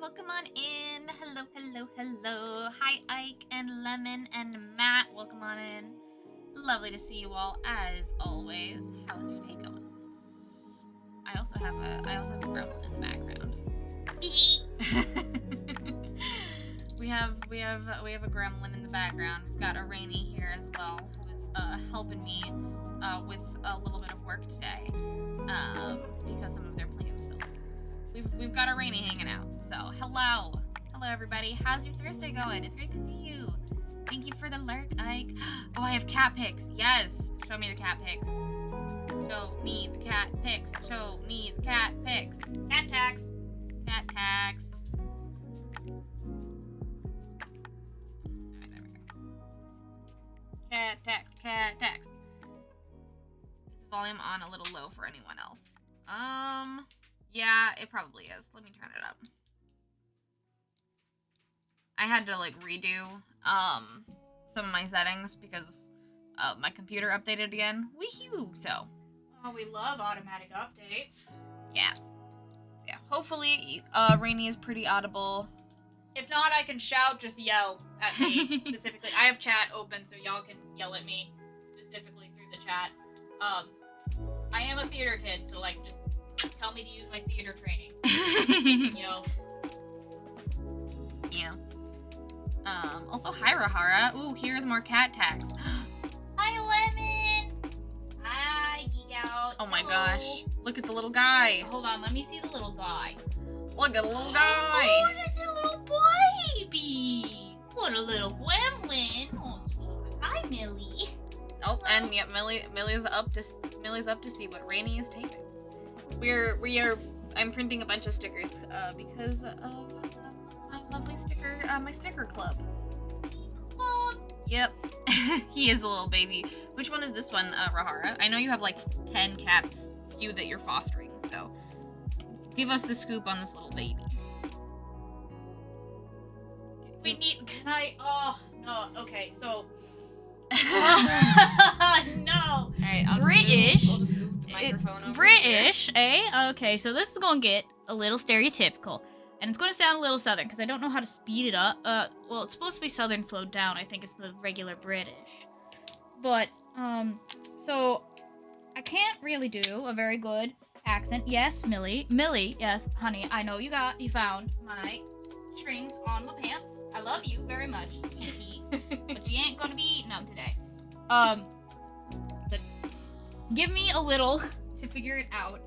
welcome on in. Hello, hello, hello. Hi, Ike and Lemon and Matt. Welcome on in. Lovely to see you all as always. How's your day going? I also have a gremlin in the background. we have a gremlin in the background. We've got a Rainy here as well, who is helping me with a little bit of work today. Because some of their plans fell through. So we've got a Rainy hanging out. So hello everybody. How's your Thursday going? It's great to see you. Thank you for the lurk, Ike. Oh, I have cat pics. Yes, show me the cat pics. Show me the cat pics. Show me the cat pics. Cat tax. Cat tax. Alright, there we go. Cat tax. Cat tax. Is the volume on a little low for anyone else? Yeah, it probably is. Let me turn it up. I had to redo some of my settings because my computer updated again. Woohoo! So. Oh, we love automatic updates. Yeah. Hopefully, Rainy is pretty audible. If not, I can shout. Just yell at me specifically. I have chat open, so y'all can yell at me specifically through the chat. I am a theater kid, so just tell me to use my theater training. Yeah. Also, hi, Rahara. Ooh, here's more cat tags. Hi, Lemon. Hi, Geek Out. Oh my gosh. Look at the little guy. Hold on, let me see the little guy. Look at the little guy. Oh, that's a little baby. What a little gremlin. Oh, sweet. Hi, Millie. Oh, and yeah, Millie's up to see what Rainy is taping. I'm printing a bunch of stickers because of my lovely my sticker club. Yep. He is a little baby. Which one is this one, Rahara? I know you have 10 cats, few that you're fostering, so give us the scoop on this little baby. Oh, no, okay, so... no. Alright, I'll British. Just move the microphone over British, eh? Okay, so this is gonna get a little stereotypical. And it's gonna sound a little southern, because I don't know how to speed it up. Well, it's supposed to be southern slowed down. I think it's the regular British. But, so, I can't really do a very good accent. Yes, Millie, yes, honey, I know you found my strings on my pants. I love you very much, sweetie. But you ain't gonna be eating them today. But give me a little to figure it out,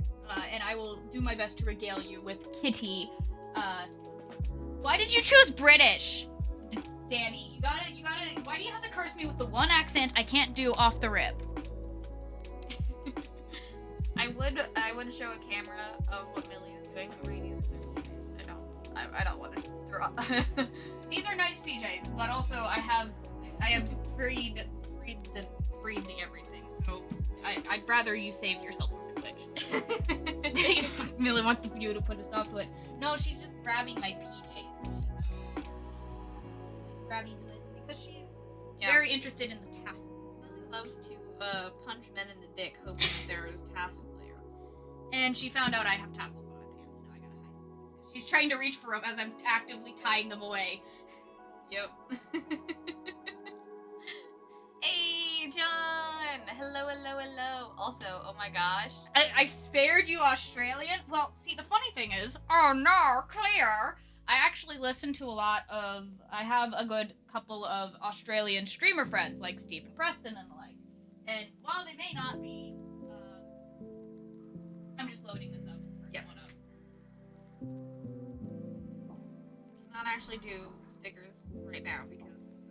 and I will do my best to regale you with Kitty. Why did you choose British? Danny, you gotta, why do you have to curse me with the one accent I can't do off the rip? I would show a camera of what Millie is doing, but Rainy's I don't want to throw These are nice PJs, but also I have freed the everything, so I'd rather you save yourself from Twitch. Millie wants you to put a stop to it. No, she's just grabbing my PJs. And she grabbies with because she's very interested in the tassels. Millie loves to punch men in the dick, hoping there's tassel there. And she found out I have tassels on my pants. Now I gotta hide them. She's trying to reach for them as I'm actively tying them away. Yep. Hey, John! Hello. Also, oh my gosh. I spared you, Australian. Well, see, the funny thing is, oh no, clear. I actually listen to a lot of, I have a good couple of Australian streamer friends, like Stephen Preston and the like. And while they may not be, I'm just loading this up. One up. Not actually do stickers right now because it's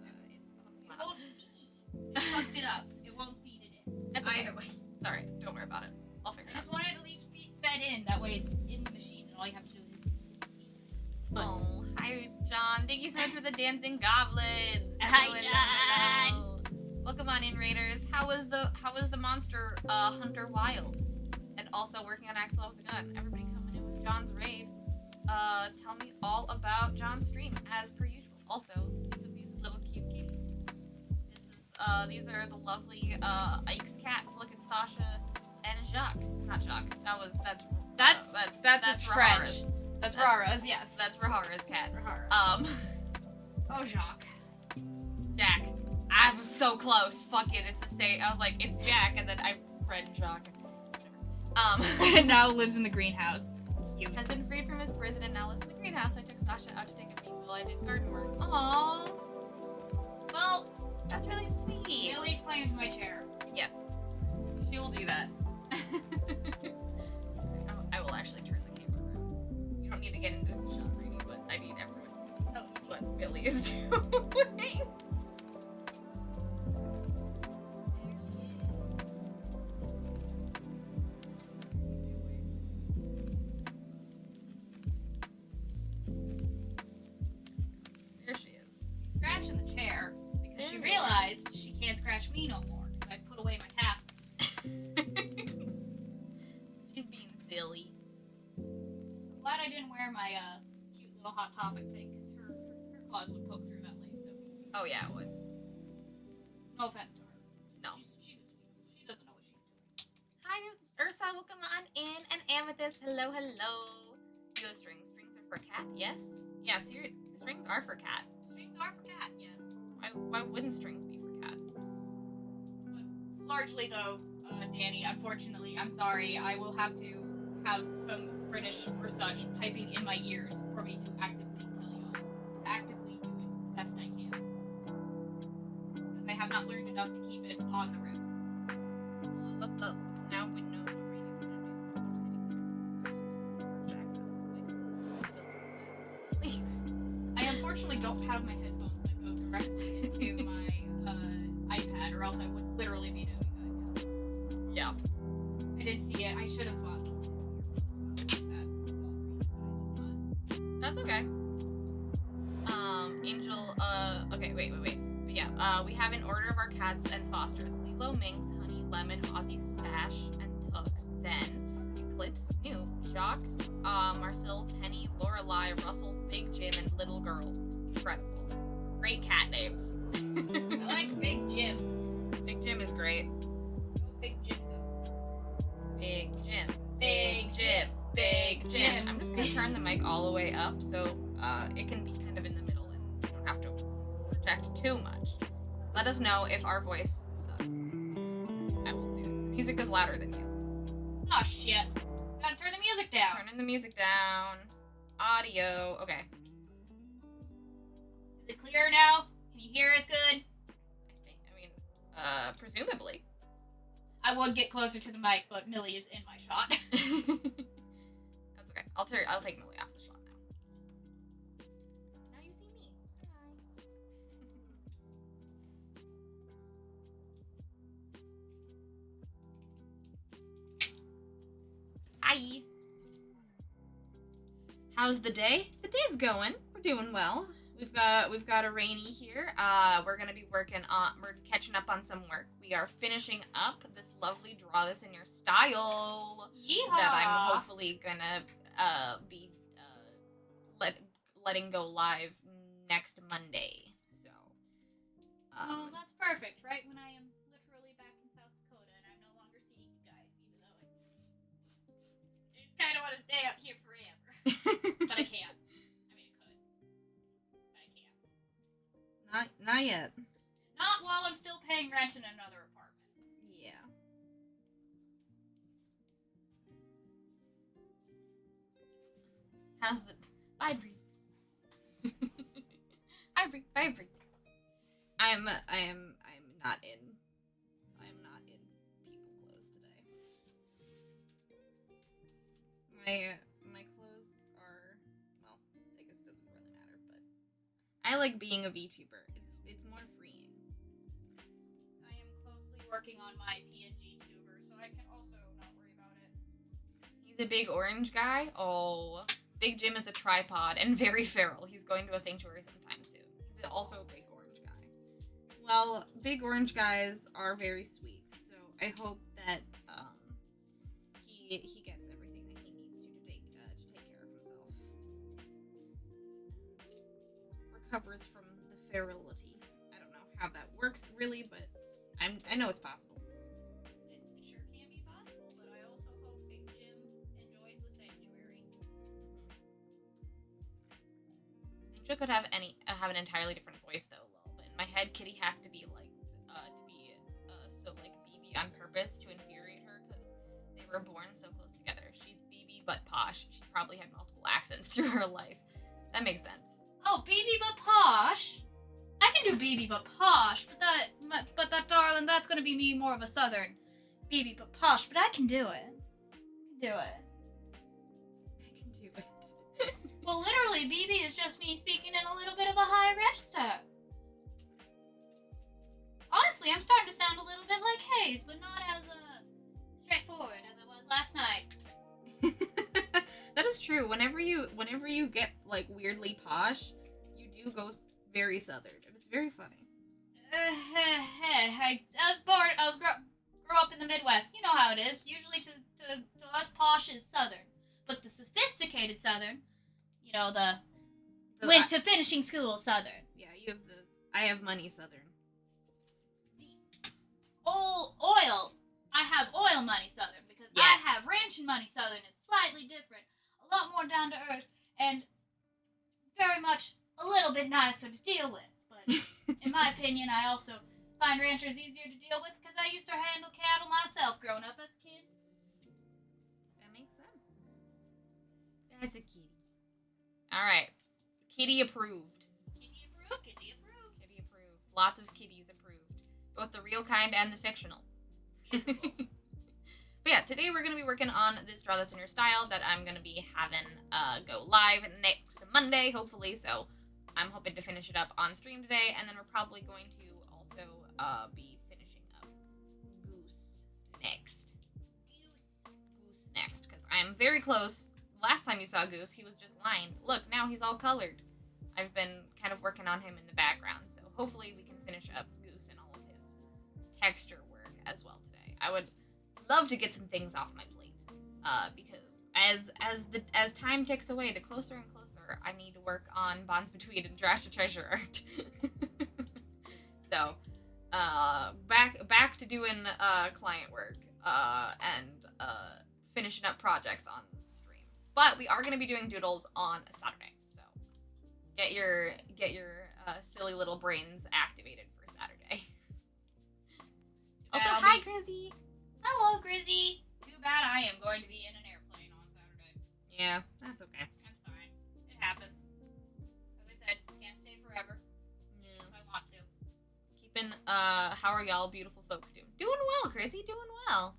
won't feed. You fucked it up. It won't feed it in. That's okay. Either way. Sorry, don't worry about it. I'll figure it I out. just want it at least fed in. That way it's in the machine and all you have to do is see. Oh, hi, John. Thank you so much for the dancing goblins. Hi, John. Welcome on in, Raiders. How was the Monster Hunter Wilds? And also working on Axel with the Gun. Everybody coming in with John's raid. Tell me all about John's stream as per usual. Also, look at these little cute kitties. These are the lovely Ike's cats. Look at Sasha and Jacques. Not Jacques. That's French. Rahara's. That's Rara's, yes. That's Rahara's cat. Rahara. Oh, Jacques. Jack. I was so close. Fuck it, it's the same. I was like, it's Jack, and then I read Jacques. And now lives in the greenhouse. Cute. Has been freed from his prison and now lives in the greenhouse. I took Sasha out to take a peek while I did garden work. Aww. Well, that's really sweet. Millie's playing with my chair. Yes. She will do that. I will actually turn the camera around. You don't need to get into the shot reading, but I need everyone to tell you what Millie is doing. There she is. Scratching the chair because she realized she can't scratch me no more because I put away my tassels. She's being silly. I'm glad I didn't wear my cute little Hot Topic thing because her claws would poke through that lace so easy. Oh yeah, it would. No offense to her. No. She's a sweet. She doesn't know what she's doing. Hi, this is Ursa. Welcome on in. And Amethyst. Hello, hello. Yo, strings. Strings are for cat, yes? Yeah, strings are for cat. Strings are for cat, yes. Why wouldn't strings be for cat? But largely, though, Danny, unfortunately, I'm sorry, I will have to have some British or such piping in my ears for me to actively tell y'all, to actively do it the best I can. Because I have not learned enough to keep it on the road. Now we know what Rainey's gonna do. I unfortunately don't have my headphones that go directly into my iPad, or else I would literally be doing that. Yeah. I didn't see it. I should have bought some earphones That's okay. Angel, okay, wait. But yeah, we have an order of our cats and fosters. Lilo, Minx, Honey, Lemon, Ozzy, Stash, and Tux. Then, Eclipse, New, Jacques, Marcel, Penny, Lorelei, Russell, Big Jim, and Little Girl. Incredible. Great cat names. I like Big Jim. Big Jim is great. Big Jim, though. Big Jim. Big Jim. Big Jim. I'm just gonna turn the mic all the way up so it can be kind of in the middle and you don't have to project too much. Let us know if our voice sucks. I will do it. The music is louder than you. Oh shit. Gotta turn the music down. Turning the music down. Audio. Okay. Is it clear now? Can you hear us good? Presumably. I would get closer to the mic, but Millie is in my shot. That's okay. I'll take Millie off the shot now. Now you see me. Hi. Hi. How's the day? The day's going. We're doing well. We've got a Rainy here. We're gonna be we're catching up on some work. We are finishing up this lovely Draw This in Your Style Yeehaw! that I'm hopefully gonna be letting go live next Monday. So well, that's perfect, right when I am literally back in South Dakota and I'm no longer seeing you guys, even though I just kind of want to stay out here forever. But I can't. Not yet. Not while I'm still paying rent in another apartment. Yeah. How's the bye Bree? Bye Bree. Bye Bree. I am not in people clothes today. My clothes are, well, I guess it doesn't really matter, but I like being a VTuber. It's more freeing. I am closely working on my PNG tuber, so I can also not worry about it. He's a big orange guy. Oh, Big Jim is a tripod and very feral. He's going to a sanctuary sometime soon. He's also a big orange guy. Well, big orange guys are very sweet, so I hope that he gets everything that he needs to take care of himself. Recovers from the ferality. I don't know how that works really, but I know it's possible. It sure can be possible, but I also hope Big Jim enjoys the sanctuary. Lucia could have an entirely different voice though, lol. But in my head, Kitty has to be like so like BB on purpose to infuriate her because they were born so close together. She's BB but posh. She's probably had multiple accents through her life. That makes sense. Oh, BB but posh. I can do BB but posh, but that darling, that's gonna be me more of a southern BB but posh. But I can do it. I can do it. Well, literally, BB is just me speaking in a little bit of a higher register. Honestly, I'm starting to sound a little bit like Hayes, but not as straightforward as I was last night. That is true. Whenever you get like weirdly posh, you do go very southern, and it's very funny. I was born. I was grew up in the Midwest. You know how it is. Usually, to us, posh is southern, but the sophisticated southern, you know, the went to finishing school southern. Yeah, you have the I have money southern. Oil. I have oil money southern because Yes. I have ranching money southern is slightly different, a lot more down to earth, and very much a little bit nicer to deal with. But in my opinion, I also find ranchers easier to deal with because I used to handle cattle myself growing up as a kid. That makes sense. That's a kitty. All right, kitty approved. Kitty approved. Kitty approved. Kitty approved. Lots of kitties approved, both the real kind and the fictional. But yeah, today we're going to be working on this Draw This in Your Style that I'm going to be having go live next Monday, hopefully. So I'm hoping to finish it up on stream today, and then we're probably going to also be finishing up Goose next, because I am very close. Last time you saw Goose, he was just lined. Look, now he's all colored. I've been kind of working on him in the background, so hopefully we can finish up Goose and all of his texture work as well today. I would love to get some things off my plate, because as time ticks away, the closer and closer I need to work on Bonds Between and Trash to Treasure art. So, back to doing client work and finishing up projects on stream. But we are going to be doing doodles on Saturday, so get your silly little brains activated for Saturday. Also, hi, Grizzy. Hello, Grizzy. Too bad I am going to be in an airplane on Saturday. Yeah, that's okay. That's fine. It happens. As I said, can't stay forever. Yeah. If I want to. Keeping, how are y'all beautiful folks doing? Doing well, Grizzy, doing well.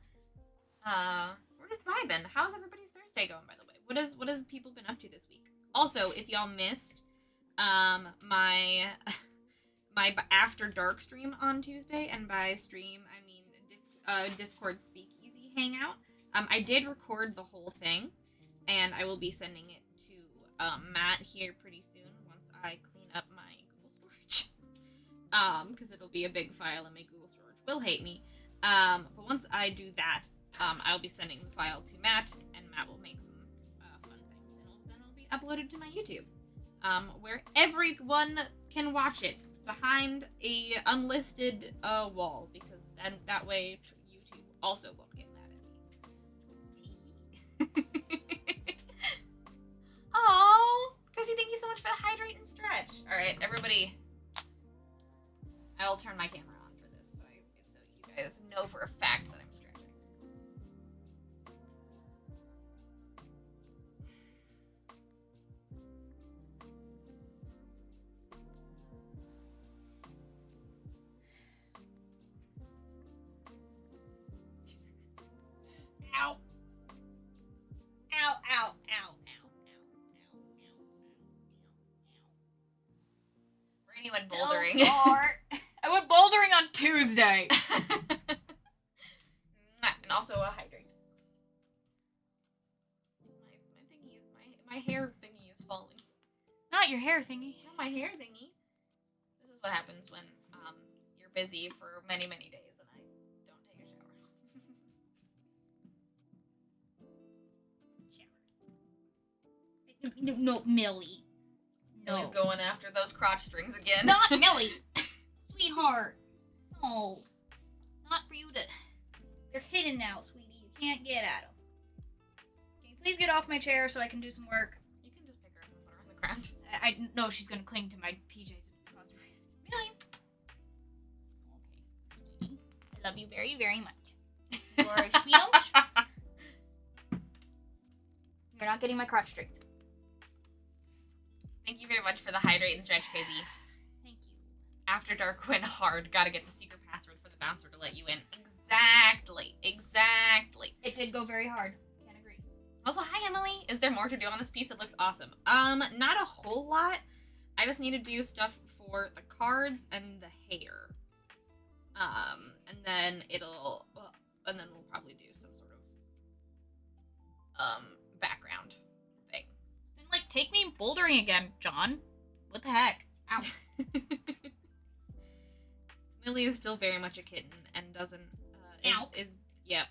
We're just vibing. How's everybody's Thursday going, by the way? What have people been up to this week? Also, if y'all missed, my After Dark stream on Tuesday, and by stream, I mean Discord Speakeasy Hangout. I did record the whole thing, and I will be sending it to Matt here pretty soon once I clean up my Google storage. Because it'll be a big file and my Google storage will hate me. But once I do that, I'll be sending the file to Matt, and Matt will make some fun things, and then it'll be uploaded to my YouTube, where everyone can watch it behind a unlisted wall, because then that way YouTube also won't get mad at me. Aww, Chrissy, thank you so much for the hydrate and stretch. All right, everybody, I will turn my camera on for this, so you guys know for a fact that I'm stretching. Ow. Ow, ow, ow, ow, ow, ow, ow, Rainy went bouldering. I went bouldering on Tuesday. And also a hydrate. My hair thingy is falling. Not your hair thingy. No, my hair thingy. This is what happens when you're busy for many, many days and I don't take a shower. No, Millie. Millie's going after those crotch strings again. Not Millie. Sweetheart. No. Not for you to... They're hidden now, sweetie. You can't get at them. Can you please get off my chair so I can do some work? You can just pick her up and put her on the ground. I know she's gonna cling to my PJs and cause ribs. Millie. Okay, sweetie. I love you very, very much. You're a sweetheart. You're not getting my crotch straight. Thank you very much for the hydrate and stretch, Crazy. Thank you. After Dark went hard. Gotta get the secret password for the bouncer to let you in. Exactly. It did go very hard. Can't agree. Also, hi, Emily. Is there more to do on this piece? It looks awesome. Not a whole lot. I just need to do stuff for the cards and the hair. And then and then we'll probably do some sort of, background thing. And like, take me bouldering again, John. What the heck? Ow. Millie is still very much a kitten and doesn't, Ow. Yep.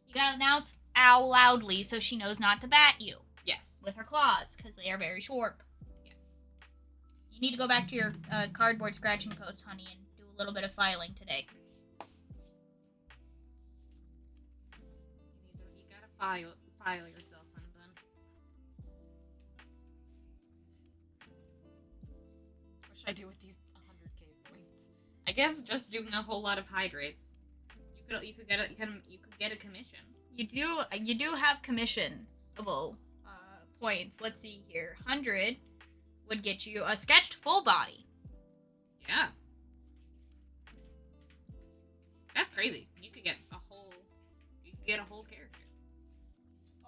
You gotta announce ow loudly so she knows not to bat you Yes. with her claws, because they are very sharp. Yeah. You need to go back to your cardboard scratching post, honey, and do a little bit of filing today. You gotta file yourself, honey bun. What should I do with these 100k points? I guess just doing a whole lot of hydrates. You could get a commission. You do have commissionable points. Let's see here. 100 would get you a sketched full body. Yeah. That's crazy. You could get a whole character.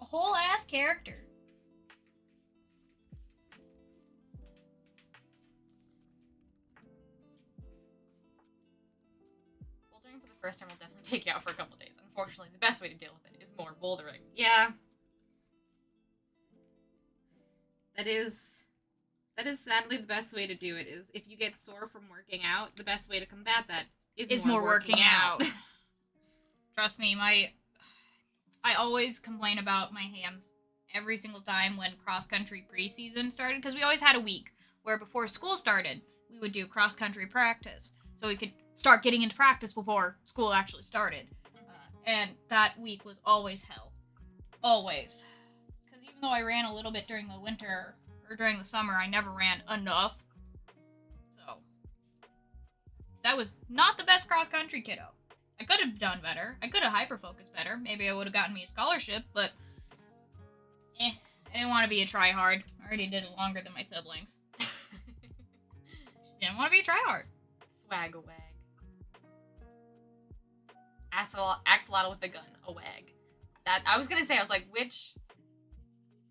A whole ass character. Bouldering for the first time will definitely take you out for a couple days. Unfortunately, the best way to deal with it is more bouldering. Yeah. That is sadly the best way to do it. Is if you get sore from working out, the best way to combat that is more working out. Trust me, I always complain about my hams every single time when cross-country preseason started, because we always had a week where before school started, we would do cross-country practice, so we could start getting into practice before school actually started. And that week was always hell. Always. Because even though I ran a little bit during the winter, or during the summer, I never ran enough. So, that was not the best cross-country, kiddo. I could have done better. I could have hyper-focused better. Maybe I would have gotten me a scholarship, but I didn't want to be a tryhard. I already did it longer than my siblings. Just didn't want to be a tryhard. Swag a wag. Axolotl with a gun, a wag. That I was gonna say, I was like, which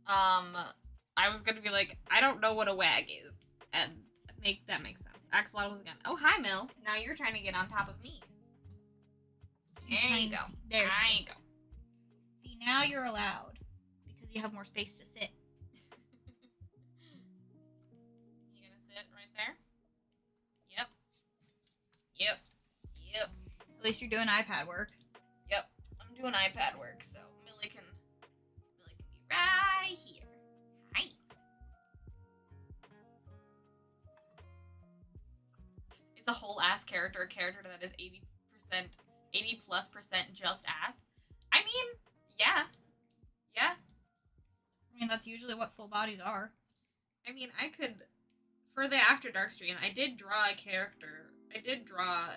I was gonna be like, I don't know what a wag is. And that makes sense. Axolotl with a gun. Oh, hi, Mill. Now you're trying to get on top of me. She's There trying you to go. see- There There she you goes. go. See, now you're allowed. Because you have more space to sit. You gonna sit right there? Yep. Yep. Yep. At least you're doing iPad work. Yep. I'm doing iPad work, so Millie can be right here. Hi. It's a whole ass character, a character that is 80+% just ass. I mean, yeah. Yeah. I mean, that's usually what full bodies are. I mean, I could, for the After Dark stream, I did draw a character. I did draw,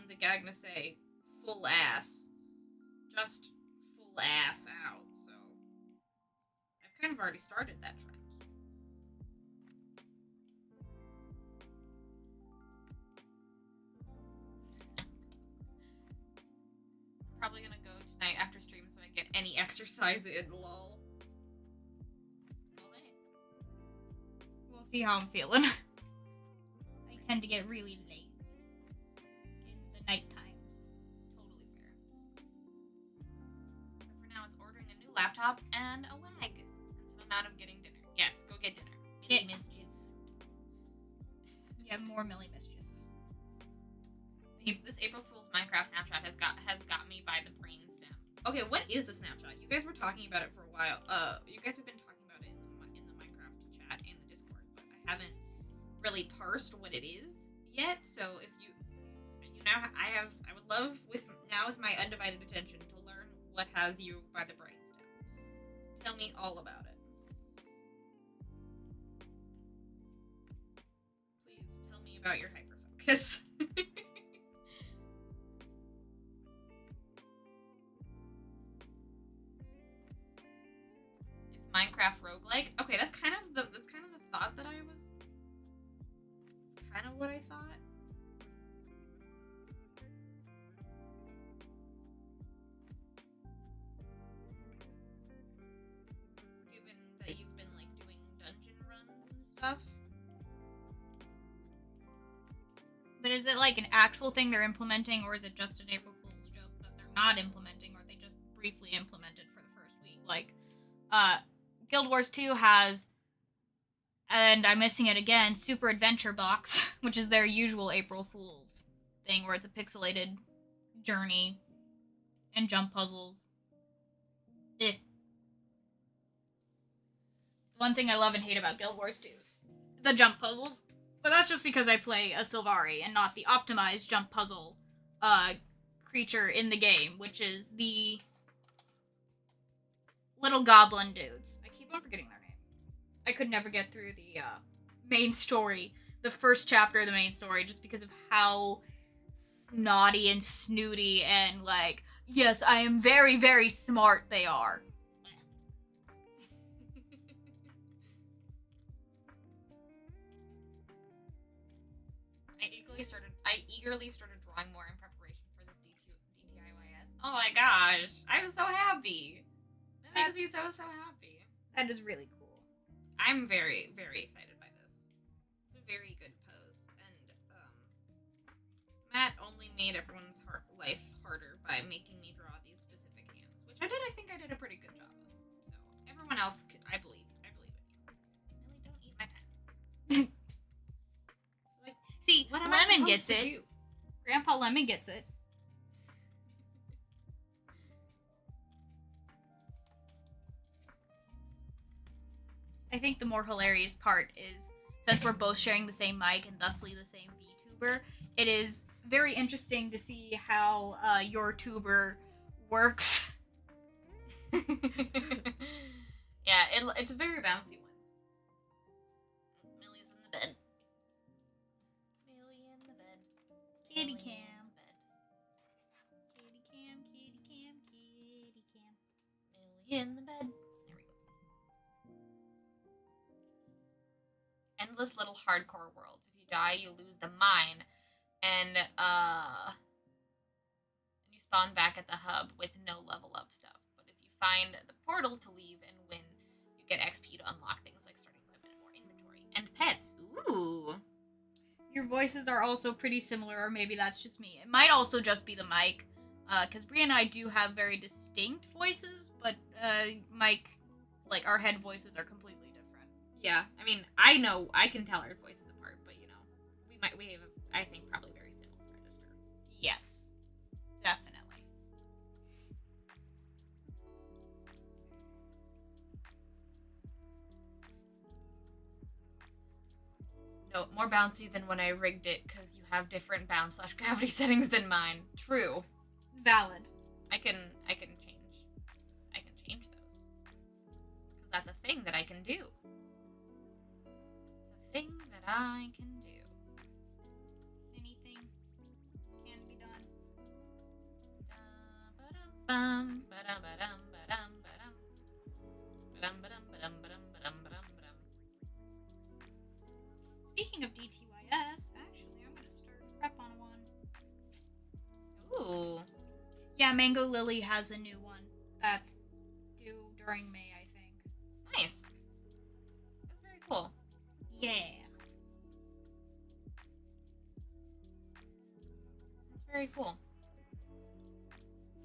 the Gagnase full ass. Just full ass out, so. I've kind of already started that trend. Probably gonna go tonight after stream so I get any exercise in, lol. We'll see how I'm feeling. I tend to get really lazy in the night times. Totally fair. But for now, it's ordering a new laptop and a wag. And some amount of getting dinner. Yes, go get dinner. Millie mischief. You have more Millie mischief. This April Fool's Minecraft Snapchat has got me by the brain stem. Okay, what is the Snapchat? You guys were talking about it for a while. You guys have been talking about it in the Minecraft chat and the Discord, but I haven't really parsed what it is yet. So if you now, I would love with my undivided attention to learn what has you by the brain stem. Tell me all about it. about your hyperfocus. It's Minecraft roguelike. Okay, that's kind of the thought that I was. It's kind of what I thought. Given that you've been like doing dungeon runs and stuff. But is it like an actual thing they're implementing, or is it just an April Fool's joke that they're not implementing, or they just briefly implemented for the first week? Like, Guild Wars 2 has, and I'm missing it again, Super Adventure Box, which is their usual April Fool's thing, where it's a pixelated journey and jump puzzles. Eh. One thing I love and hate about Guild Wars 2 is the jump puzzles. But that's just because I play a Sylvari and not the optimized jump puzzle creature in the game, which is the little goblin dudes. I keep on forgetting their name. I could never get through the main story, the first chapter of the main story, just because of how snotty and snooty and like, yes, I am very, very smart they are. I eagerly started drawing more in preparation for this DTIYS. Oh my gosh, I'm so happy. That makes me so happy. That is really cool. I'm very, very excited by this. It's a very good pose, and Matt only made everyone's life harder by making me draw these specific hands, which I think I did a pretty good job of. So everyone else, I believe in you. Millie, don't eat my pen. See, What am Lemon I gets supposed to it. do? Grandpa Lemon gets it. I think the more hilarious part is, since we're both sharing the same mic and thusly the same VTuber, it is very interesting to see how your tuber works. Yeah, it's a very bouncy one. Millie's in the bed. Millie in the bed. Kitty Millie cam. in the bed. Kitty cam, kitty cam, kitty cam. Millie in the bed. There we go. Endless little hardcore worlds. If you die, you lose the mine. And you spawn back at the hub with no level up stuff. But if you find the portal to leave and win, you get XP to unlock things like starting equipment and more inventory. And pets. Ooh. Your voices are also pretty similar, or maybe that's just me. It might also just be the mic, because Brie and I do have very distinct voices, but Mike, like, our head voices are completely different. Yeah, I mean, I know I can tell our voices apart, but you know, we have, I think, probably very similar register. Yes, definitely. No, more bouncy than when I rigged it because you have different bounce/gravity settings than mine. True. Valid. I can change those because that's a thing that I can do. It's a thing that I can do. Anything can be done. Ba-dum, ba-dum, ba-dum, ba-dum, ba-dum. Ba-dum, ba-dum, ba-dum, ba-dum, ba-dum, ba-dum, ba-dum. Speaking of DTYS, actually, I'm gonna start prep on one. Ooh. Yeah, Mango Lily has a new one that's due during May, I think. Nice. That's very cool. Yeah. That's very cool.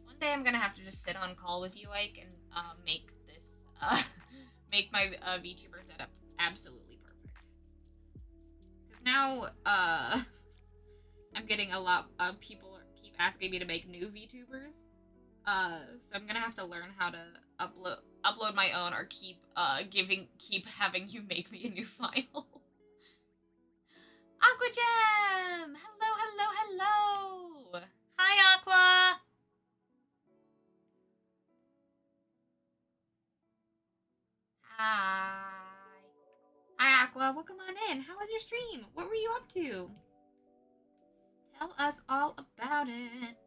One day I'm gonna have to just sit on call with you, Ike, and make this make my VTuber setup absolutely perfect. Because now I'm getting a lot of people keep asking me to make new VTubers. So I'm gonna have to learn how to upload my own or keep having you make me a new file. Aqua Gem! Hello! Hi, Aqua! Hi, Aqua. Welcome on in. How was your stream? What were you up to? Tell us all about it.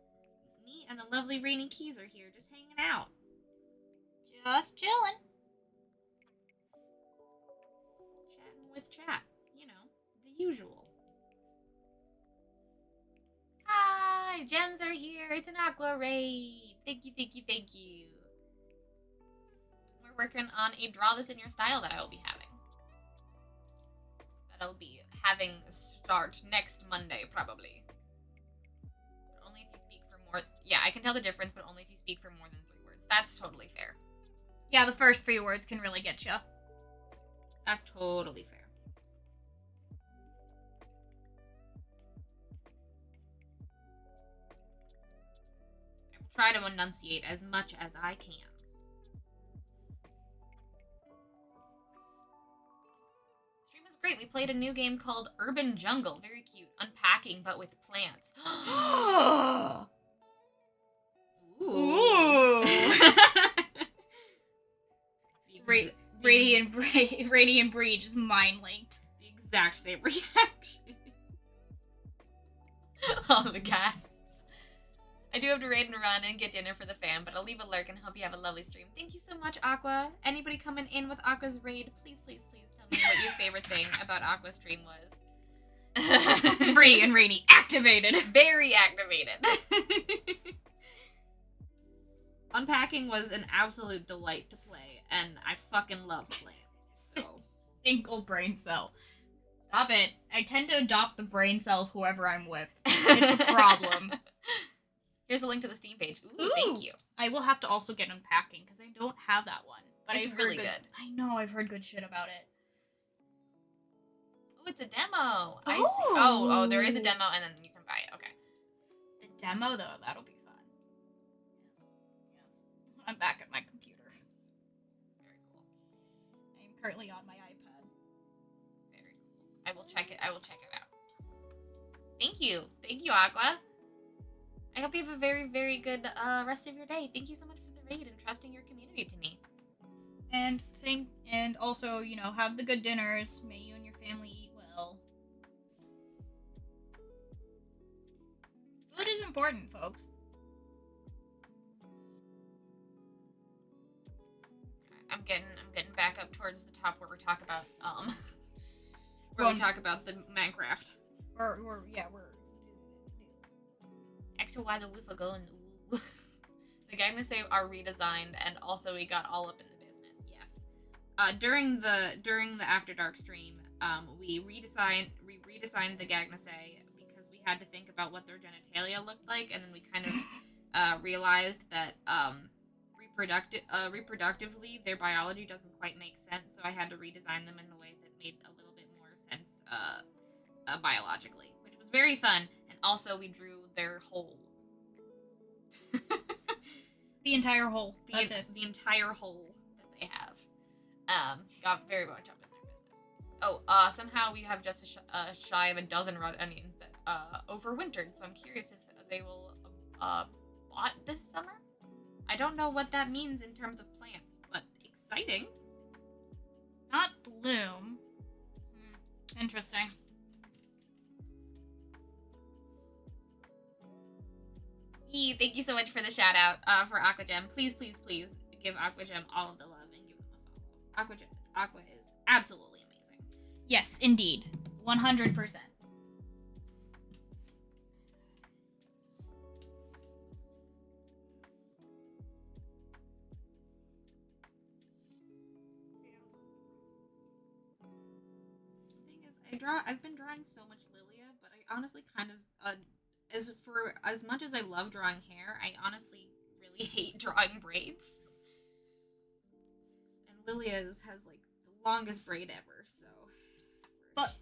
Me and the lovely Rainy Keys are here, just hanging out. Just chilling. Chatting with chat. You know, the usual. Hi, gems are here. It's an aqua raid. Thank you, thank you, thank you. We're working on a draw this in your style that I will be having. That'll be having start next Monday, probably. But only if you speak for more. Yeah, I can tell the difference, but only if you speak for more than 3 words. That's totally fair. Yeah, the first 3 words can really get you. That's totally fair. I will try to enunciate as much as I can. Stream was great. We played a new game called Urban Jungle. Very cute. Unpacking, but with plants. Ooh. Brady and Bree just mind linked. The exact same reaction. All the gasps. I do have to raid and run and get dinner for the fam, but I'll leave a lurk and hope you have a lovely stream. Thank you so much, Aqua. Anybody coming in with Aqua's raid, please, please, please tell me what your favorite thing about Aqua's stream was. Bree and Rainy activated. Very activated. Unpacking was an absolute delight to play, and I fucking love plants. So Single brain cell. Stop it. I tend to adopt the brain cell of whoever I'm with. It's a problem. Here's a link to the Steam page. Ooh, Ooh. thank you. I will have to also get Unpacking because I don't have that one. But It's I've heard really good. I know, I've heard good shit about it. Ooh, it's a demo. I see. Oh, there is a demo, and then you can buy it. Okay. The demo, though, that'll be fun. Yes. I'm back at my computer. Very cool. I am currently on my iPad. Very cool. I will check it. I will check it out. Thank you. Thank you, Aqua. I hope you have a very, very good rest of your day. Thank you so much for the raid and trusting your community to me. And also, have the good dinners. May you and your family eat well. Food is important, folks. I'm getting back up towards the top where we talk about the Minecraft. We're Extra wise a woof ago and ooh. The Gagnase are redesigned, and also we got all up in the business. Yes. During the After Dark stream, we redesigned the Gagnase because we had to think about what their genitalia looked like, and then we kind of realized that reproductively their biology doesn't quite make sense. So I had to redesign them in a way that made a little bit more sense biologically, which was very fun. And also we drew their hole. the entire hole. That's it. The entire hole that they have. Got very much up in their business. Oh, somehow we have just shy of a dozen red onions that overwintered. So I'm curious if they will bought this summer. I don't know what that means in terms of plants, but exciting. Not bloom. Interesting. Thank you so much for the shout out for Aquagem. Please, please, please give Aquagem all of the love and give them a follow. Aqua is absolutely amazing. Yes, indeed. 100%. I've been drawing so much Lilia, but I honestly kind of as much as I love drawing hair, I honestly really hate drawing braids. And Lilia's has like the longest braid ever, so. But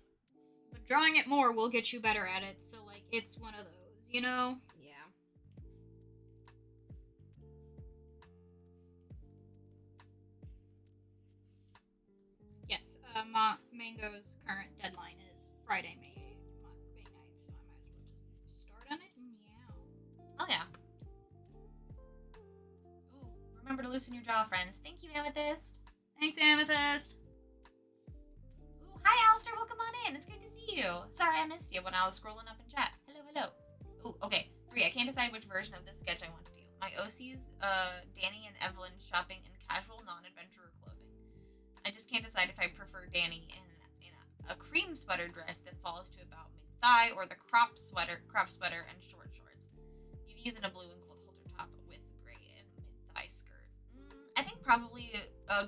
drawing it more will get you better at it. So like it's one of those, you know? Yeah. Yes. Mango's current deadline is Friday, May 9th, so I might as well just start on it and meow. Oh yeah. Ooh, remember to loosen your jaw, friends. Thank you, Amethyst. Thanks, Amethyst. Ooh, hi, Alistair. Welcome on in. It's great to see you. Sorry I missed you when I was scrolling up in chat. Hello, hello. Ooh, okay. 3. I can't decide which version of this sketch I want to do. My OC's Danny and Evelyn shopping in casual non-adventurer clothing. I just can't decide if I prefer Danny in a cream sweater dress that falls to about mid-thigh or the crop sweater and short shorts. Evie's in a blue and gold halter top with gray and mid-thigh skirt. I think probably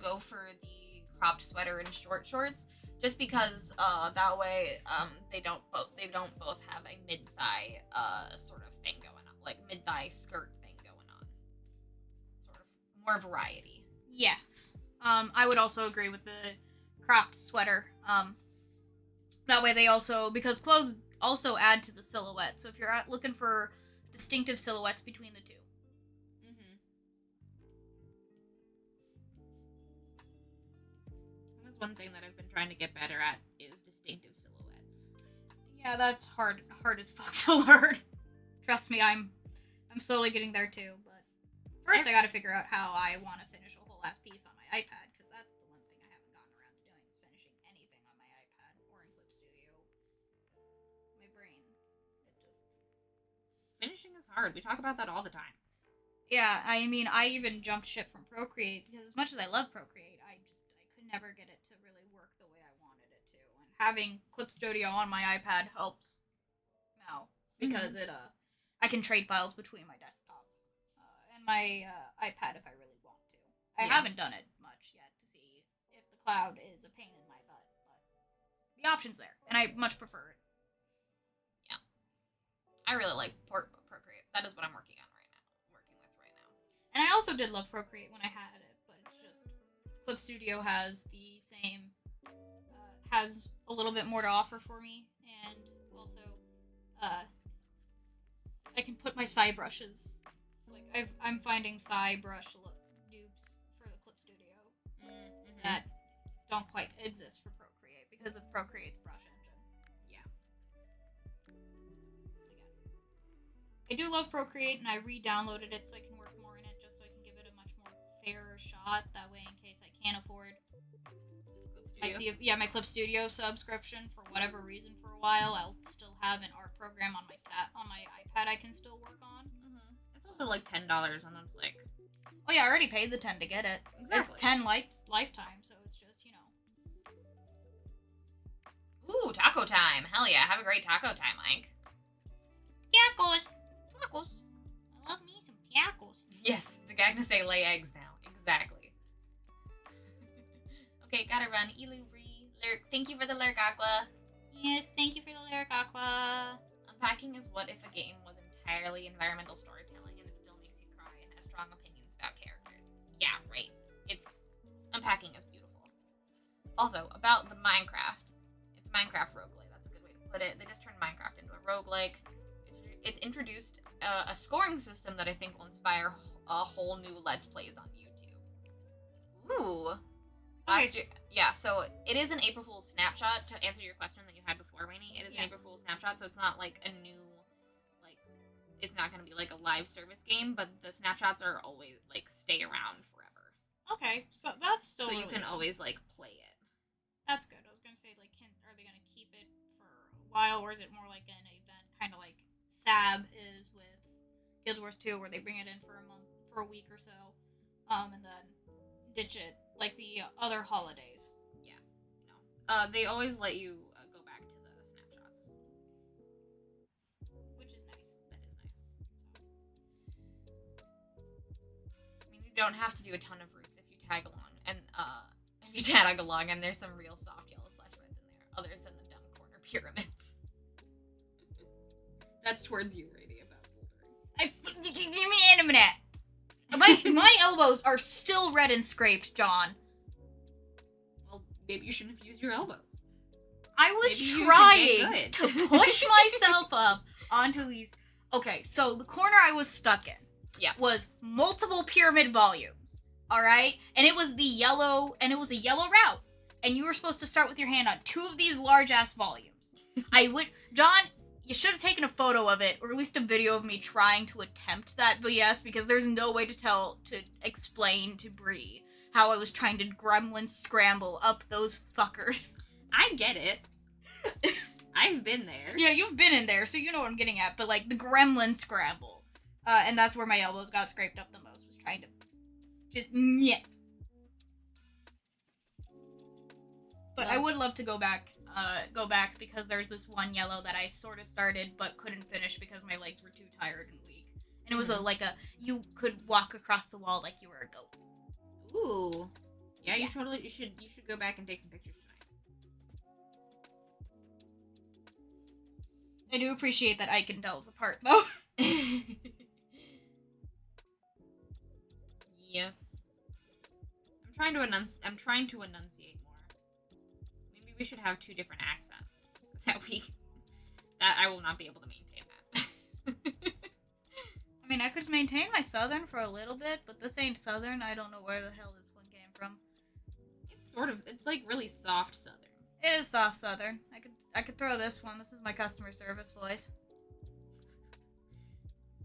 go for the cropped sweater and short shorts, just because that way they don't both have a mid-thigh sort of thing going on, like mid-thigh skirt thing going on. Sort of more variety. Yes. I would also agree with the cropped sweater. That way they also, because clothes also add to the silhouette, so if you're looking for distinctive silhouettes between the two. That's one thing that I've been trying to get better at is distinctive silhouettes. Yeah, that's hard as fuck to learn. Trust me, I'm slowly getting there too, but first I gotta figure out how I want to finish a whole ass piece on my iPad, because that's the one thing I haven't gotten around to doing, is finishing anything on my iPad or in Clip Studio. My brain, it just... Finishing is hard. We talk about that all the time. Yeah, I mean, I even jumped ship from Procreate, because as much as I love Procreate, I could never get it to really work the way I wanted it to, and having Clip Studio on my iPad helps now, because I can trade files between my desktop and my iPad if I really want to. I haven't done it much yet to see if the cloud is a pain in my butt, but the option's there, and I much prefer it. Yeah. I really like Procreate. That is what I'm working with right now. And I also did love Procreate when I had it, but it's just Clip Studio has the same, has a little bit more to offer for me, and also, I can put my Psy brushes. Like, I'm finding Psy brush dupes for the Clip Studio that don't quite exist for Procreate because of Procreate's brush engine. Yeah. Again, I do love Procreate, and I re-downloaded it so I can work more in it, just so I can give it a much more fairer shot. That way, in case I can't afford my Clip Studio subscription for whatever reason for a while, I'll still have an art program on my iPad I can still work on. It's also like $10 on Netflix. Oh yeah, I already paid the 10 to get it. Exactly. It's 10 lifetime, so it's just, you know. Ooh, taco time. Hell yeah, have a great taco time, Mike. Tacos. I love me some tacos. Yes, the gag to say lay eggs now. Exactly. Okay, gotta run. Ilubri. Lurk, thank you for the Lurk Aqua. Yes, thank you for the Lyric Aqua. Unpacking is what if a game was entirely environmental storytelling and it still makes you cry and has strong opinions about characters. Yeah, right. Unpacking is beautiful. Also, about the Minecraft. It's Minecraft roguelike. That's a good way to put it. They just turned Minecraft into a roguelike. It's introduced a scoring system that I think will inspire a whole new Let's Plays on YouTube. Ooh. Nice. Yeah, so it is an April Fool's snapshot, to answer your question that you had before, Rainy. It is an April Fool's snapshot, so it's not like a new, like, it's not going to be like a live service game, but the snapshots are always, like, stay around forever. Okay, so that's still So you really can good. always, like, play it. That's good. I was gonna say, like, are they gonna keep it for a while, or is it more like an event, kind of like Sab is with Guild Wars 2, where they bring it in for a week or so, and then ditch it like the other holidays? Yeah. No. They always let you go back to the snapshots. Which is nice. That is nice. I mean, you don't have to do a ton of routes if you tag along, and there's some real soft yellow sledgeheads in there, others than the dumb corner pyramids. That's towards you, Rady, about bouldering. Give me a minute. My elbows are still red and scraped, John. Well, maybe you shouldn't have used your elbows. I was Maybe you should trying get to good. push myself up onto these. Okay, so the corner I was stuck in was multiple pyramid volumes. All right, and it was a yellow route, and you were supposed to start with your hand on 2 of these large ass volumes. John, you should have taken a photo of it, or at least a video of me trying to attempt that BS, because there's no way to explain to Bree how I was trying to gremlin scramble up those fuckers. I get it. I've been there. Yeah, you've been in there, so you know what I'm getting at. But like the gremlin scramble, and that's where my elbows got scraped up the most. Was trying to just yeah. But I would love to go back because there's this one yellow that I sort of started but couldn't finish because my legs were too tired and weak. And it was you could walk across the wall like you were a goat. Ooh. Yeah, Yes. you should go back and take some pictures I do appreciate that I can tell us apart though. tonight. Yeah. I'm trying to enunciate more. Maybe we should have 2 different accents so that I will not be able to maintain that. I mean, I could maintain my southern for a little bit, but this ain't southern. I don't know where the hell this one came from. It's like really soft southern. It is soft southern. I could throw this one. This is my customer service voice.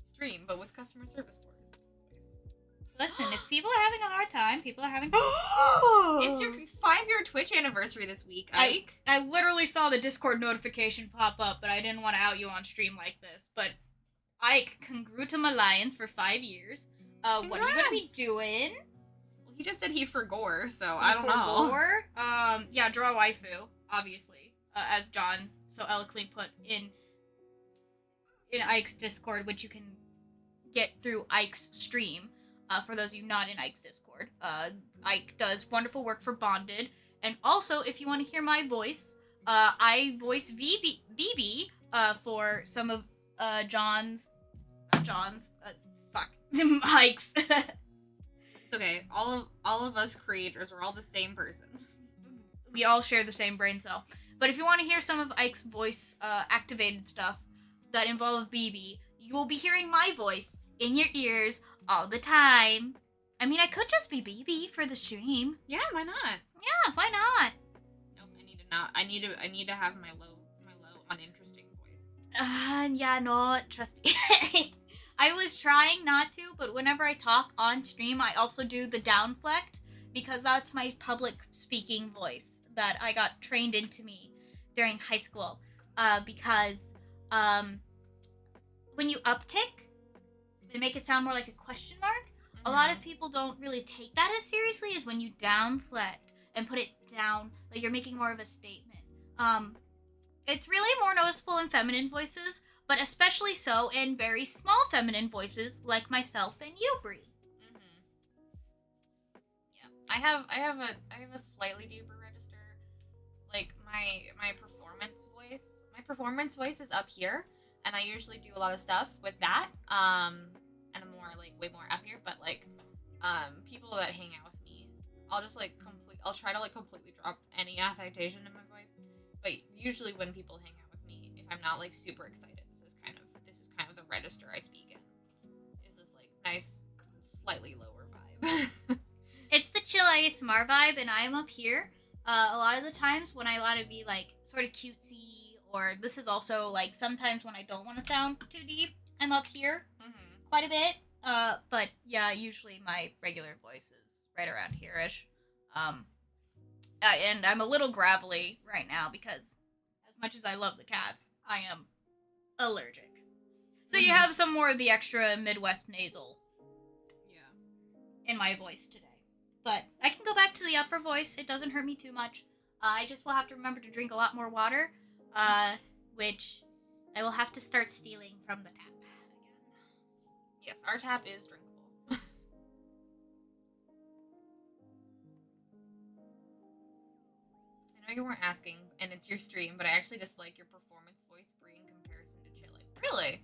Stream, but with customer service voice. Listen, if people are having a hard time, people are having. It's your 5-year Twitch anniversary this week, Ike. I literally saw the Discord notification pop up, but I didn't want to out you on stream like this. But Ike, Congrutum Alliance for 5 years. What are you gonna be Congrats. doing? Well, he just said he forgore, so I don't know. Or, yeah, draw waifu, obviously, as John so eloquently put in Ike's Discord, which you can get through Ike's stream. For those of you not in Ike's Discord, Ike does wonderful work for Bonded, and also if you want to hear my voice, I voice BB for some of Ike's. It's okay. All of us creators are all the same person. We all share the same brain cell. But if you want to hear some of Ike's voice activated stuff that involve BB, you will be hearing my voice in your ears all the time. I mean, I could just be BB for the stream. Yeah, why not? Yeah, why not? Nope, I need to have my low uninteresting voice. Yeah, no, trust me. I was trying not to, but whenever I talk on stream, I also do the downflect because that's my public speaking voice that I got trained into me during high school. Because when you uptick and make it sound more like a question mark, a lot of people don't really take that as seriously as when you downflect and put it down, like you're making more of a statement. It's really more noticeable in feminine voices, but especially so in very small feminine voices like myself and you, Brie. Yeah, I have a slightly deeper register. Like my performance voice. My performance voice is up here, and I usually do a lot of stuff with that. And I'm more like way more up here, but like people that hang out with me, I'll try to like completely drop any affectation in my voice. But usually when people hang out with me, if I'm not like super excited, this is kind of the register I speak in. Is this like nice, slightly lower vibe. It's the chill ASMR vibe, and I am up here. A lot of the times when I want to be like sort of cutesy, or this is also like sometimes when I don't want to sound too deep, I'm up here quite a bit. But yeah, usually my regular voice is right around here-ish. And I'm a little gravelly right now because as much as I love the cats, I am allergic. So you have some more of the extra Midwest nasal in my voice today. But I can go back to the upper voice. It doesn't hurt me too much. I just will have to remember to drink a lot more water, which I will have to start stealing from the tap again. Yes, our tap is drinkable. I know you weren't asking, and it's your stream, but I actually dislike your performance voice, Brie, in comparison to Chili. Really?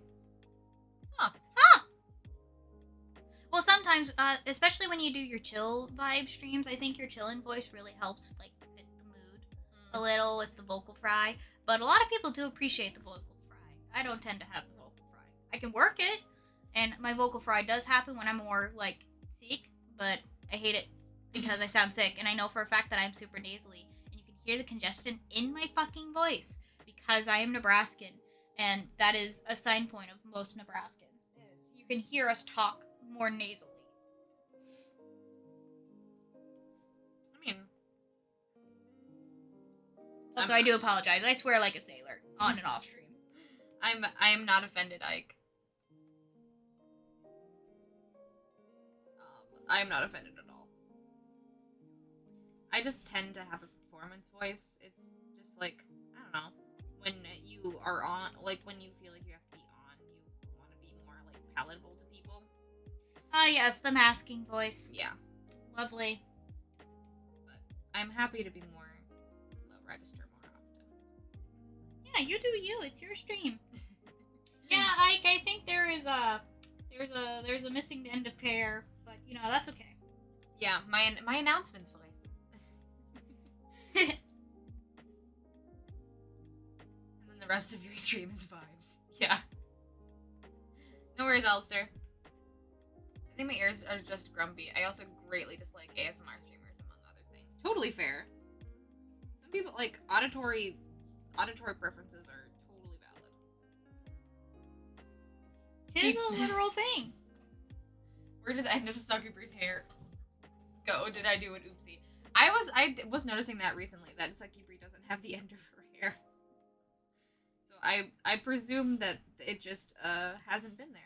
Huh. Well, sometimes, especially when you do your chill vibe streams, I think your chillin' voice really helps, like, fit the mood a little with the vocal fry. But a lot of people do appreciate the vocal fry. I don't tend to have the vocal fry. I can work it, and my vocal fry does happen when I'm more, like, sick, but I hate it because I sound sick, and I know for a fact that I'm super nasally, and you can hear the congestion in my fucking voice because I am Nebraskan, and that is a sign point of most Nebraskans, is you can hear us talk more nasally. I mean, Also, I do apologize. I swear like a sailor on and off stream. I am not offended, Ike. I am not offended at all. I just tend to have a performance voice. It's just like, I don't know, when you are on, like when you feel like you have to be on, you want to be more like palatable to people. Ah, yes, the masking voice. Yeah. Lovely. But I'm happy to be more low register more often. Yeah, you do you. It's your stream. Yeah, I think there's a missing end of pair, but you know that's okay. Yeah, my announcements voice. And then the rest of your stream is vibes. Yeah. No worries, Alistair. I think my ears are just grumpy. I also greatly dislike ASMR streamers, among other things. Totally fair. Some people like auditory preferences are totally valid. Tis a literal thing. Where did the end of Succuber's hair go? Did I do an oopsie? I was noticing that recently, that Succubri doesn't have the end of her hair. So I presume that it just hasn't been there.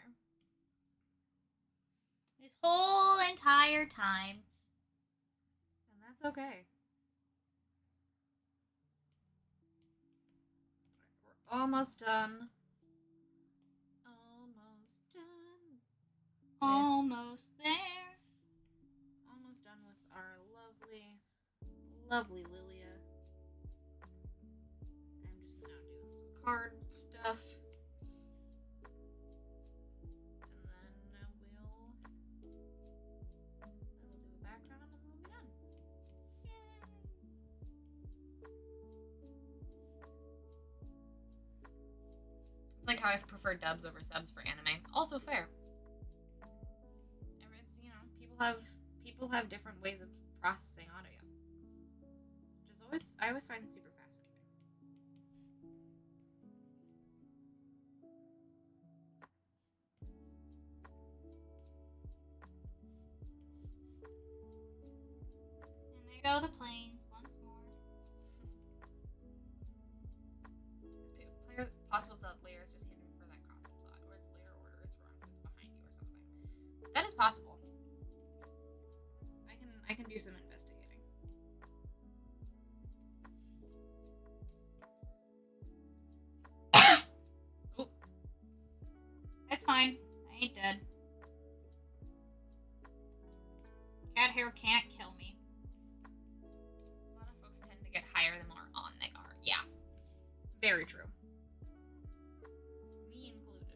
This whole entire time. And that's okay. We're almost done. Almost done. Almost there. Almost done with our lovely Lilia. I'm just now doing some card stuff. And then we'll do a background and we'll be done. It's like how I prefer dubs over subs for anime. Also fair. It's, you know, people have different ways of processing audio, which is I always find super fascinating. And there go the planes once more. It's possible that layer is just hidden for that costume slot, or its layer order is wrong, so it's behind you or something. That is possible. I can do some investigating. Oh. That's fine. I ain't dead. Cat hair can't kill me. A lot of folks tend to get higher the more on they are. Yeah. Very true. Me included.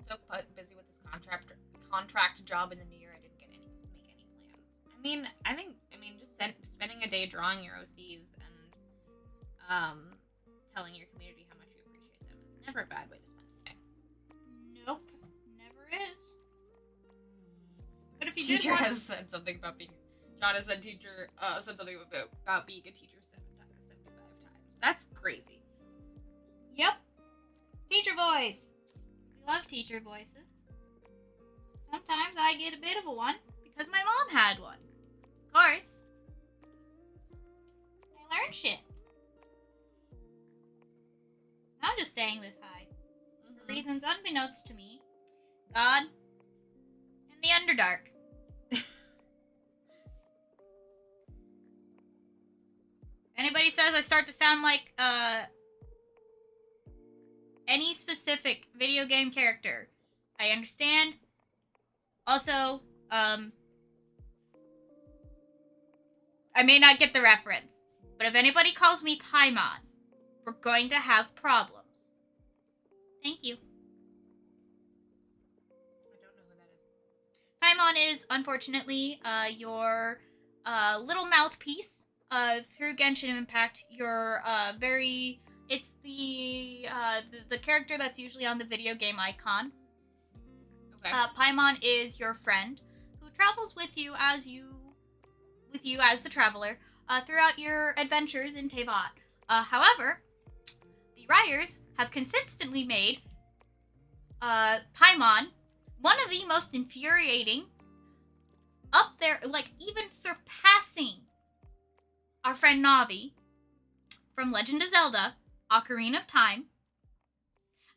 So busy with this contract job in the new year, I didn't make any plans. I mean, just spending a day drawing your OCs and telling your community how much you appreciate them is never a bad way to spend a day. Nope, never is. But if you Teacher did want... has said something about being. John has said said something about being a teacher 75 times. That's crazy. Yep. Teacher voice. We love teacher voices. Sometimes I get a bit of a one because my mom had one. Of course. I learned shit. I'm just staying this high. For reasons unbeknownst to me, God, and the Underdark. Anybody says I start to sound like any specific video game character, I understand. Also, I may not get the reference. But if anybody calls me Paimon, we're going to have problems. Thank you. I don't know who that is. Paimon is, unfortunately, your little mouthpiece through Genshin Impact. Your it's the character that's usually on the video game icon. Okay. Paimon is your friend who travels with you as the traveler throughout your adventures in Teyvat. However, the writers have consistently made Paimon one of the most infuriating, up there, like even surpassing our friend Navi from Legend of Zelda: Ocarina of Time,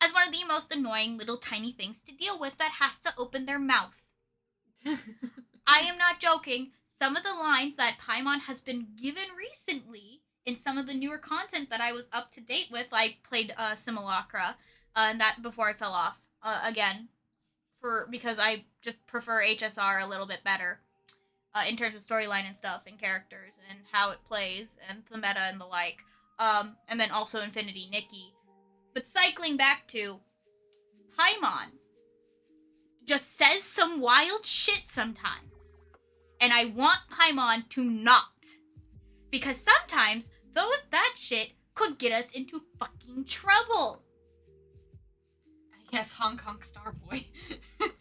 as one of the most annoying little tiny things to deal with that has to open their mouth. I am not joking. Some of the lines that Paimon has been given recently in some of the newer content that I was up to date with, I played Simulacra, and that before I fell off again, because I just prefer HSR a little bit better in terms of storyline and stuff and characters and how it plays and the meta and the like. And then also Infinity Nikki. But cycling back to Paimon just says some wild shit sometimes. And I want Paimon to not. Because sometimes that shit could get us into fucking trouble. I guess Hong Kong Starboy. That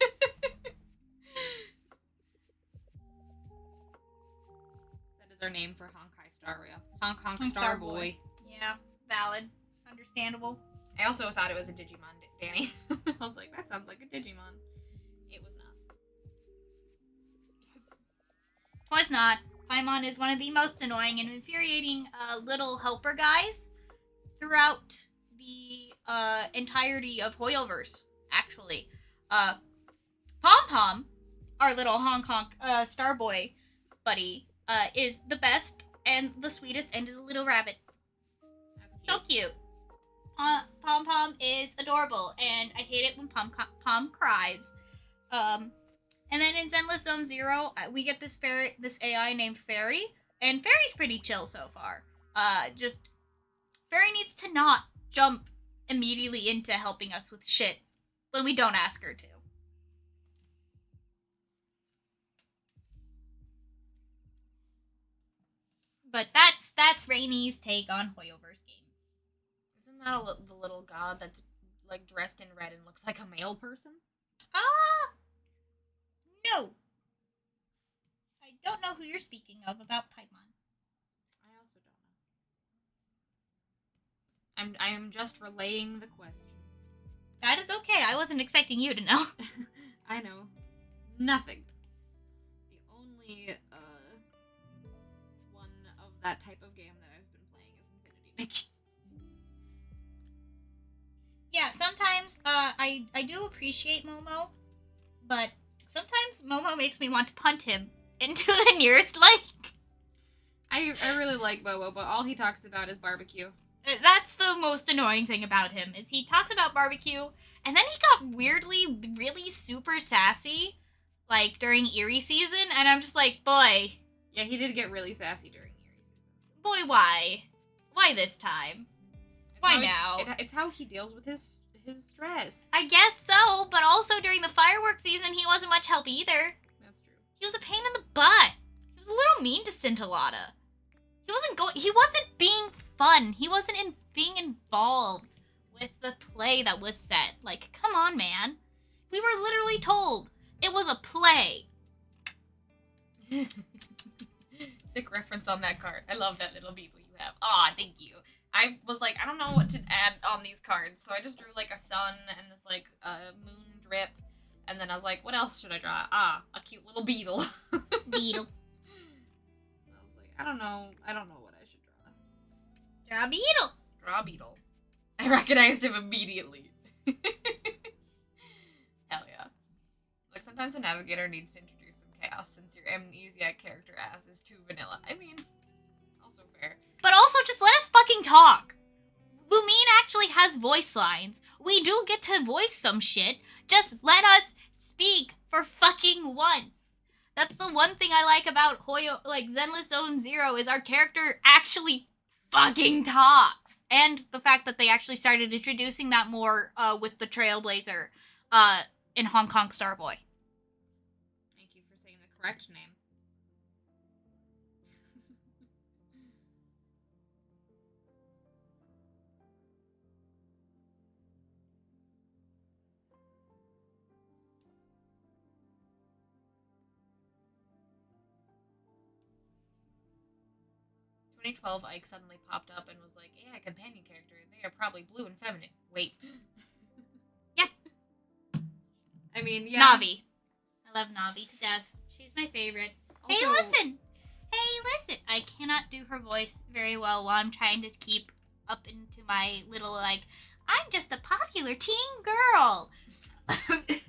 is our name for Honkai Star Rail. Hong Kong Starboy. Yeah, valid. Understandable. I also thought it was a Digimon, Danny. I was like, that sounds like a Digimon. It was not. Was not. Paimon is one of the most annoying and infuriating little helper guys throughout the entirety of Hoyoverse, actually. Pom Pom, our little Hong Kong Starboy buddy, is the best and the sweetest and is a little rabbit. So cute. Pom Pom is adorable, and I hate it when Pom cries. And then in Zenless Zone Zero, we get this AI named Fairy, and Fairy's pretty chill so far. Just Fairy needs to not jump immediately into helping us with shit when we don't ask her to. But that's Rainy's take on Hoyoverse games. Isn't that the little god that's like dressed in red and looks like a male person? No. I don't know who you're speaking of about Paimon. I also don't know. I am just relaying the question. That is okay. I wasn't expecting you to know. I know. Nothing. The only one of that type of game that I've been playing is Infinity Nikki. Yeah, sometimes I do appreciate Momo, but sometimes Momo makes me want to punt him into the nearest lake. I really like Momo, but all he talks about is barbecue. That's the most annoying thing about him, is he talks about barbecue, and then he got weirdly really super sassy, like, during Eerie season, and I'm just like, boy. Yeah, he did get really sassy during Eerie season. Boy, why? Why this time? Why now? It's how he deals with his stress. I guess so, but also during the fireworks season, he wasn't much help either. That's true. He was a pain in the butt. He was a little mean to Scintillata. He wasn't being fun. He wasn't being involved with the play that was set. Like, come on, man. We were literally told it was a play. Sick reference on that card. I love that little beetle you have. Aw, thank you. I was like, I don't know what to add on these cards, so I just drew like a sun and this like moon drip, and then I was like, what else should I draw? Ah, a cute little beetle. Beetle. I was like, I don't know what I should draw. Draw a beetle. Draw a beetle. I recognized him immediately. Hell yeah. Like, sometimes a navigator needs to introduce some chaos since your amnesiac character ass is too vanilla. I mean, also fair. But also, just let us fucking talk. Lumine actually has voice lines. We do get to voice some shit. Just let us speak for fucking once. That's the one thing I like about Zenless Zone Zero is our character actually fucking talks. And the fact that they actually started introducing that more with the Trailblazer in Hong Kong Starboy. Thank you for saying the correct name. In 2012, Ike suddenly popped up and was like, AI companion character. They are probably blue and feminine. Wait. Yeah. I mean, yeah. Navi. I love Navi to death. She's my favorite. Hey, Also- listen! Hey, listen! I cannot do her voice very well while I'm trying to keep up into my little, like, I'm just a popular teen girl. I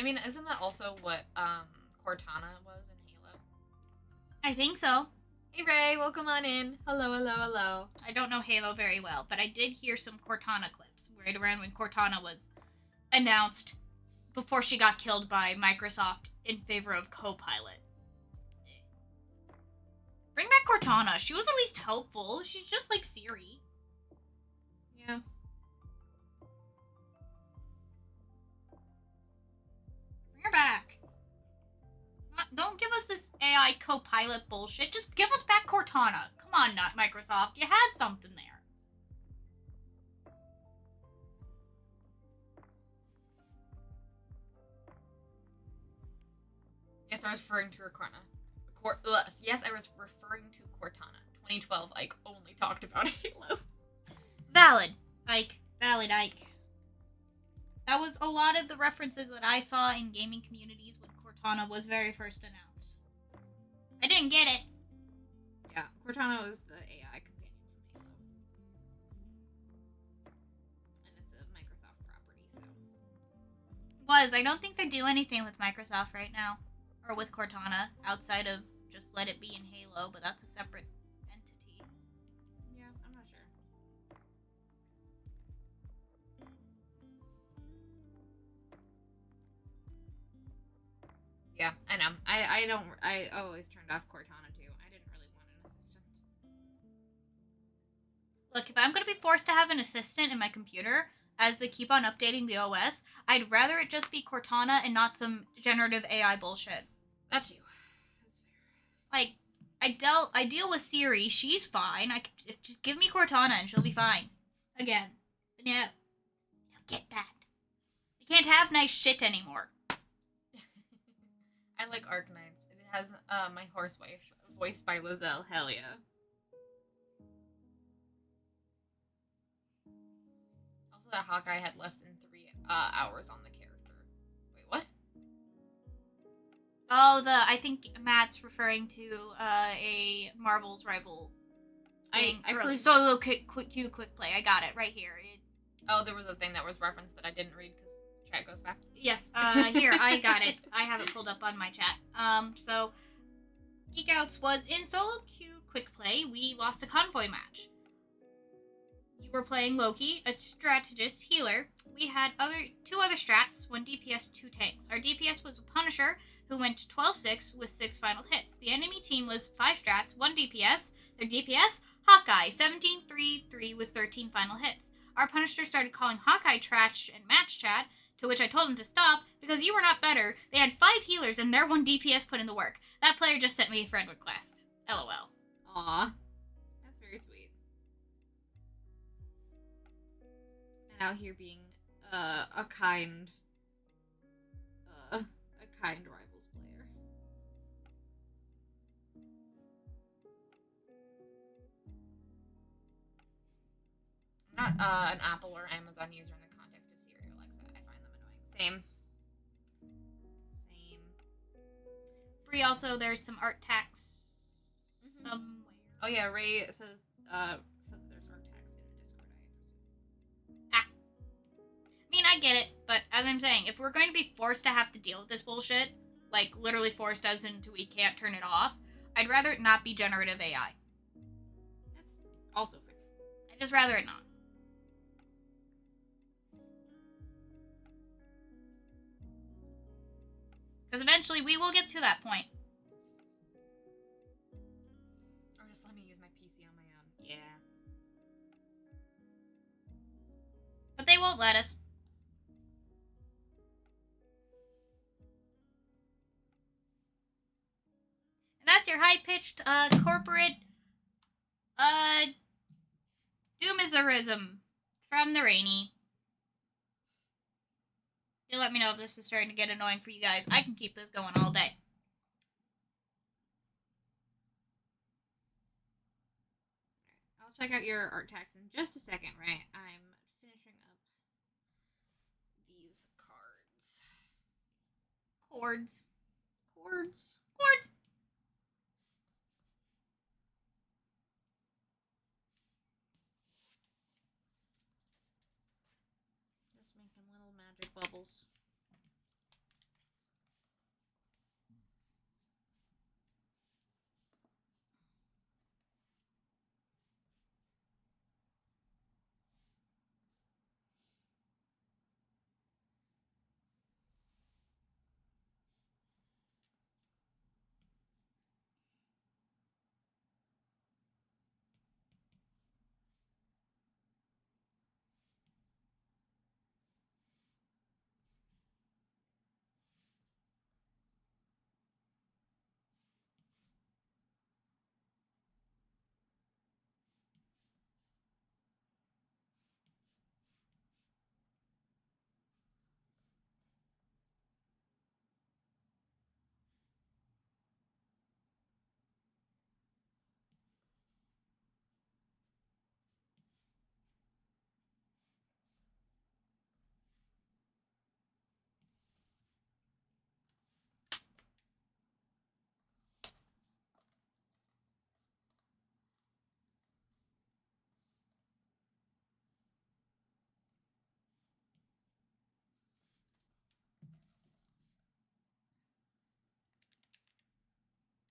mean, isn't that also what Cortana was in Halo? I think so. Hey Ray, welcome on in. Hello, hello, hello. I don't know Halo very well, but I did hear some Cortana clips right around when Cortana was announced before she got killed by Microsoft in favor of Copilot. Bring back Cortana. She was at least helpful. She's just like Siri. Yeah. Bring her back. Don't give us this AI Copilot bullshit. Just give us back Cortana. Come on, not Microsoft. You had something there. Yes, I was referring to Cortana. Yes, I was referring to Cortana. 2012, Ike only talked about Halo. Valid, Ike. Valid, Ike. That was a lot of the references that I saw in gaming communities when Cortana was very first announced. I didn't get it. Yeah, Cortana was the AI companion from Halo. And it's a Microsoft property, so. I don't think they do anything with Microsoft right now. Or with Cortana, outside of just let it be in Halo, but that's a separate entity. Yeah, I'm not sure. Yeah, I know. I always turned off Cortana too. I didn't really want an assistant. Look, if I'm going to be forced to have an assistant in my computer, as they keep on updating the OS, I'd rather it just be Cortana and not some generative AI bullshit. That's you. That's fair. Like, I deal with Siri. She's fine. Just give me Cortana and she'll be fine. Again. But no. Don't get that. I can't have nice shit anymore. I like Arknights. It has my horsewife, voiced by Lizelle. Hell yeah. Also, that Hawkeye had less than 3 hours on the character. Wait, what? Oh, I think Matt's referring to a Marvel's rival. I heard solo quick play. I got it right here. Oh, there was a thing that was referenced that I didn't read because chat goes fast. Yes, here, I got it. I have it pulled up on my chat. So, Geek Outs was in solo queue quick play. We lost a convoy match. You were playing Loki, a strategist healer. We had two other strats, 1 DPS, 2 tanks. Our DPS was Punisher, who went 12-6 with 6 final hits. The enemy team was 5 strats, 1 DPS. Their DPS, Hawkeye, 17-3-3 with 13 final hits. Our Punisher started calling Hawkeye trash in match chat, to which I told him to stop, because you were not better. They had 5 healers and their 1 DPS put in the work. That player just sent me a friend request. LOL. Aw. That's very sweet. And out here being a kind Rivals player. I'm not an Apple or Amazon user in the context of Siri or Alexa. I find them annoying. Same. Bree, also, there's some art tax somewhere. Oh yeah, Ray says there's art tax in the Discord, I mean, I get it, but as I'm saying, if we're going to be forced to have to deal with this bullshit, like literally forced as into we can't turn it off, I'd rather it not be generative AI. That's also fair. I'd just rather it not. Because eventually we will get to that point. Or just let me use my PC won't let us. And that's your high-pitched, corporate, doomizerism from the Rainy. You let me know if this is starting to get annoying for you guys. I can keep this going all day. I'll check out your art tax in just a second, right? I'm finishing up these cards. Chords. Chords. Chords. Just making little magic bubbles.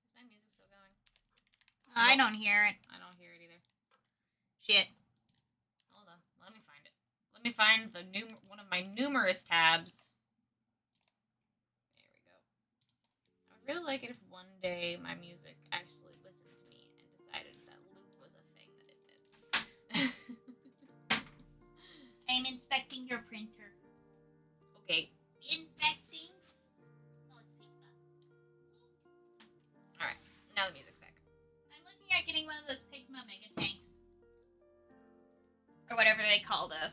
Is my music still going? I don't hear it. I don't hear it either. Shit. Hold on. Let me find it. Let me find the one of my numerous tabs. There we go. I would really like it if one day my music actually listened to me and decided that loop was a thing that it did. I'm inspecting your printer. Okay. Inspecting. Oh, it's pizza. Alright. Now the music's back. I'm looking at getting one of those Pigma Mega Tanks. Or whatever they call the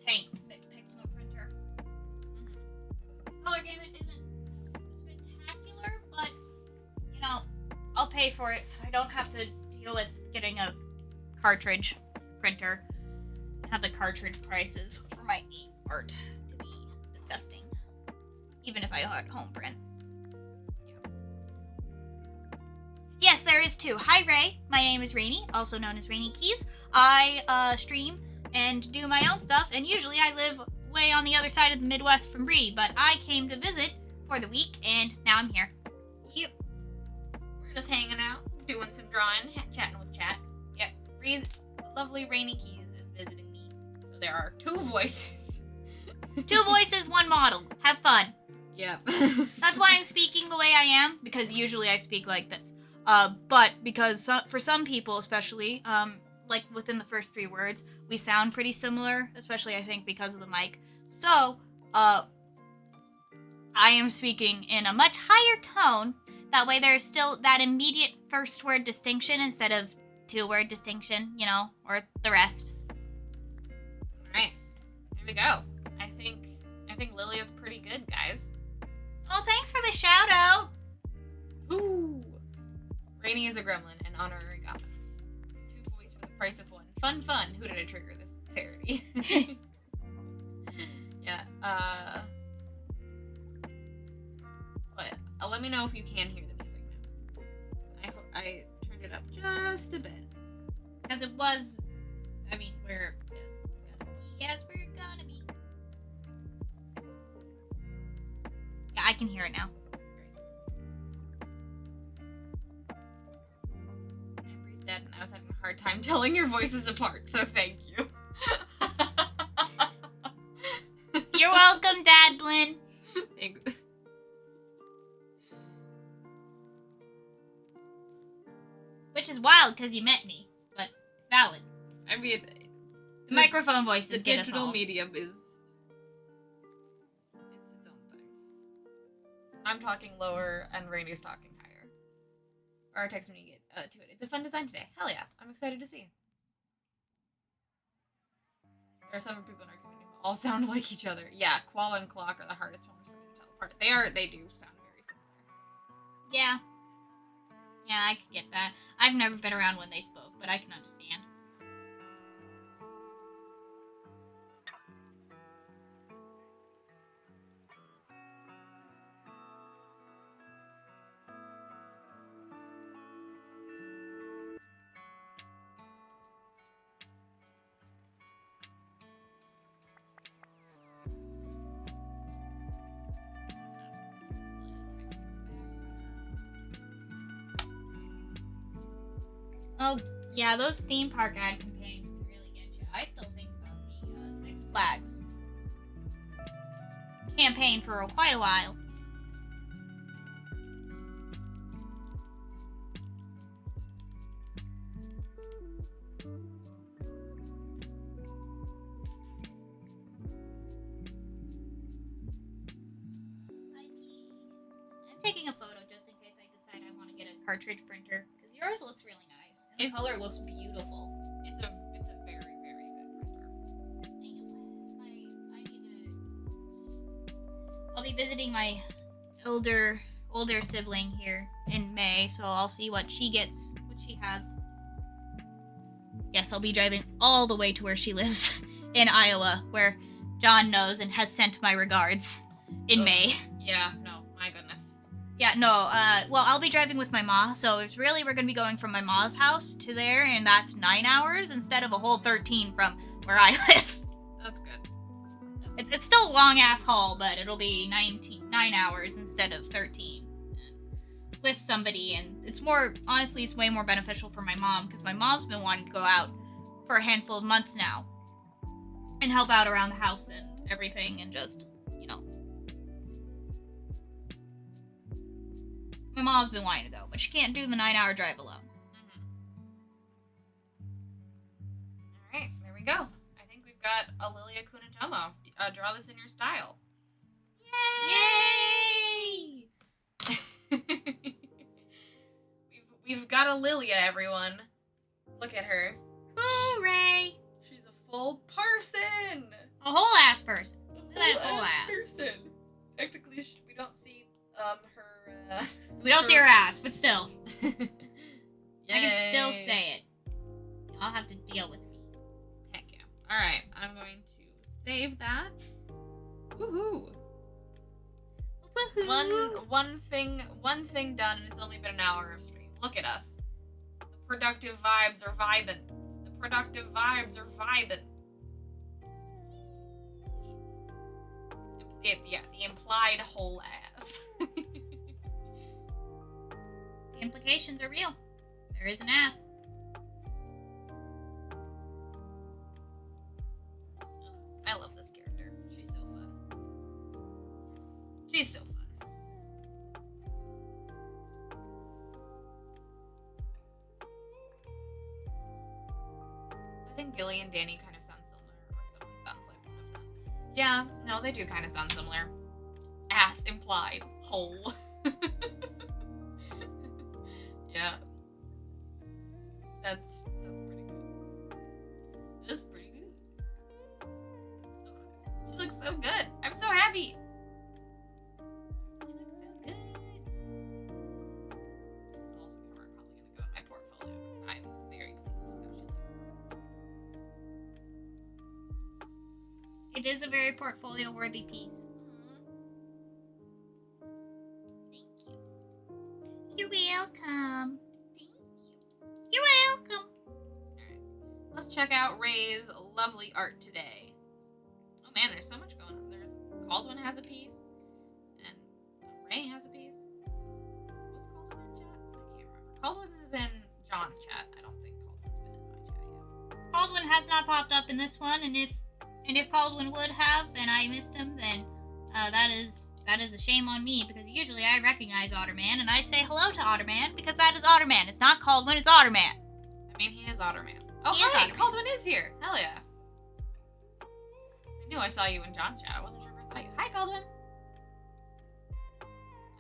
tank Pigma printer. Color gamut isn't spectacular, but, you know, I'll pay for it so I don't have to deal with getting a cartridge printer. Have the cartridge prices for my art to be disgusting. Even if I had home print. Yes, there is too. Hi, Ray. My name is Rainy, also known as Rainy Keys. I stream and do my own stuff, and usually I live way on the other side of the Midwest from Bree, but I came to visit for the week, and now I'm here. Yep. We're just hanging out, doing some drawing, chatting with chat. Yep. Bree's lovely Rainy Keys is visiting me. So there are 2 voices. 2 voices, 1 model. Have fun. Yep. That's why I'm speaking the way I am, because usually I speak like this. But because for some people, especially, like within the first 3 words, we sound pretty similar, especially I think because of the mic. So, I am speaking in a much higher tone. That way there's still that immediate first word distinction instead of 2-word distinction, you know, or the rest. Alright. Here we go. I think Lilia's pretty good, guys. Oh, thanks for the shout out. Ooh. Rainy is a gremlin and honorary goblin. 2 voice for the price of 1. Fun. Who did I trigger this parody? Yeah, but let me know if you can hear the music now. I turned it up just a bit. Because it was, I mean, we're just gonna be as we're gonna be. Yeah, I can hear it now. Emery's dead, and I was having a hard time telling your voices apart, so thank you. You're welcome, Dadblin. Thanks. Which is wild because you met me, but valid. I mean, The microphone The voices get us digital all. medium is its own thing. I'm talking lower and Rainey's talking higher. Or text when you get to it. It's a fun design today. Hell yeah. I'm excited to see. There are several people in our community who all sound like each other. Yeah, Koala and Clock are the hardest ones for me to tell apart. They do sound very similar. Yeah. Yeah, I could get that. I've never been around when they spoke, but I can understand. Oh, yeah, those theme park ad campaigns can really get you. I still think about the Six Flags campaign for quite a while. I'm taking a photo just in case I decide I want to get a cartridge printer, because yours looks really nice. And the color looks beautiful. It's a very, very good printer. I need to. I'll be visiting my older sibling here in May, so I'll see what she gets, what she has. Yes, I'll be driving all the way to where she lives in Iowa, where John knows and has sent my regards in May. Yeah, no, my goodness. Yeah, no, well, I'll be driving with my ma, so it's really, we're gonna be going from my ma's house to there, and that's 9 hours instead of a whole 13 from where I live. That's good. It's still a long-ass haul, but it'll be 9 hours instead of 13. With somebody, and it's more, honestly, it's way more beneficial for my mom, because my mom's been wanting to go out for a handful of months now, and help out around the house and everything, and just, you know. My mom's been wanting to go, but she can't do the 9-hour drive alone. Alright, there we go. I think we've got a Lilia Kunitomo. Draw this in your style. Yay! We've got a Lilia, everyone. Look at her. Hooray! She's a full person. A whole ass person. Look at that whole ass. person. Technically, we don't see her. We don't see her ass, but still. Yay. I can still say it. I'll have to deal with me. Heck yeah. Alright, I'm going to save that. Woohoo! Woohoo! One thing done, and it's only been an hour of stream. Look at us. The productive vibes are vibing. The productive vibes are vibing. The implied whole ass. The implications are real. There is an ass. I love this character. She's so fun. She's so fun. I think Gilly and Danny kind of sound similar, or someone sounds like one of them. Yeah, no, they do kind of sound similar. Ass implied. Whole. Yeah. That's pretty good. That's pretty good. Ugh, she looks so good. I'm so happy. She looks so good. This is also probably gonna go in my portfolio because I'm very pleased with how she looks. It is a very portfolio-worthy piece. Thank you. You're welcome. Thank you. You're welcome. Alright. Let's check out Ray's lovely art today. Oh man, there's so much going on. There's Caldwin has a piece, and Ray has a piece. Was Caldwin in chat? I can't remember. Caldwin is in John's chat. I don't think Caldwin's been in my chat yet. Caldwin has not popped up in this one, and if Caldwin would have, and I missed him, then that is a shame on me, because usually I recognize Otterman, and I say hello to Otterman, because that is Otterman. It's not Caldwin, it's Otterman. I mean, he is Otterman. Oh, He is hi! Otterman. Caldwin is here. Hell yeah. I saw you in John's chat. I wasn't sure if I saw you. Hi, Caldwin.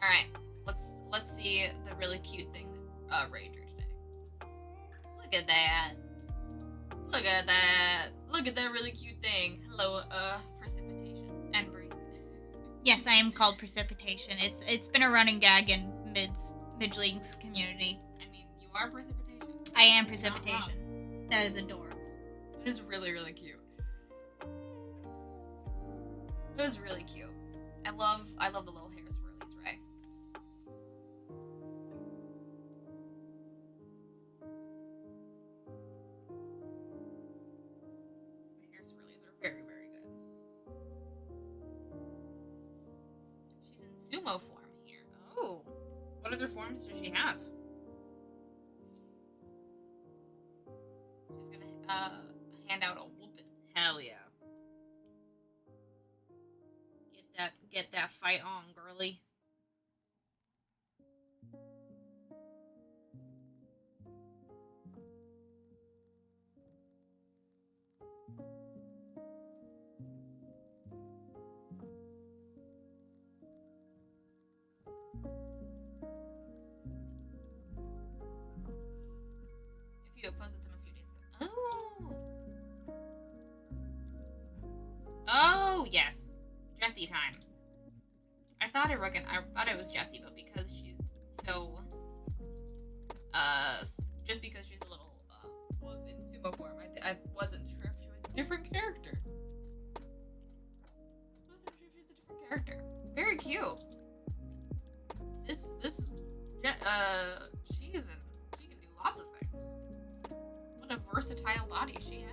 All right, let's see the really cute thing that Ray drew today. Look at that. Look at that. Look at that really cute thing. Hello, Precipitation and Bree. Yes, I am called Precipitation. It's been a running gag in Midgeling's community. I mean, you are Precipitation. I am It's not wrong. Precipitation. That is adorable. It is really, really cute. It was really cute. I love the little hair swirlies, Ray. The hair swirlies are very, very good. She's in sumo form here. Oh, what other forms does she have? She's gonna hand out a whooping. Hell yeah. Get that fight on, girly. If you posted some a few days ago. Oh, yes. Jessie time. I thought it was Jessie, but because she's so just because she's a little was in sumo form, I wasn't sure if she was a different character. Very cute. She can do lots of things. What a versatile body she has.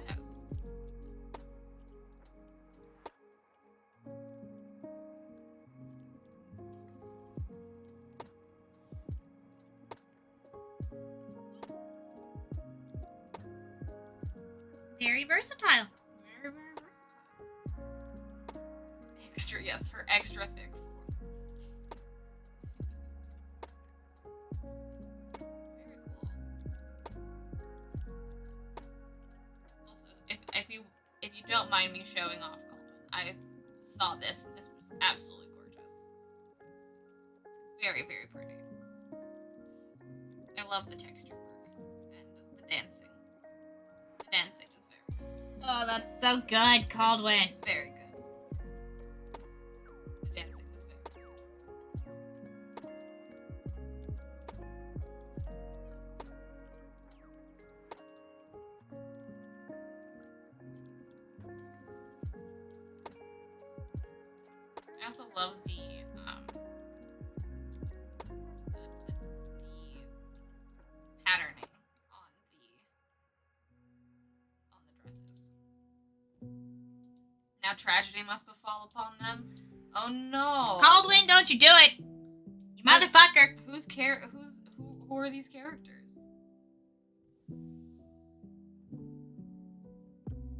Very versatile. Very, very versatile. Extra, yes, her extra thick form. Very cool. Also, if you don't mind me showing off Caldwin, I saw this and this was absolutely gorgeous. Very, very pretty. I love the texture work and the dancing. The dancing is very good. Oh, that's so good, Caldwin. It's very good. The dancing is very good. I also love the patterning on the dresses. Now tragedy must befall upon them. Oh no! Caldwin, don't you do it! You motherfucker! Who are these characters?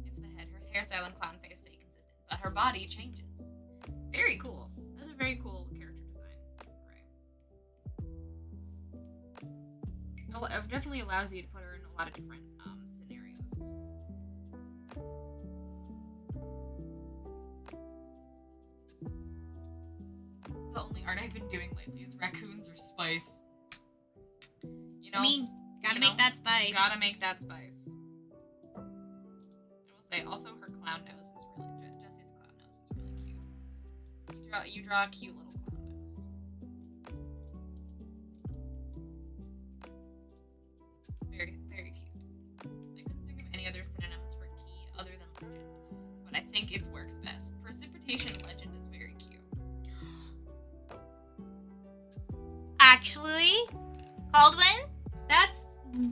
It's the head. Her hairstyle and clown face stay consistent, but her body changes. Very cool. That's a very cool character design. Right. It definitely allows you to put her in a lot of different scenarios. The only art I've been doing lately is raccoons or spice. You know, I mean, gotta make that spice. Gotta make that spice. I will say also her clown nose is really Jessie's clown nose is really cute. You draw a cute little clown nose. Very, very cute. I couldn't think of any other synonyms for key other than legend, but I think it works best. Precipitation legend is very cute. Actually, Caldwin, that's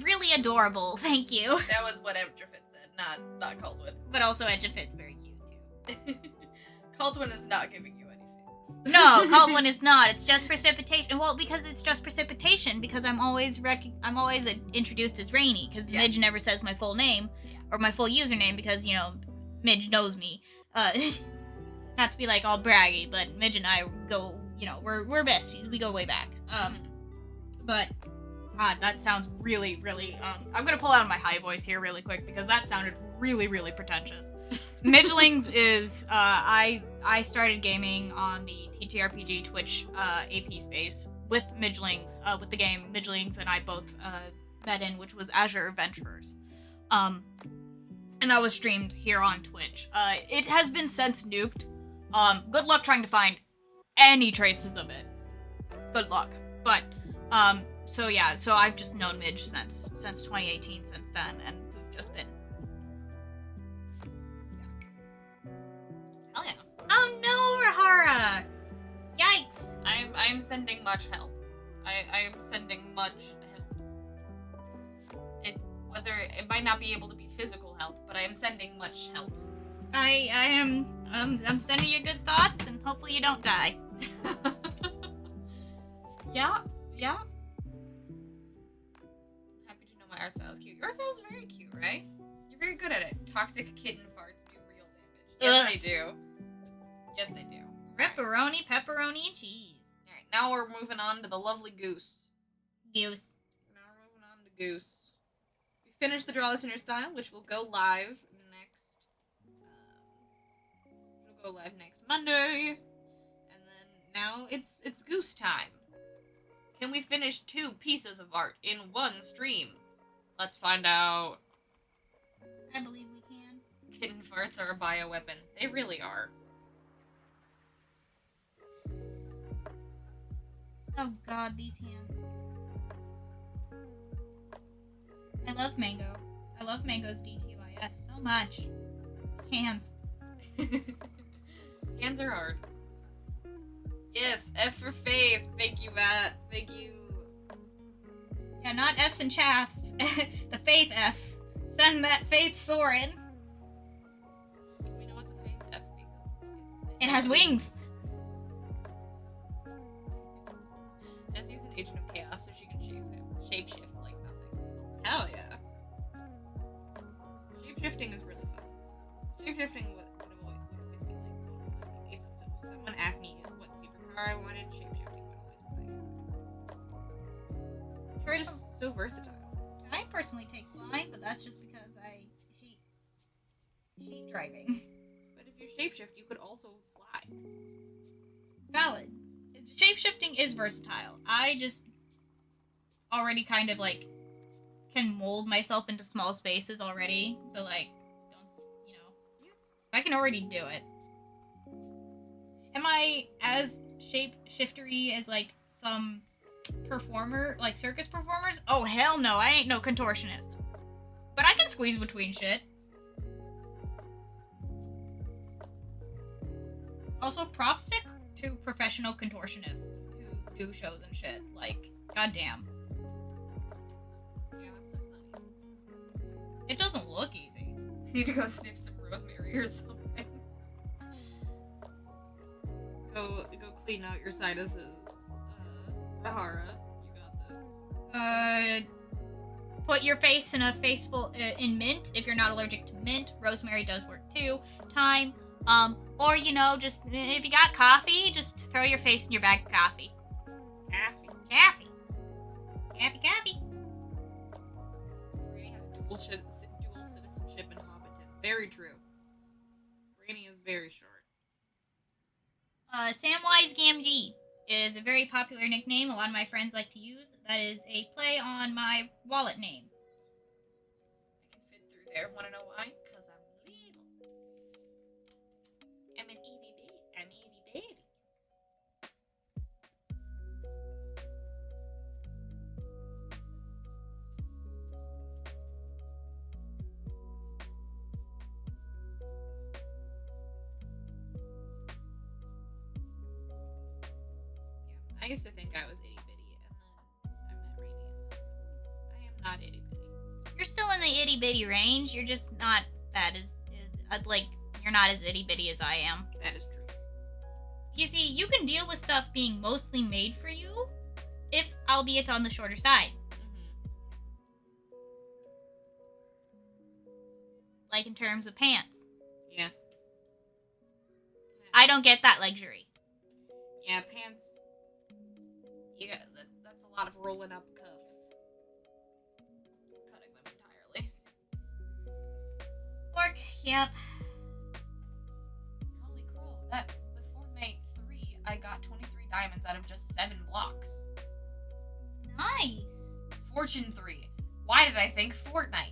really adorable. Thank you. That was what Edgefit said, not Caldwin. But also Edgefit's very cute too. Caldwin is not giving you any favors. No, Caldwin is not. It's just precipitation. Well, because it's just precipitation. Because I'm always introduced as Rainy. Because Yeah. Midge never says my full name or my full username because Midge knows me. Not to be like all braggy, but Midge and I go. We're besties. We go way back. But God, that sounds really, really. I'm gonna pull out my high voice here really quick because that sounded really, really pretentious. Midgelings is I started gaming on the TTRPG Twitch AP space with Midgelings, with the game Midgelings and I both met in, which was Azure Adventurers. And that was streamed here on Twitch. It has been since nuked. Good luck trying to find any traces of it. Good luck. But so yeah, so I've just known Midge since 2018 since then, and we've just been. Hell yeah. Oh no, Rahara! Yikes! I'm sending much help. I'm sending much help. It might not be able to be physical help, but I am sending much help. I'm sending you good thoughts, and hopefully you don't die. Yeah. Happy to know my art style is cute. Your style is very cute, right? You're very good at it. Toxic kitten farts do real damage. Yes, they do. Yes, they do. Pepperoni, pepperoni, and cheese. Alright, now we're moving on to the lovely Goose. Goose. Now we're moving on to Goose. We finished the Draw This in Your Style, which will go live next. It'll go live next Monday, and then now it's Goose time. Can we finish 2 pieces of art in one stream? Let's find out. I believe we can. Kitten farts are a bioweapon. They really are. Oh god, these hands. I love Mango. I love Mango's DTYS so much. Hands. Hands are hard. Yes, F for Faith. Thank you, Matt. Thank you. Yeah, not F's and chaths. The Faith F. Send that Faith Soren. We know it's a Faith F because It has wings. Jessie's an agent of chaos, so she can shapeshift like nothing. Hell yeah. Shapeshifting is really fun. Shapeshifting would always be like, if someone asked me what superpower I wanted, shapeshifting would always be my answer. It's just so versatile. I personally take flying, but that's just because I hate driving. But if you shapeshift, you could also fly. Valid. Shapeshifting is versatile. I just already kind of like can mold myself into small spaces already. So like, I can already do it. Am I as shape-shiftery as like some performer, like circus performers? Oh hell no, I ain't no contortionist. But I can squeeze between shit. Also, props to professional contortionists who do shows and shit. Like, goddamn. Yeah, that stuff's not easy. It doesn't look easy. I need to go sniff some rosemary or something. Go clean out your sinuses. Rahara, you got this. Put your face in a faceful in mint if you're not allergic to mint. Rosemary does work too. Thyme. Or just if you got coffee, just throw your face in your bag of coffee. Coffee. Rainy has dual citizenship in Hobbiton. Very true. Rainy is very short. Samwise Gamgee is a very popular nickname a lot of my friends like to use. That is a play on my wallet name. I can fit through there. Wanna know why? Because I'm little. I'm an itty bitty. I'm itty bitty. Yeah, I used to think I was itty bitty, and then I met Rainy, and I am not itty bitty. You're still in the itty bitty range. You're just not that is like you're not as itty bitty as I am. That is true. You see, you can deal with stuff being mostly made for you, if albeit on the shorter side. Like in terms of pants. Yeah. I don't get that luxury. Yeah, pants. Yeah, that's a lot of rolling up cuffs. Cutting them entirely. Work, yep. Fortune 3. Why did I think Fortnite?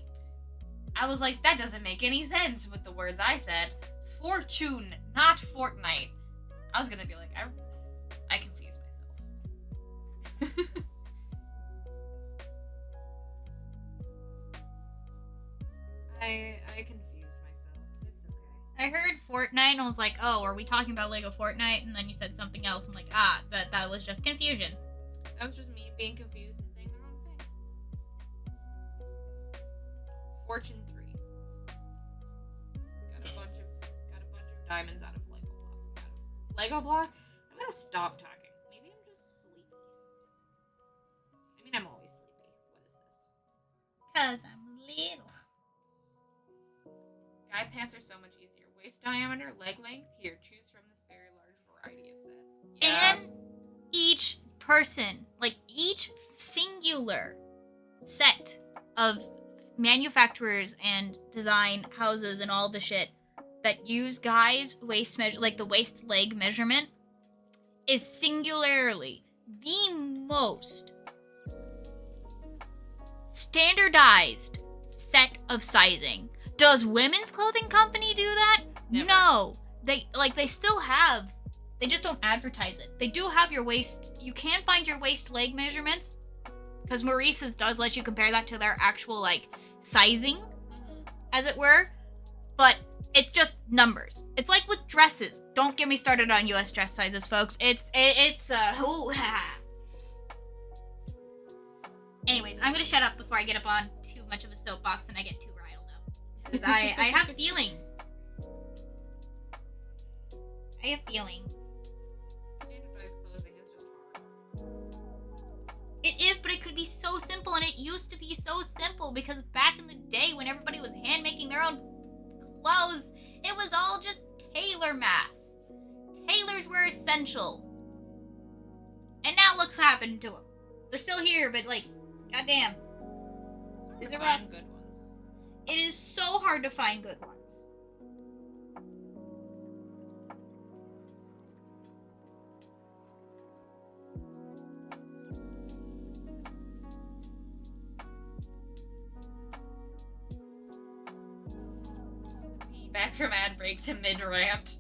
I was like, that doesn't make any sense with the words I said. Fortune, not Fortnite. I was gonna be like, I confused myself. I confused myself. It's okay. I heard Fortnite and I was like, oh, are we talking about Lego Fortnite? And then you said something else. I'm like, that was just confusion. That was just me being confused and saying the wrong thing. Fortune 3. Got a bunch of diamonds out of Lego block. Lego block? I'm gonna stop talking. Maybe I'm just sleepy. I mean, I'm always sleepy. What is this? 'Cause I'm little. Guy pants are so much easier. Waist diameter, leg length. Here, choose from this very large variety of sets. Yeah. And each person, like each singular set of manufacturers and design houses and all the shit that use guys' waist measure, like the waist leg measurement, is singularly the most standardized set of sizing. Does Women's Clothing Company do that? Never. No. They still have, they just don't advertise it. They do have your waist, you can find your waist leg measurements, because Maurice's does let you compare that to their actual, like, sizing, as it were, but it's just numbers. It's like with dresses. Don't get me started on US dress sizes, folks. Anyways, I'm gonna shut up before I get up on too much of a soapbox and I get too riled up. 'Cause I have feelings. I have feelings. Standardized clothing is just hard. It is, but it could be so simple, and it used to be so simple because back in the day when everybody was hand making their own clothes, it was all just tailor math. Tailors were essential. And now look what happened to them. They're still here, but like, goddamn. Is it rough? Find good ones. It is so hard to find good ones. Back from ad break to mid rant.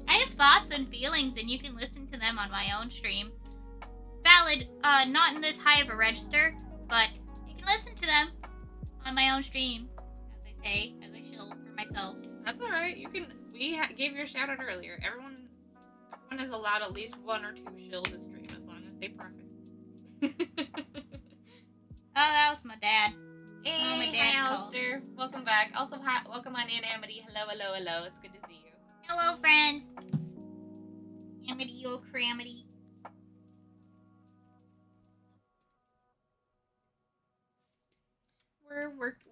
I have thoughts and feelings, and you can listen to them on my own stream. Valid, not in this high of a register, but you can listen to them on my own stream, as I say, as I shill for myself. That's alright. You can. We gave you a shout out earlier. Everyone is allowed at least 1 or 2 shills a stream as long as they preface. Oh, that was my dad. Hey, Oh, my hi, dad called. Alistair. Welcome back. Also, hi, welcome on in, Amity. Hello, hello, hello. It's good to see you. Hello, friends. Amity, oh, cramity.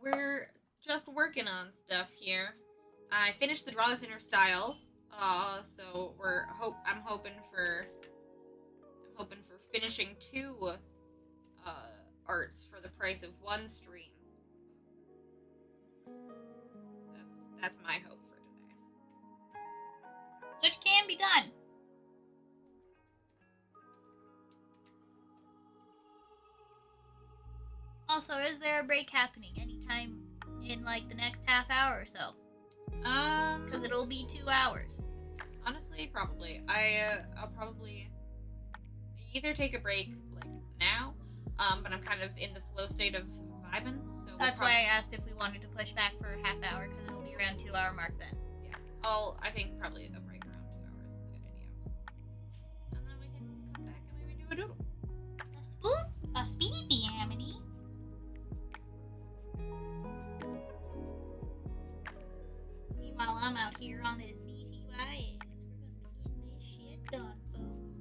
We're just working on stuff here. I finished the Draw This Inner Style. So I'm hoping for finishing 2 arts for the price of 1 stream. That's my hope for today. Which can be done. Also, is there a break happening anytime in like the next half hour or so? Because it'll be 2 hours. Honestly, probably. I'll probably either take a break like now, but I'm kind of in the flow state of vibing. So That's why I asked if we wanted to push back for a half hour, because it'll be around 2 hour mark then. Yeah. I think probably a break around 2 hours is a good idea. And then we can come back and maybe do a doodle. A speedy Amity. Meanwhile, I'm out here on this BTYS. We're gonna be getting this shit done, folks.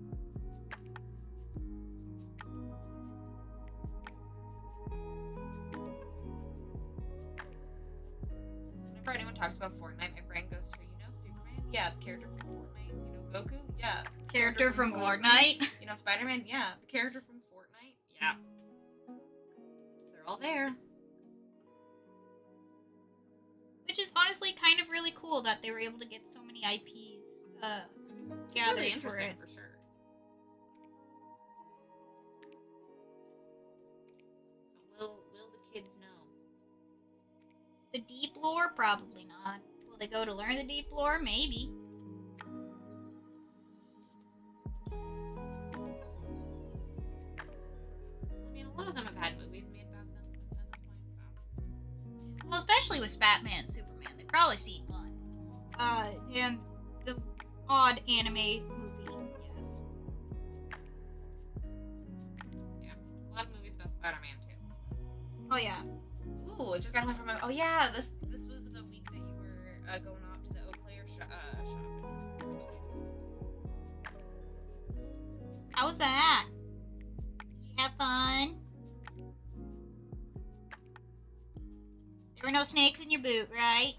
Whenever anyone talks about Fortnite, my brain goes to, Superman? Yeah, the character from Fortnite. Goku? Yeah. Character from Fortnite. Spider-Man? Yeah. The character from Fortnite? Yeah. They're all there. Which is honestly kind of really cool that they were able to get so many IPs It's gathered really for interesting it. for sure. deep lore? Probably not. Will they go to learn the deep lore? Maybe. I mean, a lot of them have had movies made about them at this point, so. Well, especially with Batman and Superman, they've probably seen one. And the odd anime movie, yes. Yeah, a lot of movies about Spider-Man too. Oh yeah. Ooh, I just got home from oh yeah, this was the week that you were going off to the Eau Claire shop. How was that? Did you have fun? There were no snakes in your boot, right?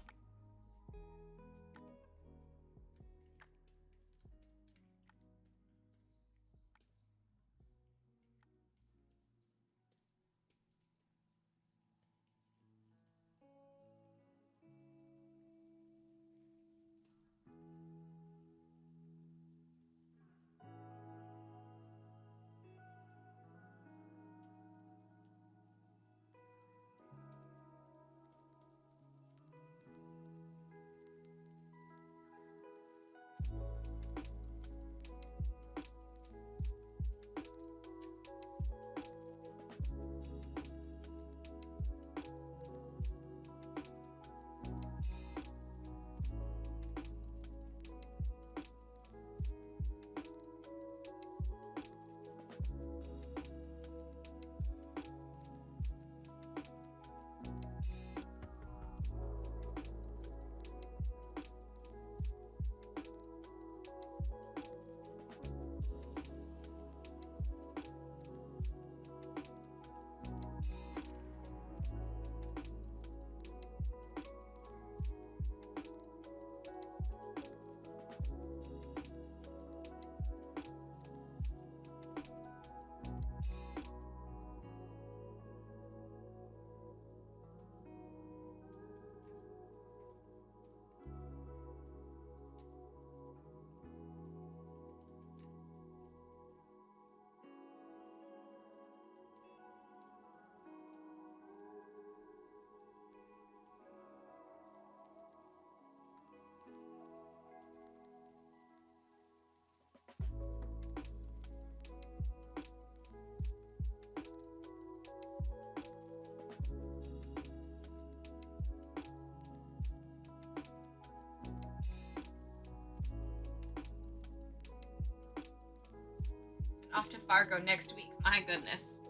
Off to Fargo next week. My goodness.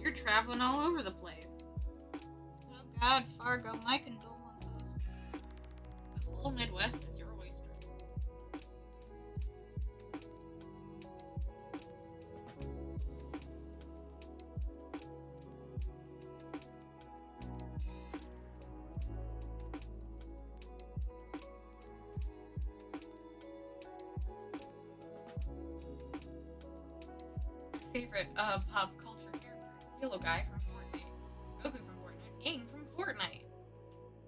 You're traveling all over the place. Oh God, Fargo, my condolences. The whole Midwest is your oyster. Favorite pop culture characters: Yellow Guy from Fortnite, Goku from Fortnite, Aang from Fortnite.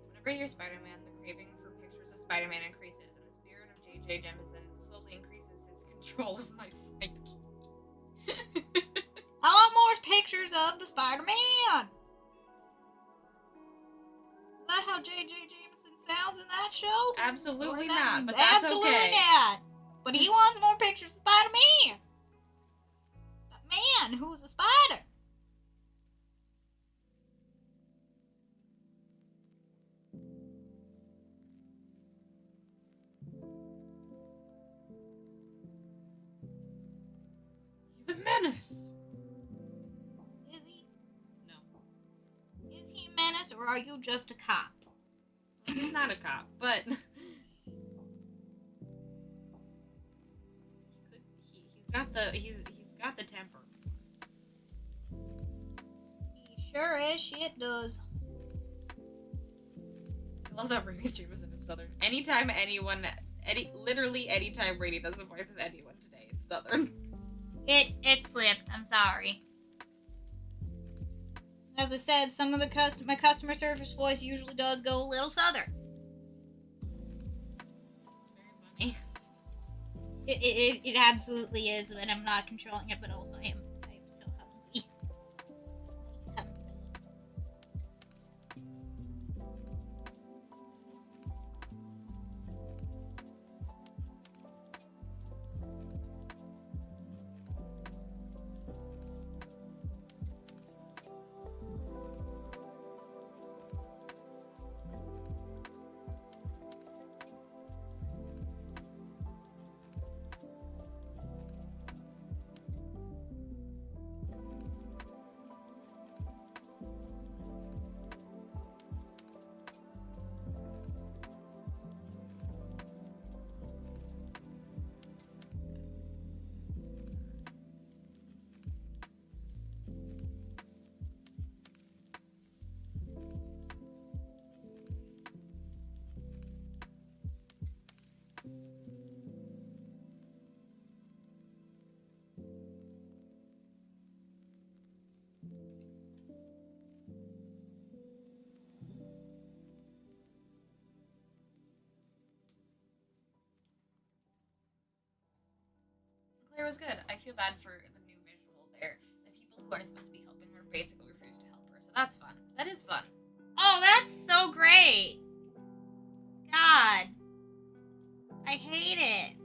Whenever you hear Spider-Man, the craving for pictures of Spider-Man increases, and the spirit of J.J. Jameson slowly increases his control of my psyche. I want more pictures of the Spider-Man. Is that how J.J. Jameson sounds in that show? Absolutely Or that- not, but that's absolutely okay. not. But he wants more pictures of Spider-Man. That man who's a spider. He's a menace. Is he? No, Is he a menace, or are you just a cop? he's not a cop, but he's got the temper. He sure as shit does. I love that Brady Jameson is Southern. Anytime literally anytime Brady does a voice of anyone today, it's Southern. It slipped. I'm sorry. As I said, some of my customer service voice usually does go a little southern. Very funny. It absolutely is, but I'm not controlling it. But also, I am so heavily. Claire was good. I feel bad for the new visual there. The people who are supposed to be helping her basically refused to help her, so that's fun. That is fun. Oh, that's so great. God. I hate it.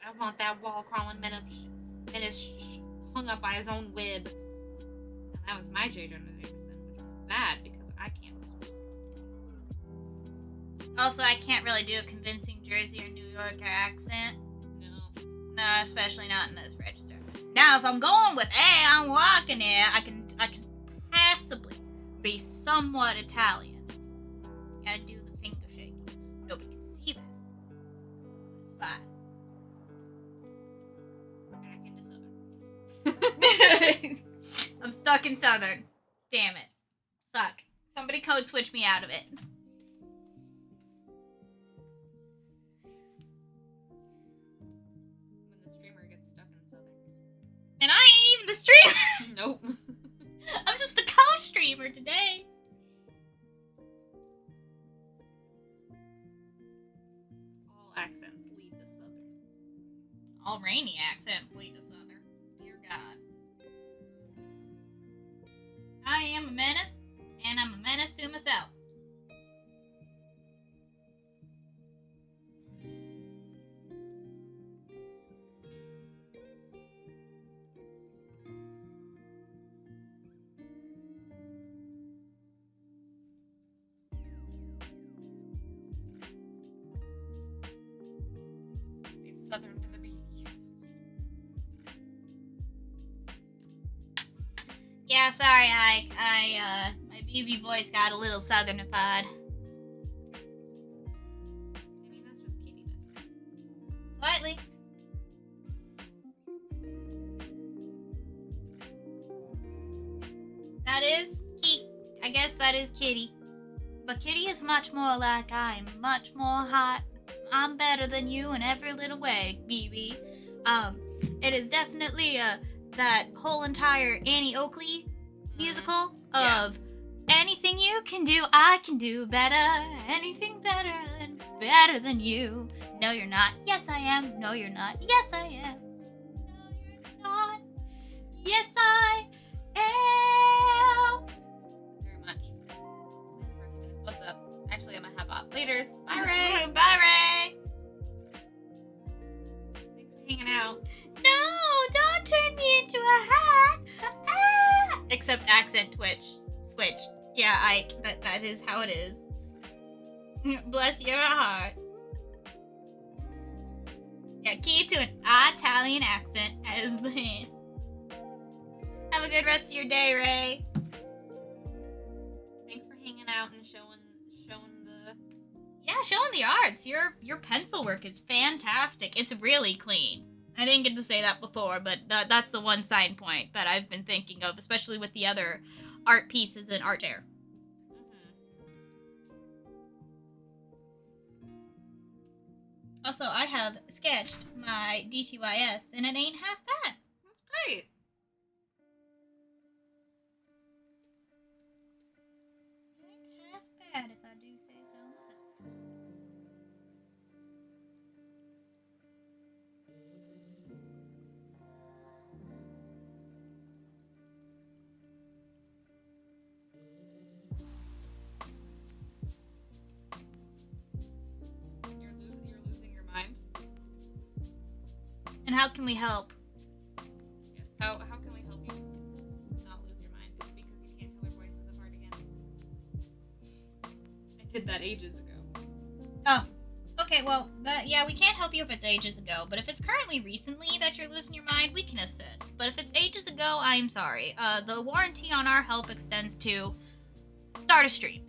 I want that wall crawling menace hung up by his own web. And that was my J. Jonah Jameson, which was bad because I can't speak. Also, I can't really do a convincing Jersey or New York accent. No, especially not in this register. Now, if I'm going with A, I'm walking it, I can passably be somewhat Italian. Gotta do the finger shakes. Nobody can see this. It's fine. Back into Southern. I'm stuck in Southern. Damn it. Fuck. Somebody code switch me out of it. When the streamer gets stuck in Southern. And I ain't even the streamer. Nope. I'm just the co-streamer today. All accents lead to Southern. All rainy accents lead to Southern. Dear God. I am a menace, and I'm a menace to myself. They've Southern to the baby. Yeah, sorry, Ike. My BB voice got a little southernified. Maybe that's just Katie then. Slightly. That is I guess that is Kitty. But Kitty is much more like I am, much more hot. I'm better than you in every little way, BB. It is definitely that whole entire Annie Oakley musical Yeah. of anything you can do, I can do better. Anything better than you. No, you're not. Yes, I am. No, you're not. Yes, I am. No, you're not. Yes, I am. Very much. For a few minutes. What's up? Actually, I'm gonna have up. Laters. Bye, Ray. Bye, Ray. Thanks for hanging out. No, don't turn me into a hat. Ah! Except accent switch. Yeah, Ike, that is how it is. Bless your heart. Yeah, key to an Italian accent as the hand. Have a good rest of your day, Ray. Thanks for hanging out and showing the. Yeah, showing the arts. Your pencil work is fantastic. It's really clean. I didn't get to say that before, but that's the one sign point that I've been thinking of, especially with the other art pieces in Art Air. Also, I have sketched my DTYS, and it ain't half bad. That's And how can we help? Yes. How can we help you not lose your mind? Is it because you can't tell our voices apart again? I did that ages ago. Oh. Okay, well, we can't help you if it's ages ago, but if it's currently recently that you're losing your mind, we can assist. But if it's ages ago, I'm sorry. The warranty on our help extends to start a stream.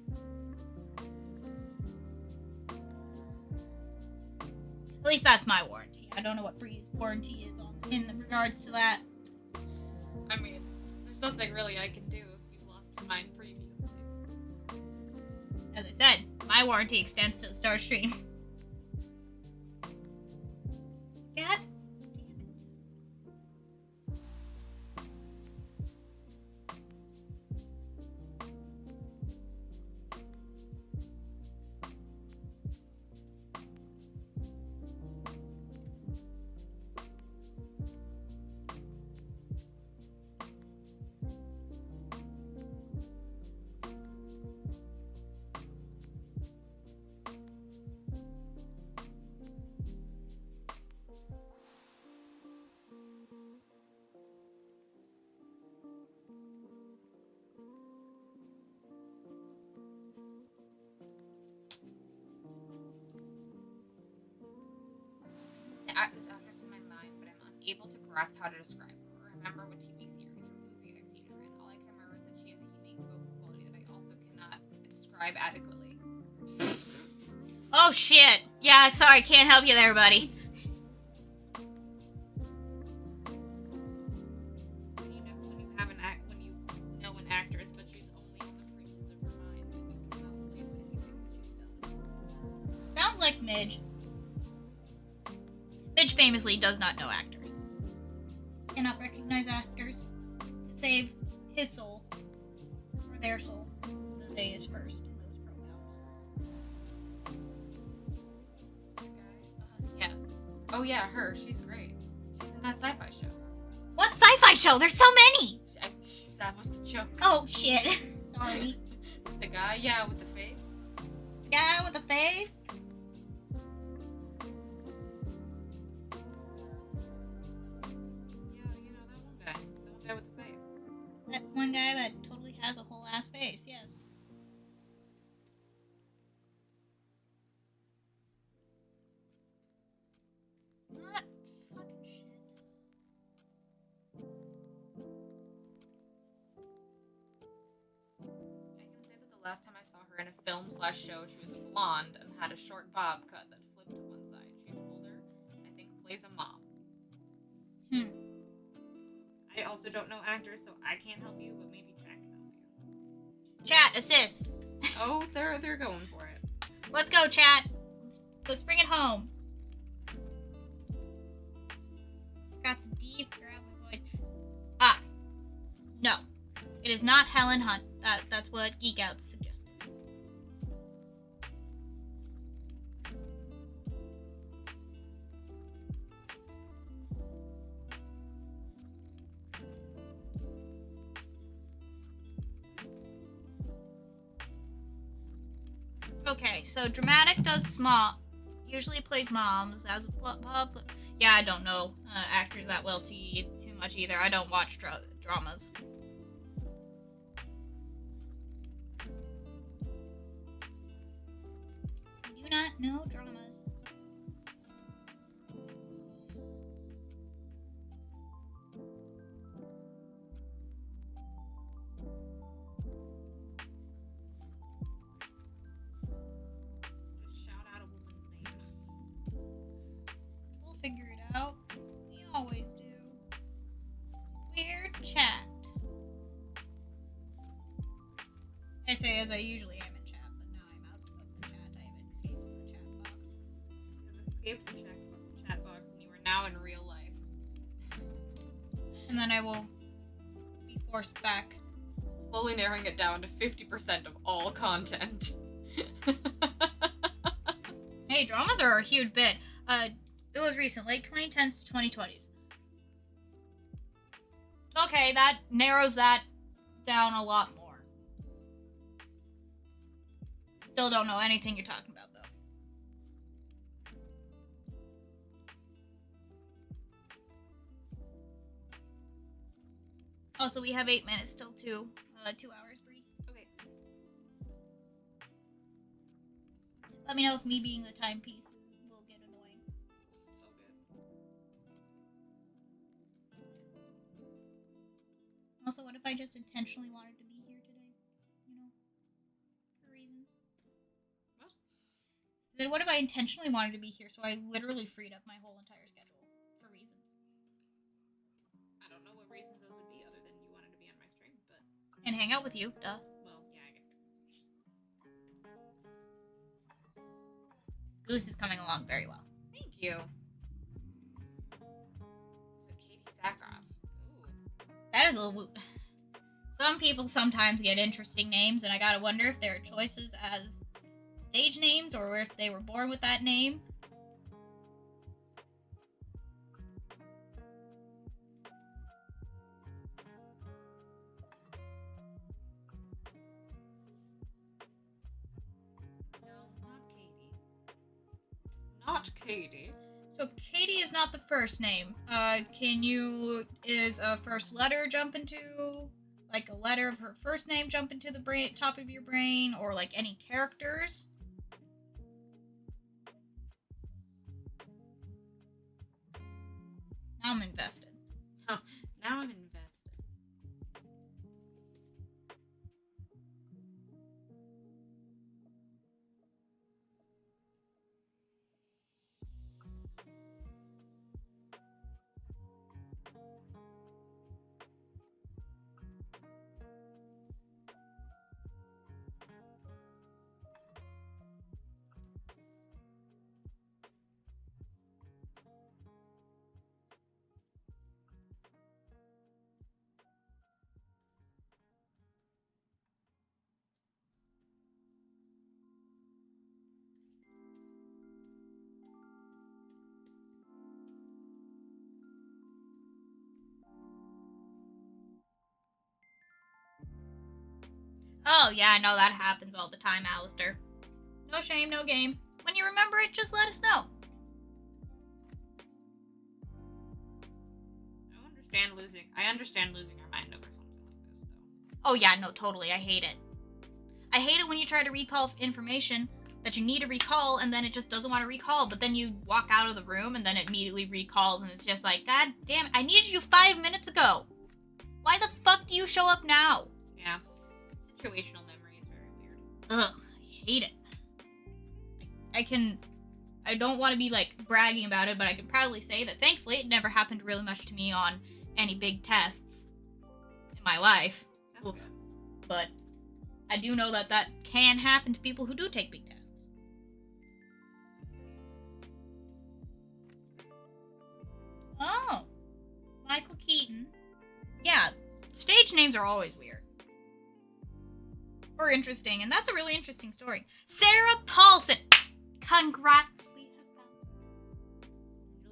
At least that's my warranty. I don't know what Bree's warranty is in regards to that. I mean, there's nothing really I can do if you've lost your mind previously. As I said, my warranty extends to the start stream. God damn it. This actress in my mind, but I'm unable to grasp how to describe her or remember what TV series or movie I've seen her in. All I can remember is that she has a unique vocal quality that I also cannot describe adequately. Oh shit! Yeah, sorry, can't help you there, buddy. When you know an actress, but she's only on the fringes of her mind, and you cannot place anything that she's done. Sounds like Midge. Midge famously does not know actors. Cannot recognize actors to save his soul, or their soul. The they is first in those pronouns. Yeah. Oh yeah, her. She's great. She's in that sci-fi show. What sci-fi show? There's so many! That was the joke. Oh shit. Sorry. The guy, yeah, with the face. The guy with the face? Yeah, you know that one guy. The one guy with the face. That one guy that totally has a whole ass face, yes. What fucking shit. I can say that the last time I saw her in a film/show, she was a blonde and had a short bob cut that flipped to one side. She's older, I think plays a mom. I also don't know actors, so I can't help you, but maybe Chat can help you. Chat, assist. Oh, they're going for it. Let's go, chat. Let's bring it home. Got some deep, gravelly voice. Ah. No. It is not Helen Hunt. That's what Geek Out suggested. Okay, so Dramatic does small. Usually plays moms as a yeah, I don't know actors that well too much either. I don't watch dramas. Do not know dramas. Just shout out a woman's name. We'll figure it out. We always do. Weird chat. I say as I usually am in chat, but now I'm out of the chat. I have escaped the chat box. You have escaped the chat box, and you are now in real life. And then I will be forced back. Slowly narrowing it down to 50% of all content. Hey, dramas are a huge bit. It was recent, late 2010s to 2020s. Okay, that narrows that down a lot more. Still don't know anything you're talking about, though. Also, we have 8 minutes till 2. 2 hours, Bree. Okay. Let me know if me being the timepiece will get annoying. So good. Also, what if I just intentionally wanted to be here today? You know? For reasons. What? Then what if I intentionally wanted to be here, so I literally freed up my whole entire schedule? For reasons. I don't know what reasons those would be other than you wanted to be on my stream, but... And hang out with you, duh. Well, yeah, I guess. Goose is coming along very well. Thank you. So Katie Sackhoff. Ooh. That is a little... Some people sometimes get interesting names, and I gotta wonder if there are choices as stage names or if they were born with that name. No, not Katie. Not Katie. So Katie is not the first name. Is a first letter jump into, like, a letter of her first name jump into the brain, top of your brain, or like any characters? Now I'm invested. Oh, now I'm invested. Oh, yeah, I know that happens all the time, Alistair. No shame, no game. When you remember it, just let us know. I understand losing our mind over something like this, though. Oh, yeah, no, totally. I hate it. I hate it when you try to recall information that you need to recall, and then it just doesn't want to recall, but then you walk out of the room, and then it immediately recalls, and it's just like, God damn it, I needed you 5 minutes ago! Why the fuck do you show up now? Yeah. Situational memory is very weird. Ugh, I hate it. I don't want to be, like, bragging about it, but I can proudly say that thankfully it never happened really much to me on any big tests in my life. That's good. But I do know that that can happen to people who do take big tests. Oh, Michael Keaton. Yeah, stage names are always weird. Or interesting, and that's a really interesting story. Sarah Paulson! Congrats, we have found.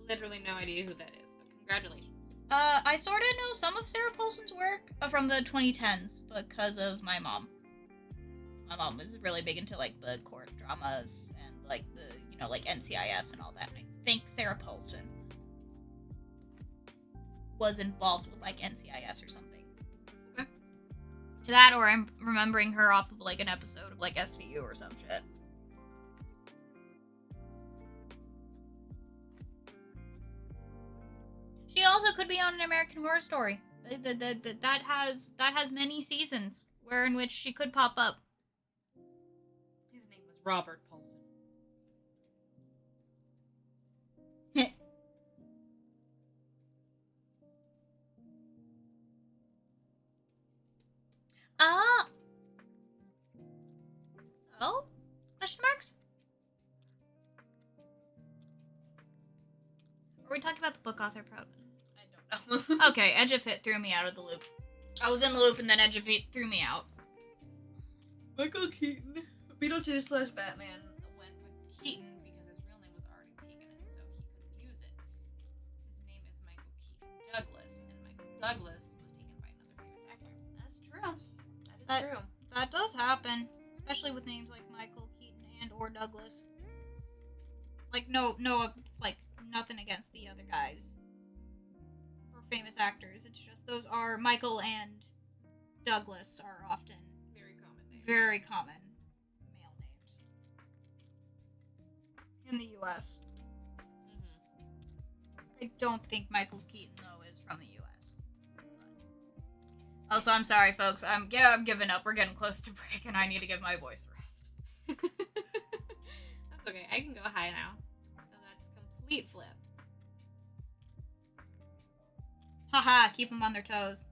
Literally no idea who that is, but congratulations. I sort of know some of Sarah Paulson's work from the 2010s because of my mom. My mom was really big into, like, the court dramas and, like, the, you know, like, NCIS and all that. And I think Sarah Paulson was involved with, like, NCIS or something. Okay. That, or I'm remembering her off of, like, an episode of, like, SVU or some shit. She also could be on an American Horror Story. That has many seasons where in which she could pop up. His name was Robert Paulson. Ah. Oh? Question marks? Are we talking about the book author problem? I don't know. Okay, Edge of It threw me out of the loop. I was in the loop and then Edge of It threw me out. Michael Keaton. Beetlejuice/Batman went with Keaton because his real name was already taken, and so he couldn't use it. His name is Michael Keaton Douglas, and Michael Douglas was taken by another famous actor. That's true. That is true. That does happen, especially with names like Michael Keaton and or Douglas. Like, no, like, nothing against the other guys. For famous actors. It's just those are Michael and Douglas are often Very common names. very common male names in the U.S. I don't think Michael Keaton though is from the U.S. Also, I'm sorry, folks. I'm giving up. We're getting close to break, and I need to give my voice a rest. That's okay. I can go high now. So that's complete flip. Haha, keep them on their toes.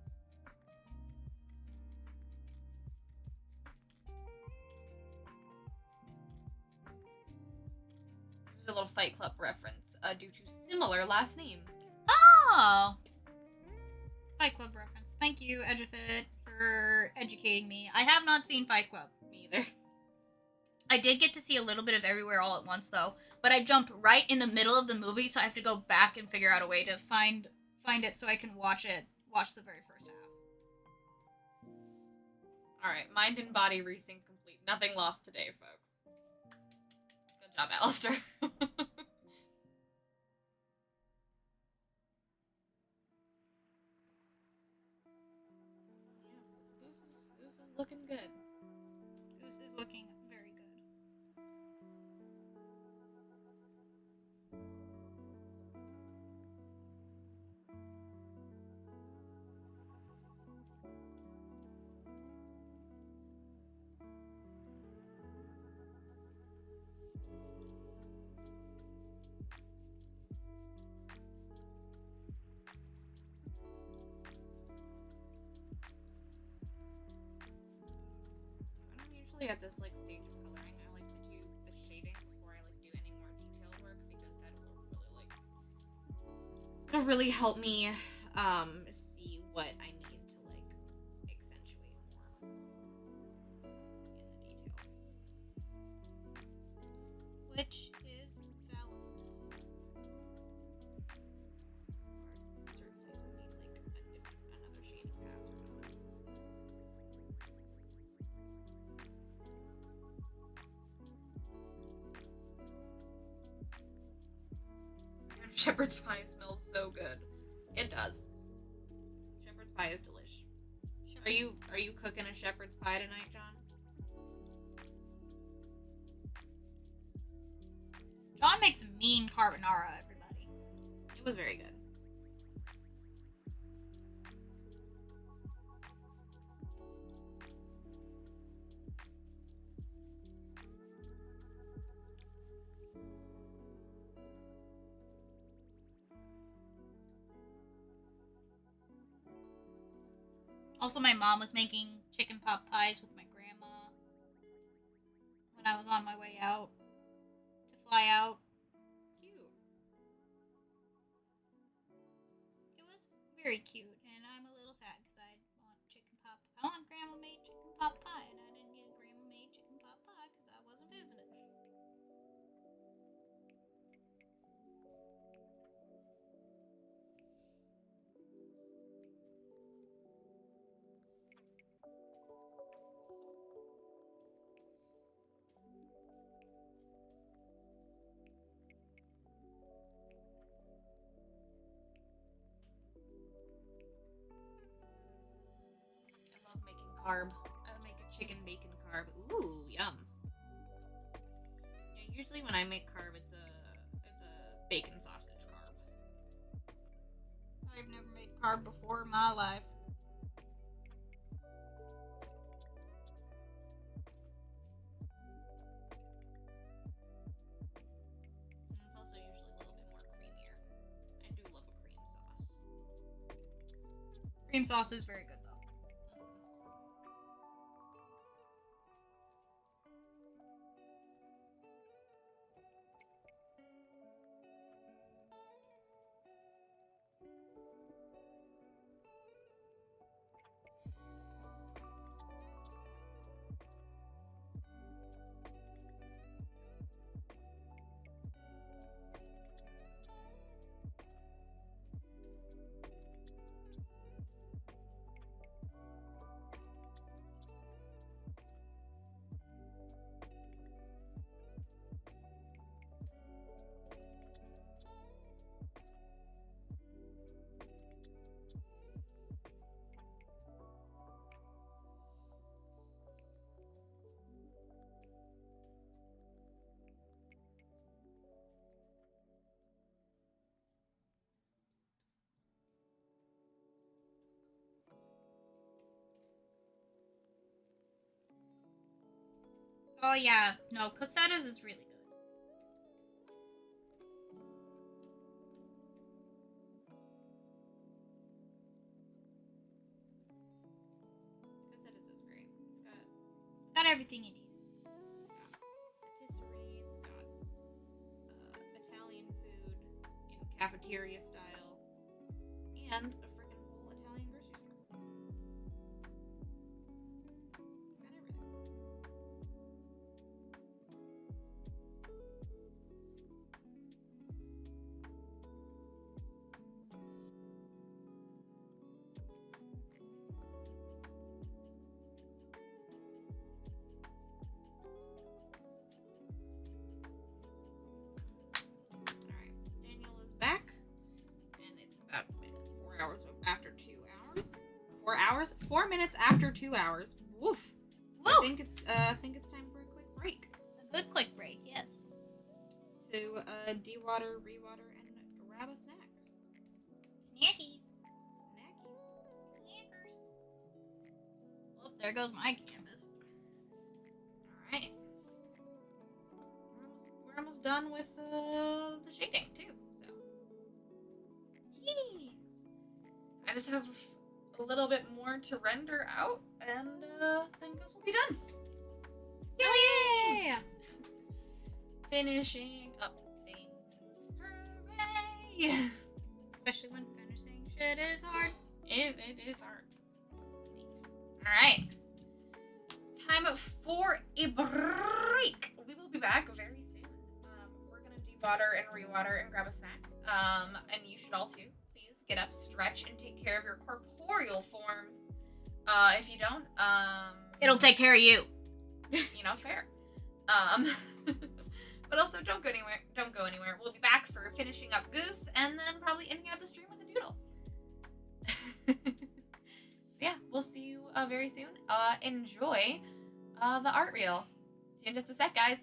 There's a little Fight Club reference due to similar last names. Oh. Fight Club reference. Thank you, Edufit, for educating me. I have not seen Fight Club. Me either. I did get to see a little bit of Everywhere All at Once, though. But I jumped right in the middle of the movie, so I have to go back and figure out a way to Find it so I can watch the very first half. Alright, mind and body resync complete. Nothing lost today, folks. Good job, Alistair. Goose is looking good. Goose is looking very good. I'm usually at this like stage of coloring. I like to do the shading before I like do any more detail work because that will really like it'll really help me see what I need to like accentuate more in the detail. Which is valid. Or certain places need like another shading pass or not. Shepherd's pie smells so good. It does. Shepherd's pie is delish. Are you cooking a shepherd's pie tonight, John? John makes mean carbonara, everybody. It was very good. Also, my mom was making chicken pot pies with my grandma when I was on my way out to fly out. Cute. It was very cute, and I'm a little sad because I want grandma made chicken pot pie, and I didn't get grandma made chicken pot pie because I wasn't visiting. I love making carb. I make a chicken bacon carb. Ooh, yum. Yeah, usually when I make carb, it's a bacon sausage carb. I've never made carb before in my life. And it's also usually a little bit more creamier. I do love a cream sauce. Cream sauce is very good, though. Oh yeah, no, Cosetta's is really good. Casetas is great. It's got It's got everything you need. patisserie. It's got Italian food in cafeteria style, and a freaking whole Italian grocery store. It's got everything. Alright, Daniel is back, and it's about 4 hours after 2 hours. 4 hours? 4 minutes after 2 hours. Woof. So I Woo! think it's time for a quick break A good quick break, yes. to de-water, re-water, and grab a snack. Snackies. Snackies. Snackers. Oh, there goes my canvas. All right. We're almost done with the shading too. So, yee! I just have a little bit more to render out, and then this will be done. Yay! Finishing up things. Hooray! Especially when finishing shit is hard. It is hard. All right. Time for a break. We will be back very soon. We're gonna de-water and re-water and grab a snack. And you should all too. Please get up, stretch, and take care of your corporeal forms. If you don't, It'll take care of you. fair. But also don't go anywhere. Don't go anywhere. We'll be back for finishing up Goose, and then probably ending out the stream with a doodle. So yeah, we'll see you very soon. Enjoy the art reel. See you in just a sec, guys.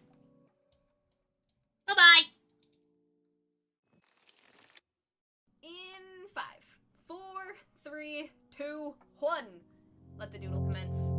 Bye-bye. In 5, 4, 3, 2, 1. Let the doodle commence.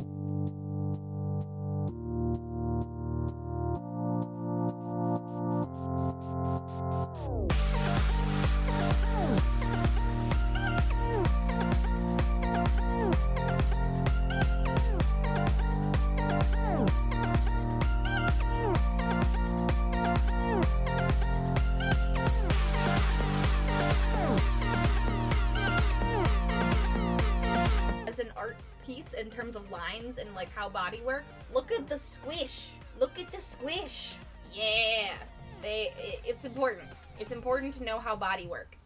As an art piece in terms of lines and like how body work, look at the squish. Look at the squish. Yeah. It's important. It's important to know how body work.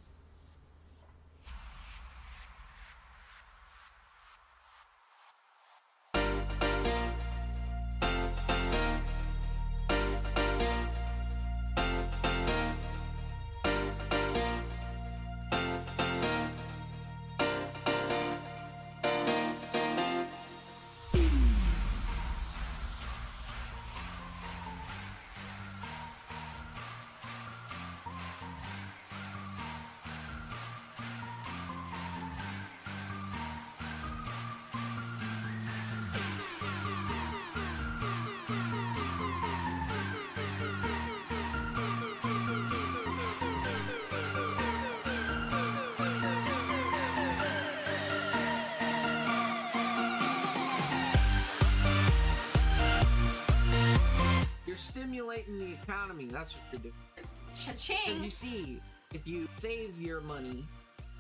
You're stimulating the economy. That's what you're doing. Because Cha-ching! you see, if you save your money,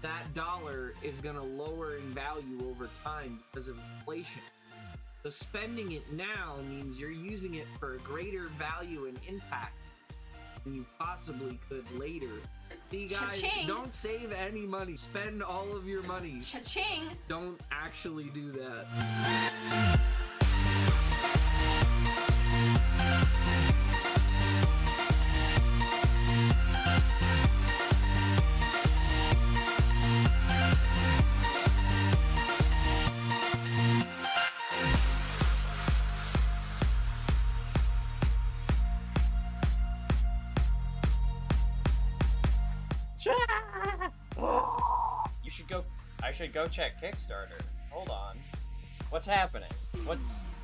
that dollar is going to lower in value over time because of inflation. So spending it now means you're using it for a greater value and impact than you possibly could later. See, guys, Cha-ching! don't save any money. Spend all of your money. Cha-ching! Don't actually do that. You should go. I should go check Kickstarter. Hold on. What's happening?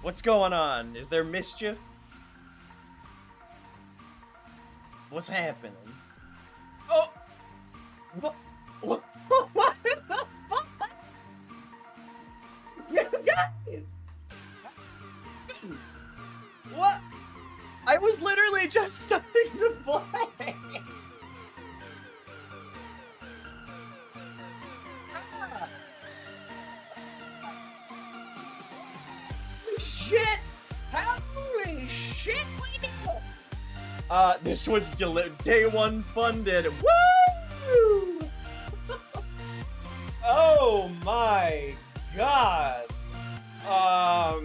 What's going on? Is there mischief? What's happening? Oh! What? What? What the fuck? You guys! What? I was literally just starting to play! Shit! Holy shit! This was day one funded. Woo! Oh my god. Wow.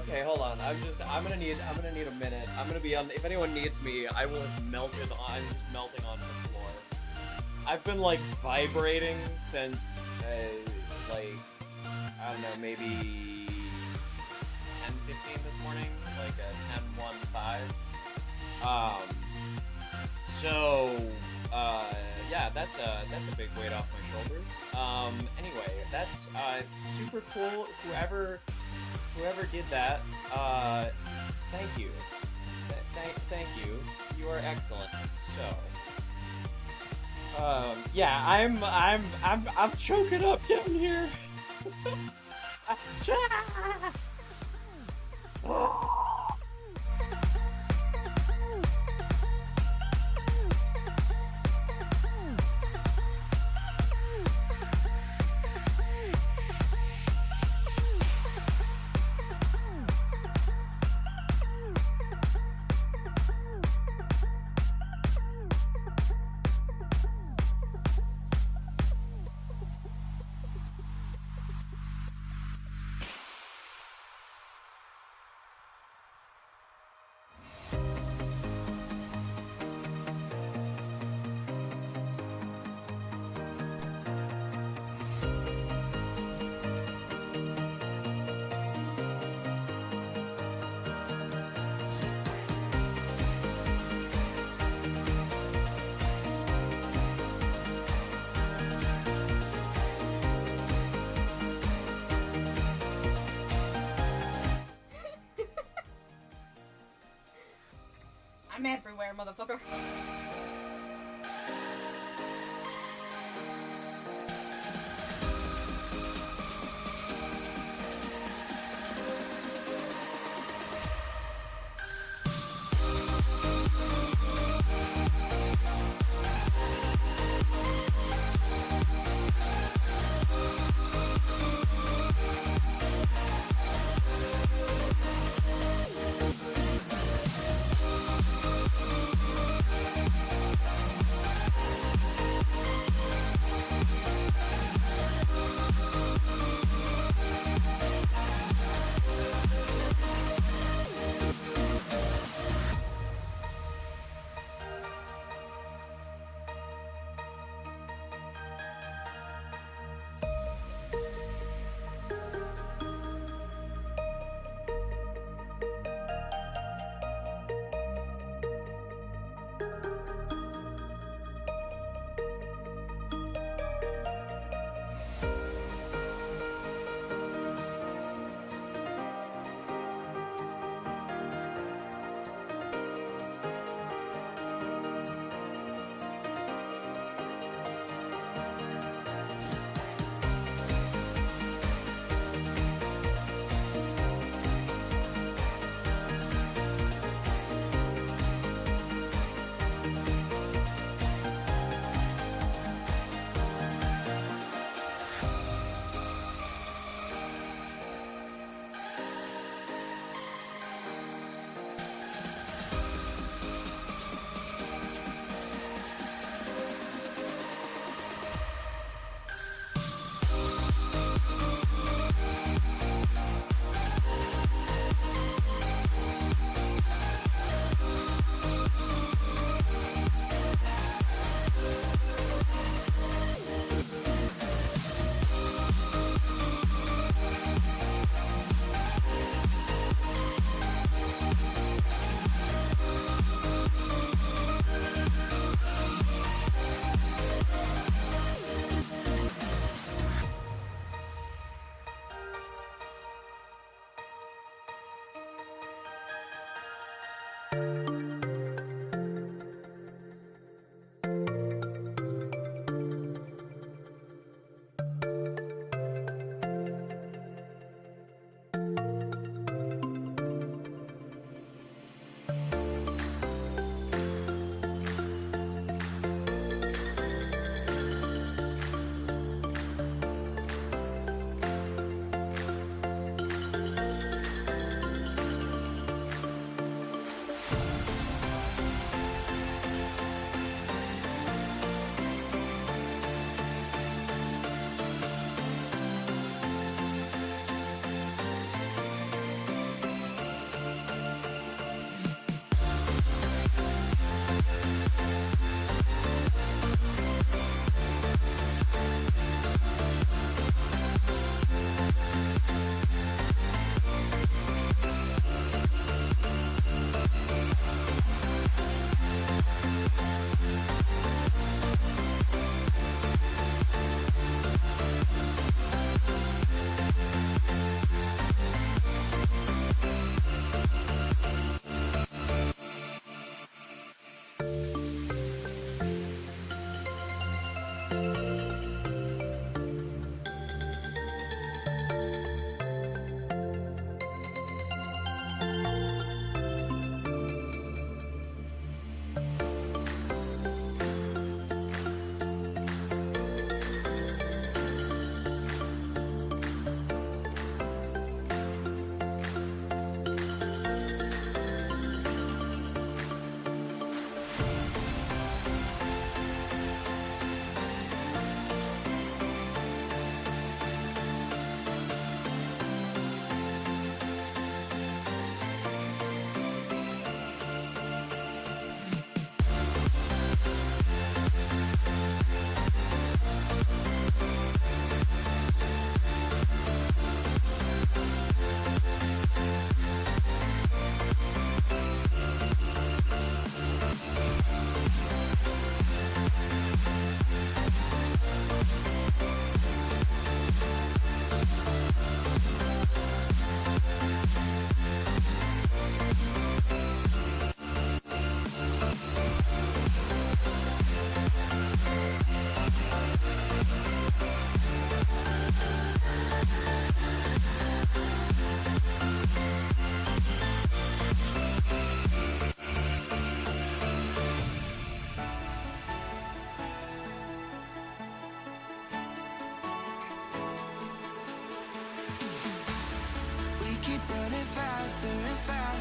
Okay, hold on. I'm gonna need a minute. I'm gonna be on. If anyone needs me, I will have melted on. I'm just melting onto the floor. I've been like vibrating since like I don't know, maybe 10:15 this morning, like a 10:15. So yeah, that's a big weight off my shoulders. Anyway, that's super cool. Whoever did that, thank you. Thank you. You are excellent. So, yeah, I'm choking up down here. I'm everywhere, motherfucker.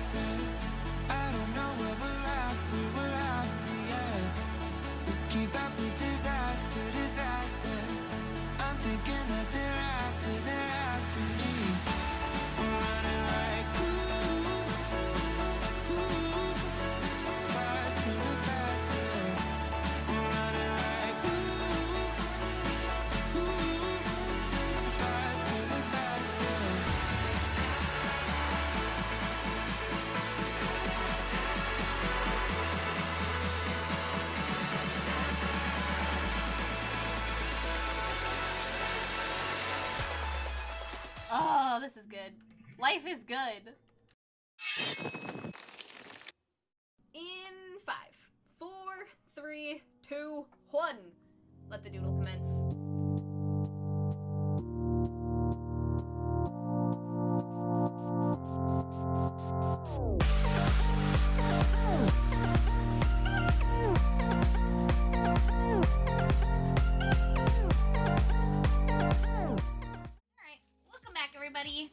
faster. I don't know what we're after, yeah. We keep up with disaster. I'm thinking that they're after me. We're running like faster and faster. We're running like faster and faster. Oh, this is good. Life is good. In 5, 4, 3, 2, 1. Let the doodle commence. Alright, welcome back, everybody.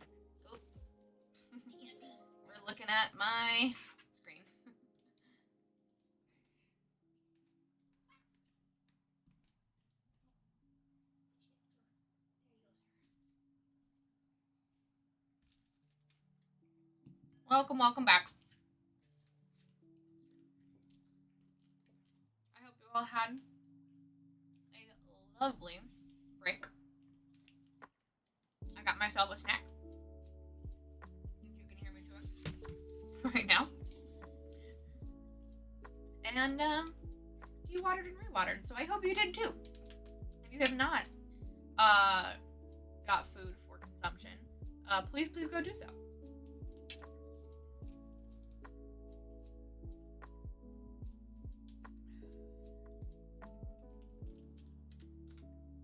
Oop. We're looking at my screen. Welcome back. I hope you all had a lovely break. I got myself a snack. You can hear me chewing right now. And you watered and rewatered, so I hope you did too. If you have not got food for consumption, please go do so.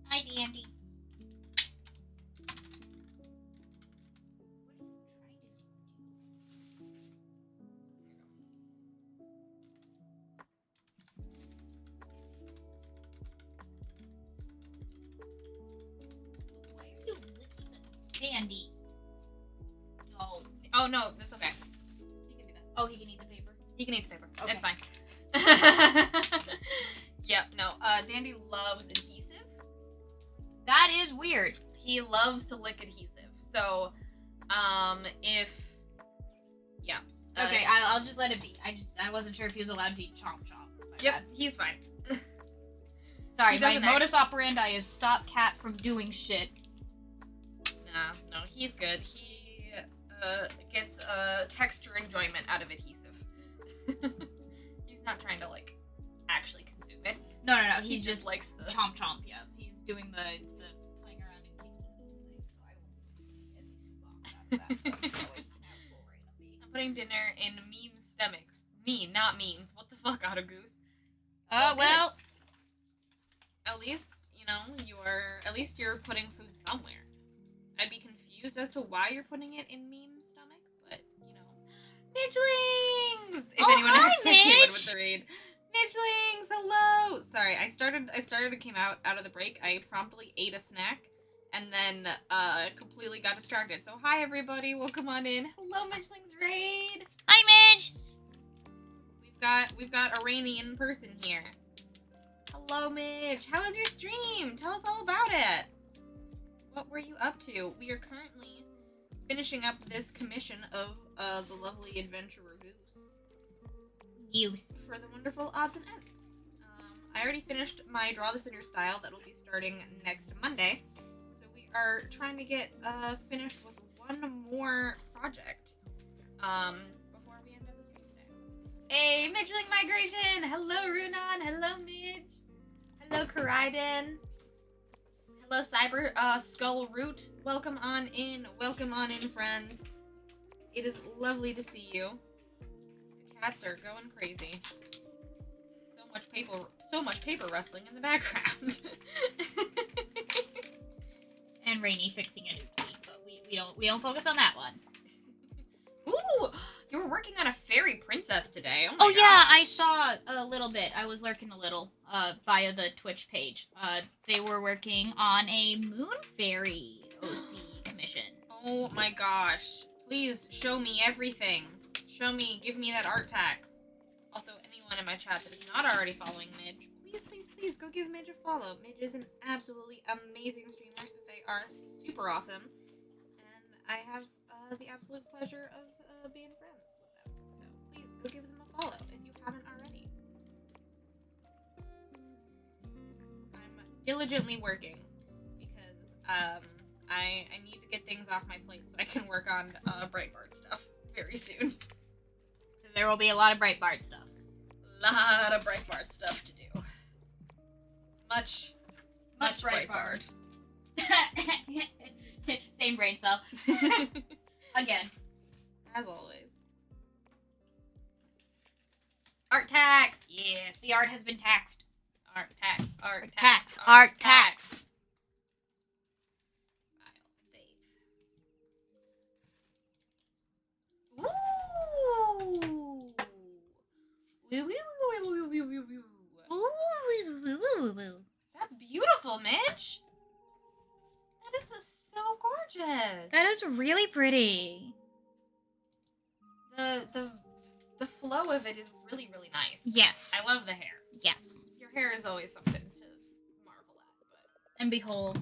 Hi, Dandy. Why are you licking the Dandy? Oh no, that's okay. He can do that. Oh, he can eat the paper. He can eat the paper. Okay. It's fine. Yep, no. Dandy loves adhesive. That is weird. He loves to lick adhesive. So, yeah. Okay, I'll just let it be. I wasn't sure if he was allowed to eat chomp chomp. My Yep, bad. he's fine. Sorry, He my doesn't modus operandi is stop cat from doing shit. Nah, no, he's good. He gets texture enjoyment out of adhesive. He's not trying to like actually consume it. No, He he's just likes the chomp chomp. Yes, he's doing the playing around and kicking these things. So I won't get these two boxes out of that. So he can have full reign of me. I'm putting dinner in Meme's stomach. Me, not memes. What the fuck, Otta Goose? Oh well. At least, you know, you're putting food somewhere. I'd be confused as to why you're putting it in Meme's stomach, but, you know. Midgelings! If Oh, anyone hi, actually came in Midge! with the raid. Midgelings, hello! Sorry, I started and came out of the break. I promptly ate a snack, and then, completely got distracted. So, hi, everybody. Welcome on in. Hello, Midgelings raid! Hi, Midge. We've got a Rainy in person here. Hello, Midge. How was your stream? Tell us all about it. What were you up to? We are currently finishing up this commission of the lovely adventurer Goose Use. for the wonderful odds and ends. I already finished my Draw This in Your Style. That'll be starting next Monday. So we are trying to get finished with one more project before we end the stream today. Hey, Midgeling Migration! Hello, Runan! Hello, Midge! Hello, Karaiden! Hello, Cyber Skull Root! Welcome on in, friends. It is lovely to see you. The cats are going crazy. So much paper rustling in the background. And Rainy fixing an oopsie, but we don't focus on that one. Ooh! You were working on a fairy princess today. Oh, Oh my yeah, I gosh. saw a little bit. I was lurking a little via the Twitch page. They were working on a moon fairy OC commission. Oh my gosh. Please show me everything. give me that art tax. Also, anyone in my chat that is not already following Midge, please go give Midge a follow. Midge is an absolutely amazing streamer. They are super awesome. And I have the absolute pleasure of being friends with them. So please go give them a follow if you haven't already. I'm diligently working because I need to get things off my plate so I can work on Breitbart stuff very soon. There will be a lot of Breitbart stuff. Lot of Breitbart stuff to do. Much Breitbart. Same brain cell. Again. As always. Art tax! Yes. The art has been taxed. Art tax. Art tax. I'll save. Ooh. That's beautiful, Mitch. That is so gorgeous. That is really pretty. The flow of it is really, really nice. Yes. I love the hair. Yes. Your hair is always something to marvel at, but And behold.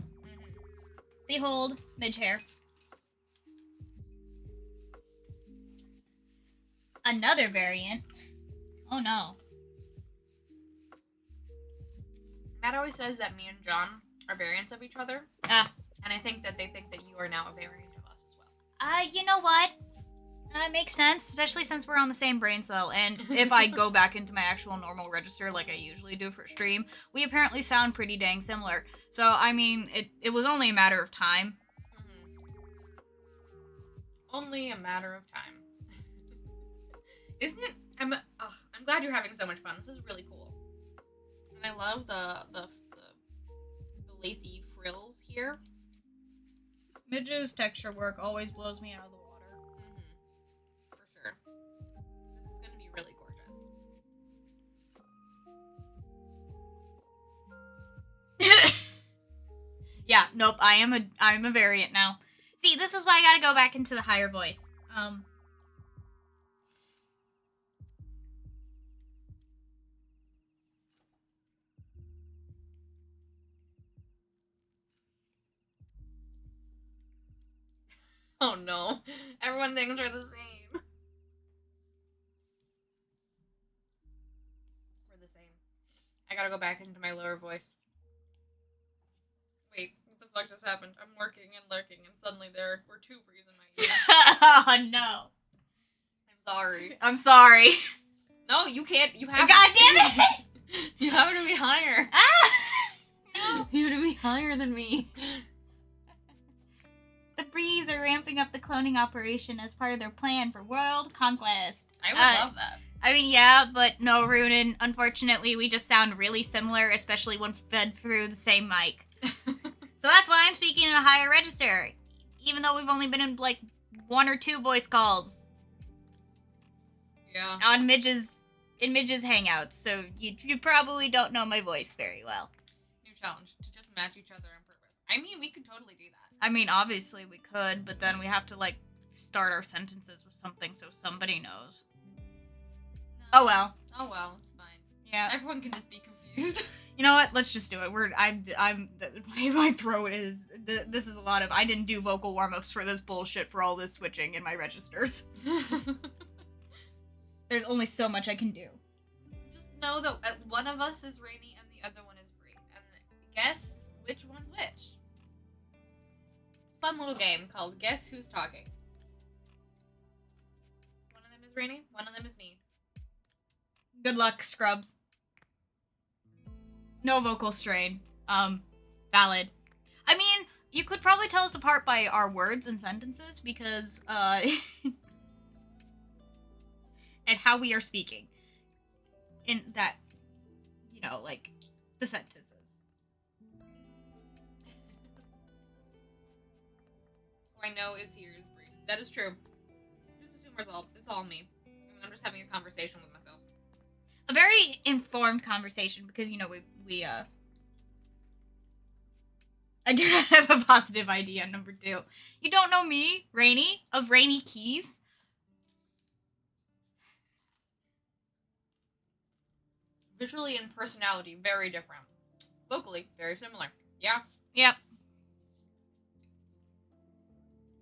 Behold, Midge hair. Another variant. Oh no. Matt always says that me and John are variants of each other. Ah. And I think that they think that you are now a variant of us as well. You know what? That makes sense, especially since we're on the same brain cell. And if I go back into my actual normal register like I usually do for stream, we apparently sound pretty dang similar. So, I mean, it was only a matter of time. Only a matter of time. Isn't it? I'm glad you're having so much fun. This is really cool. And I love the lacy frills here. Midge's texture work always blows me out of the water. For sure. This is gonna be really gorgeous. Yeah, nope, I'm a variant now. See, this is why I gotta go back into the higher voice. Oh no. Everyone thinks we're the same. We're the same. I gotta go back into my lower voice. Wait, what the fuck just happened? I'm working and lurking and suddenly there were two breeze in my ear. Oh no. I'm sorry. I'm sorry. No, you can't. You have God damn it! You have to be higher. Ah! You have to be higher than me. The Breeze are ramping up the cloning operation as part of their plan for world conquest. I would love that. I mean, yeah, but no, Runin. Unfortunately, we just sound really similar, especially when fed through the same mic. So that's why I'm speaking in a higher register, even though we've only been in, like, 1 or 2 voice calls. Yeah. In Midge's Hangouts, so you probably don't know my voice very well. New challenge, to just match each other on purpose. I mean, we could totally do that. I mean, obviously we could, but then we have to, like, start our sentences with something so somebody knows. Oh well. Oh well, it's fine. Yeah. Everyone can just be confused. You know what? Let's just do it. My throat is. This is a lot of. I didn't do vocal warm ups for this bullshit for all this switching in my registers. There's only so much I can do. Just know that one of us is Rainy and the other one is Bree, and guess which one's which. Fun little game called Guess Who's Talking. One of them is Rainy, one of them is me. Good luck, scrubs. No vocal strain. Valid. I mean, you could probably tell us apart by our words and sentences because, and how we are speaking. In that, you know, like, the sentences. Who I know is here is Bree. That is true. Just assume it's all me. I'm just having a conversation with myself. A very informed conversation because, you know, I do not have a positive idea, number 2. You don't know me, Rainy, of Rainy Keys? Visually and personality, very different. Vocally, very similar. Yeah. Yep.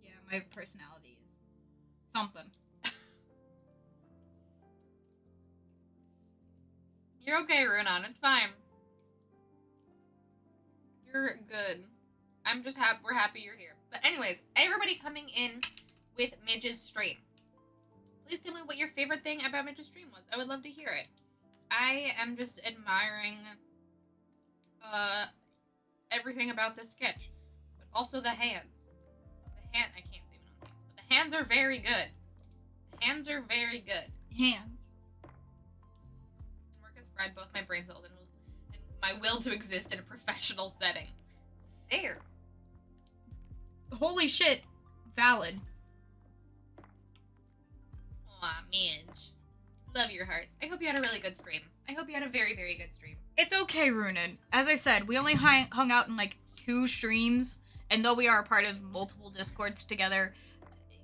Yeah, my personality is something. You're okay, Runan. It's fine. You're good. I'm just happy. We're happy you're here. But anyways, everybody coming in with Midge's stream. Please tell me what your favorite thing about Midge's stream was. I would love to hear it. I am just admiring everything about this sketch, but also the hands. I can't zoom in on things, but the hands are very good. The hands are very good. Hands. And work has fried both my brain cells and my will to exist in a professional setting. Fair. Holy shit. Valid. Aw, Midge. Love your hearts. I hope you had a really good stream. I hope you had a very, very good stream. It's okay, Runan. As I said, we only hung out in like 2 streams, and though we are a part of multiple Discords together,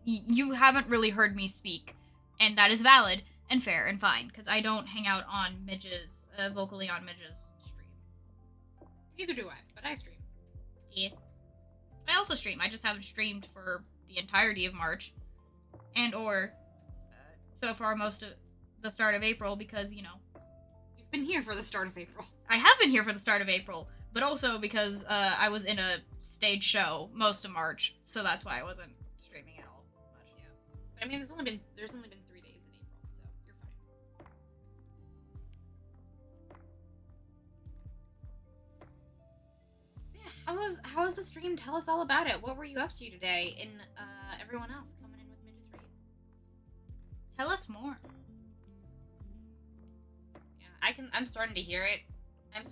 you haven't really heard me speak, and that is valid and fair and fine, because I don't hang out on Midge's, vocally on Midge's stream. Neither do I, but I stream. Yeah. I also stream. I just haven't streamed for the entirety of March, and or so far most of the start of April, because, you know, You've been here for the start of April. I have been here for the start of April, but also because I was in a stage show most of March, so that's why I wasn't streaming at all much. Yeah. But I mean, there's only been 3 days in April, so you're fine. Yeah, how was the stream? Tell us all about it. What were you up to today? And everyone else coming in with Midge's Read. Tell us more. Yeah, I'm starting to hear it. I'm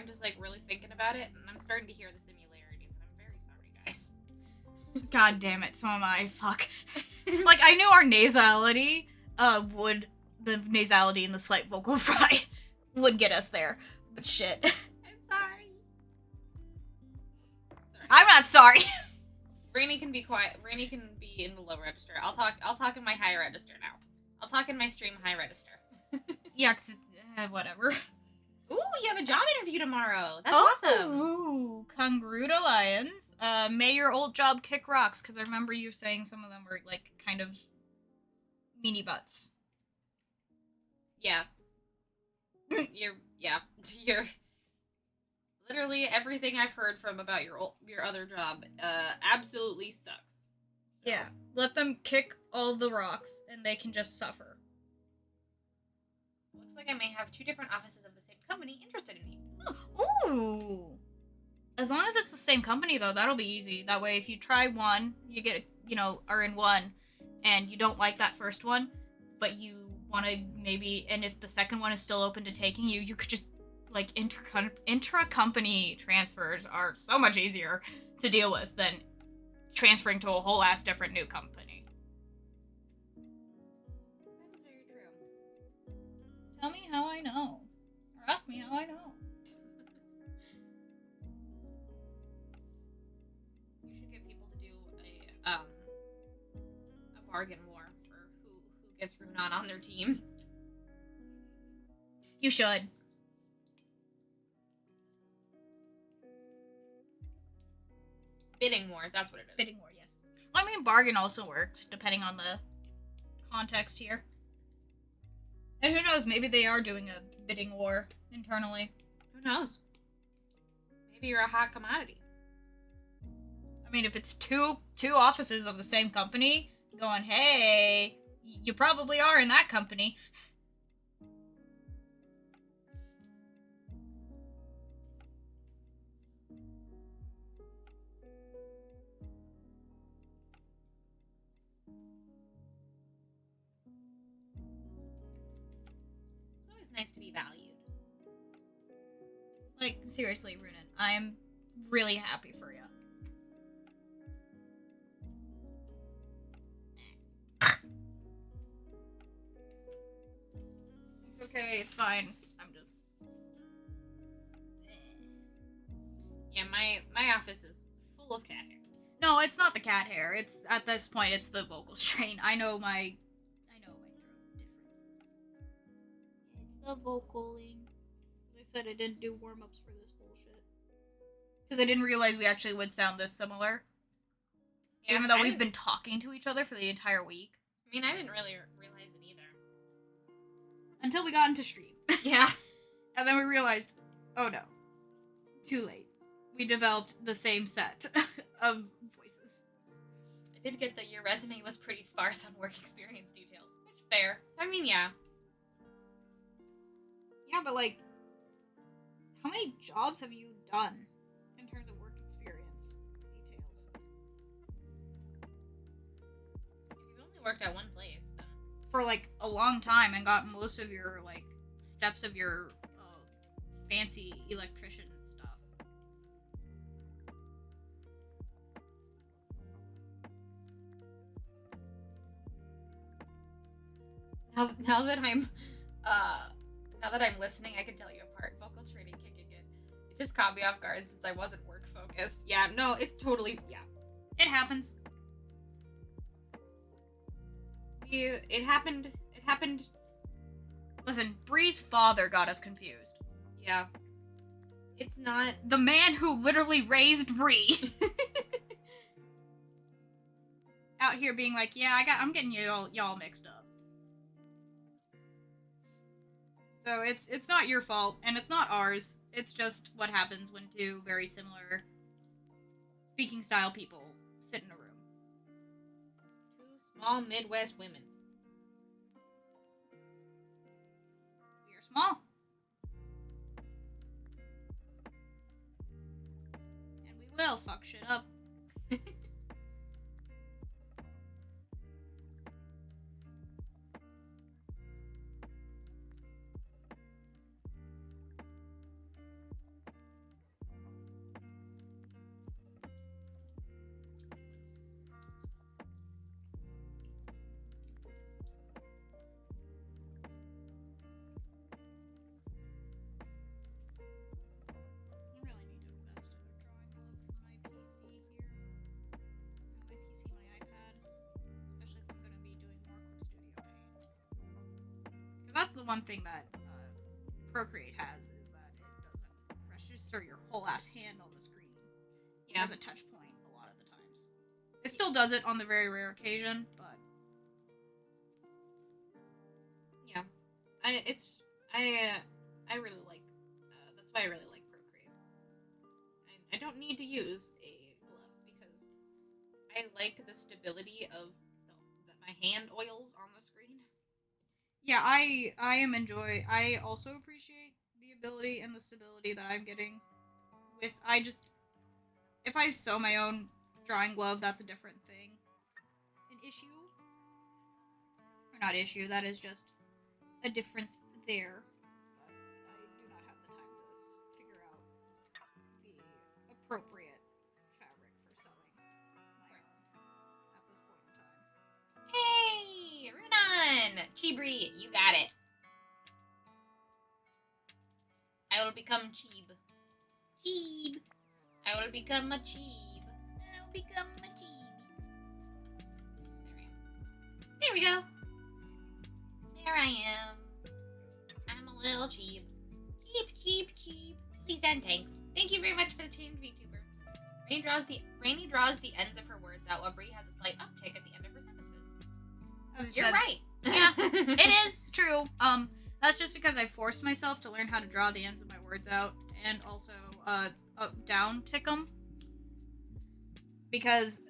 just like really thinking about it, and I'm starting to hear the similarities, and I'm very sorry, guys. God damn it, so am I. Fuck. Like, I knew our nasality, the nasality and the slight vocal fry would get us there, but shit. I'm sorry. I'm not sorry. Rainy can be quiet. Rainy can be in the low register. I'll talk in my high register now. I'll talk in my stream high register. Yeah, 'cause whatever. Ooh, you have a job interview tomorrow. That's awesome. Ooh, Congruta Lions. May your old job kick rocks, because I remember you saying some of them were, like, kind of meanie butts. Yeah. You're literally everything I've heard from about your other job absolutely sucks. So. Yeah, let them kick all the rocks, and they can just suffer. Looks like I may have 2 different offices of the same company interested in me. Ooh. As long as it's the same company, though, that'll be easy. That way, if you try one, you get, are in one, and you don't like that first one, but you want to maybe, and if the second one is still open to taking you, you could just, like, intra-company transfers are so much easier to deal with than transferring to a whole ass different new company. That is very true. Tell me how I know. Or ask me how I know. You should get people to do a bargain war for who gets Runan on their team. You should. Bidding war, that's what it is. Bidding war, yes. Well, I mean, bargain also works, depending on the context here. And who knows, maybe they are doing a bidding war internally. Who knows? Maybe you're a hot commodity. I mean, if it's two offices of the same company going, hey, you probably are in that company. It's always nice to be valued. Like, seriously, Runan, I'm really happy for you. It's okay, it's fine. I'm just... Yeah, my office is full of cat hair. No, it's not the cat hair. It's, at this point, it's the vocal strain. I know my throat differences. It's the vocaling. said I didn't do warm ups for this bullshit. Because I didn't realize we actually would sound this similar. Yeah, Even though I we've didn't- been talking to each other for the entire week. I mean, I didn't really realize it either. Until we got into stream. Yeah. And then we realized, oh no. Too late. We developed the same set of voices. I did get that your resume was pretty sparse on work experience details, which fair. I mean, yeah. Yeah, but like, how many jobs have you done in terms of work experience details? If you've only worked at one place, then For like a long time and got most of your like steps of your fancy electrician stuff. now that I'm listening, I can tell you apart. Vocal training kicking in. It just caught me off guard since I wasn't work focused. Yeah, no, it's totally It happens. It happened. Listen, Bree's father got us confused. Yeah. It's not. The man who literally raised Bree. Out here being like, yeah, I'm getting y'all mixed up. So it's not your fault, and it's not ours. It's just what happens when two very similar speaking style people sit in a room. Two small Midwest women. We are small. And we will fuck shit up. I really need to invest in a drawing glove for my PC here. Not my PC, my iPad. Especially if I'm going to be doing more Clip Studio Paint. Because that's the one thing that Procreate has, is that it doesn't register your whole ass hand on the screen as a touch point a lot of the times. It still does it on the very rare occasion, but Yeah. I really like. That's why I really like Procreate. I don't need to use a glove because I like the stability of that my hand oils on the screen. yeah, I also appreciate the ability and the stability that I'm getting with if I sew my own drawing glove, that's a different thing. An issue? Or not issue, that is just a difference there. But I do not have the time to figure out the appropriate fabric for sewing my own at this point in time. Hey, Runan! Chibri, you got it. I will become Cheeb. Cheeb! I will become a Cheeb. I'll become a cheeb. There we go. There I am. I'm a little Cheeb. Cheep. Please and thanks. Thank you very much for the change, VTuber. Rainy draws the ends of her words out while Bree has a slight uptick at the end of her sentences. As I You're said, right. Yeah, it is true. That's just because I forced myself to learn how to draw the ends of my words out, and also down tick them. Because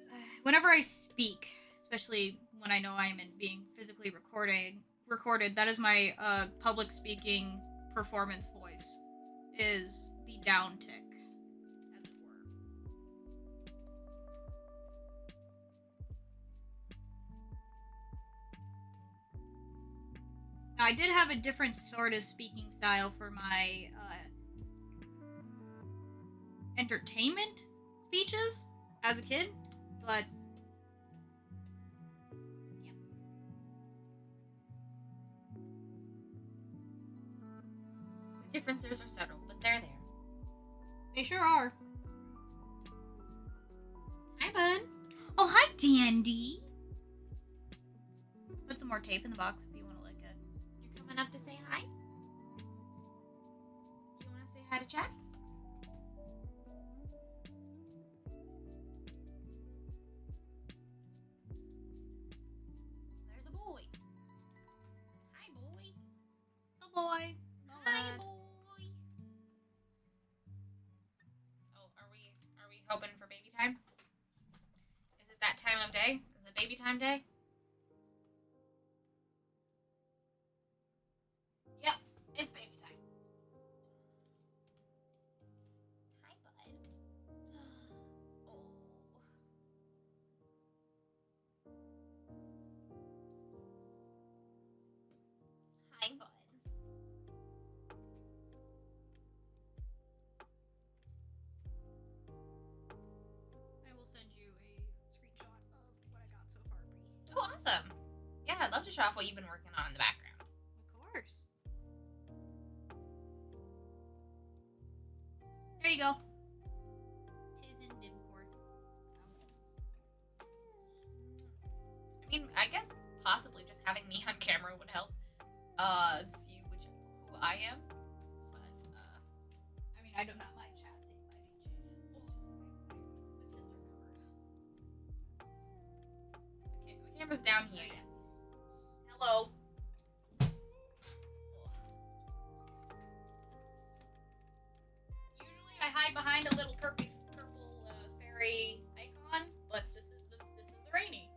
whenever I speak, especially when I know I am being physically recorded, that is my public speaking performance voice, is the down tick, as it were. Now, I did have a different sort of speaking style for my entertainment speeches as a kid, but yeah. The differences are subtle, but they're there. They sure are. Hi, Bun. Oh, hi, Dandy. Put some more tape in the box if you want to lick it. You coming up to say hi? You hi to chat? There's a boy. Hi, boy. Oh boy. Hi, boy. Oh, are we hoping for baby time? Is it that time of day? Is it baby time day? Yep, it's baby time. Hi, bud. Oh. Hi, bud. I will send you a screenshot of what I got so far, Bree. Oh, awesome. Yeah, I'd love to show off what you've been working on in the background. Of course. There you go. Tis in Dimcord. I mean, I guess possibly just having me on camera would help. See who I am. But I mean, I do not mind chat seeing my VJs. Oh, the tits are covered. okay, the camera's down here. Hello. Usually I hide behind a little purple fairy icon, but this is the rainy.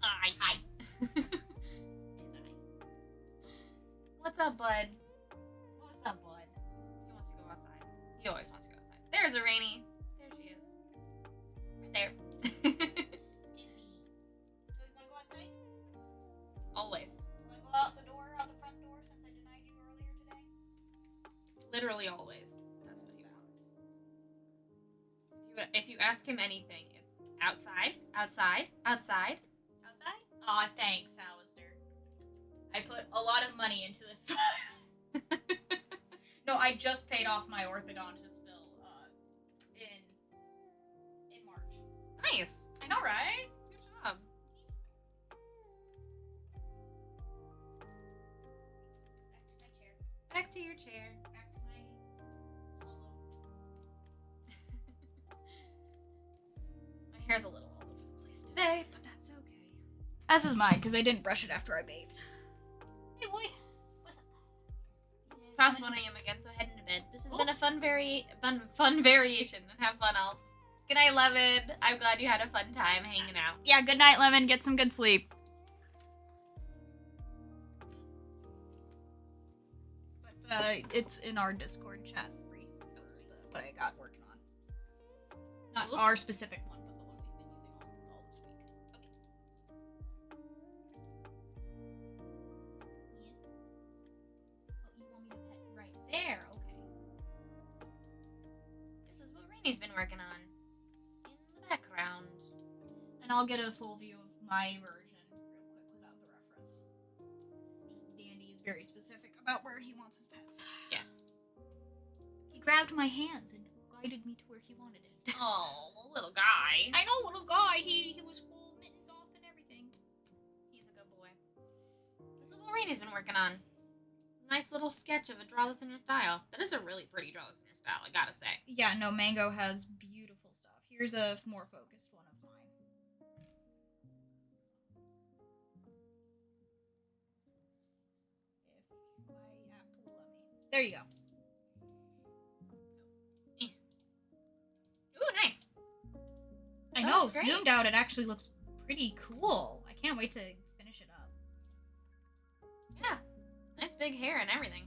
Hi. Hi. What's up, bud? What's up, bud? He wants to go outside. He always wants to go outside. There's a Rainy. There she is. Right there. Disney. So you wanna go outside? Always. You wanna go out the front door since I denied you earlier today? Literally always. That's what he wants. If you ask him anything, it's outside, outside, outside. Outside? Aw, thanks, Alistair. I put a lot of money into this. No, I just paid off my orthodontist bill in March. Nice. I know, right? Good job. Back to my chair. Back to your chair. Back to my hollow. My hair's a little all over the place today, but that's okay. As is mine, because I didn't brush it after I bathed. Hey, boy. What's up? It's past 1 a.m. again, so heading to bed. This has been a fun variation, and have fun, all. Good night, Levin. I'm glad you had a fun time hanging out. Yeah, good night, Lemon. Get some good sleep. But, it's in our Discord chat, Bree. What I got working on. Not Cool. our specific one, but the one we've been using all this week. Yes. Oh, you want me to pet right there? Okay. This is what Rainy's been working on. In the background. And I'll get a full view of my version real quick without the reference. Dandy is very specific about where he wants his pets. Yes. He grabbed my hands and guided me to where he wanted it. Oh, little guy. I know, little guy. He was full mittens off and everything. He's a good boy. This is what Rainy's been working on. Nice little sketch of a draw this in your style. That is a really pretty draw this in your style, I gotta say. Yeah, no, Mango has beautiful stuff. Here's a more focused one of mine. If my app will let me. There you go. Ooh, nice. I Oh, know, that's great. zoomed out, it actually looks pretty cool. I can't wait to finish it up. Yeah. Nice big hair and everything.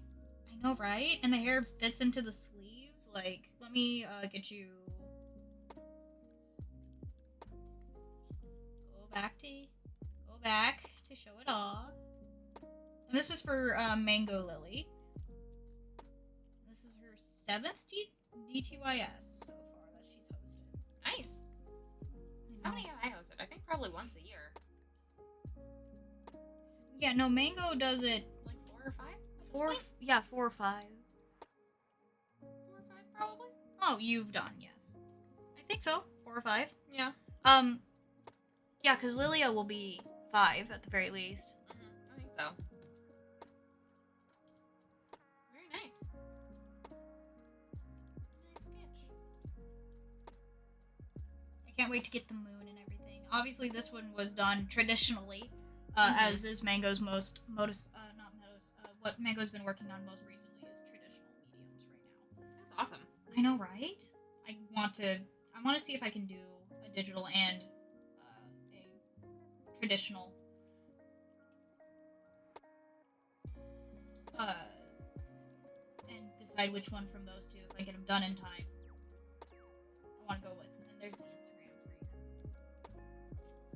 I know, right? And the hair fits into the sleeves. Like, let me get you. Go back to show it off. And this is for Mango Lily. This is her 7th DTYS so far that she's hosted. Nice. How many have I hosted? I think probably once a year. Yeah, no, Mango does it Like 4 or 5? at this 4 point? yeah, 4 or 5. 4 or 5 probably? Oh, you've done, yes. I think so. 4 or 5. Yeah. Yeah, because Lilia will be 5 at the very least. I think so. can't wait to get the moon and everything. Obviously, this one was done traditionally, as is Mango's what Mango's been working on most recently is traditional mediums right now. That's awesome. I know, right? I want to see if I can do a digital and a traditional. And decide which one from those two, if I get them done in time, I want to go with. And then there's the Instagram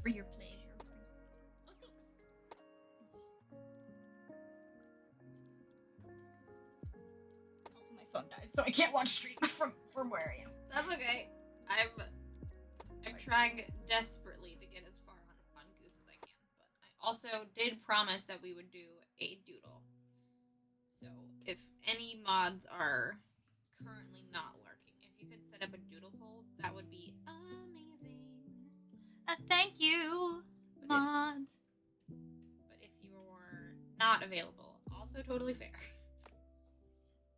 for your pleasure. Oh, thanks. Also, my phone died, so I can't watch stream from where I am. That's okay. I'm trying desperately to get as far on Goose as I can, but I also did promise that we would do a doodle. So if any mods are currently not lurking, if you could set up a doodle poll, that would be amazing. Thank you, mods. But if you're not available, also totally fair.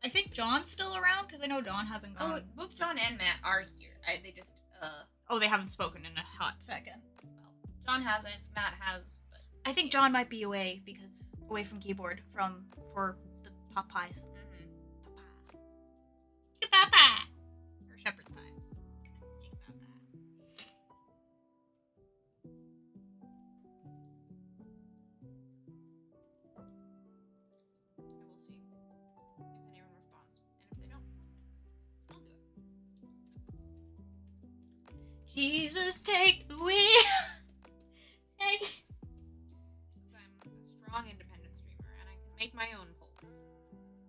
I think John's still around because I know John hasn't Oh, gone. both John and Matt are here. They just Oh, they haven't spoken in a hot second. well, John hasn't, Matt has, but I think John might be away from keyboard for the pot pies. Papa. Or shepherd's pie. I will see if anyone responds. And if they don't, I'll do it. Jesus, take the wheel. Take. Because I'm a strong independent streamer and I can make my own polls.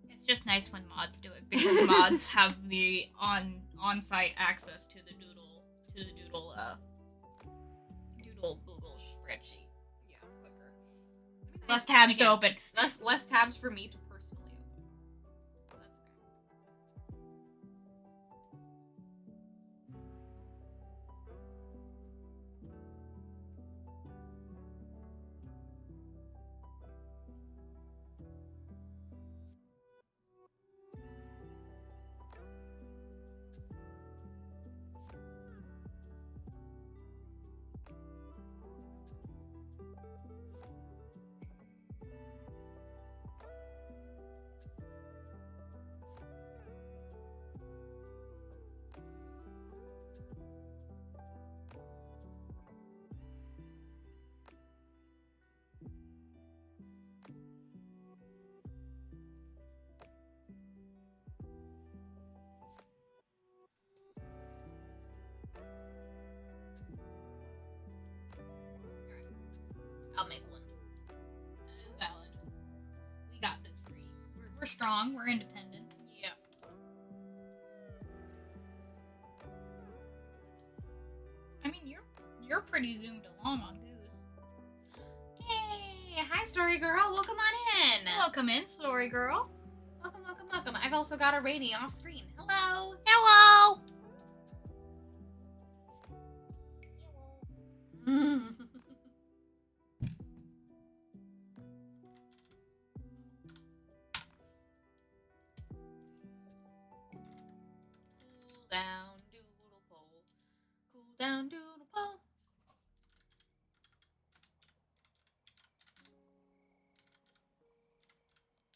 It's just nice when mods do it because mods have the on-site access to the doodle Google spreadsheet. Yeah, quicker. I mean, Less tabs to again, open. Less tabs for me to personally open. So that's okay. I'll make one. That is valid. We got this free. We're strong. We're independent. Yeah. I mean, you're pretty zoomed along on Goose. Hey, hi, story girl. Welcome on in. Welcome in, story girl. Welcome, welcome, welcome. I've also got a Rainy off screen. Hello. Hello. Cool down, doodle pole. Cool down, doodle pole.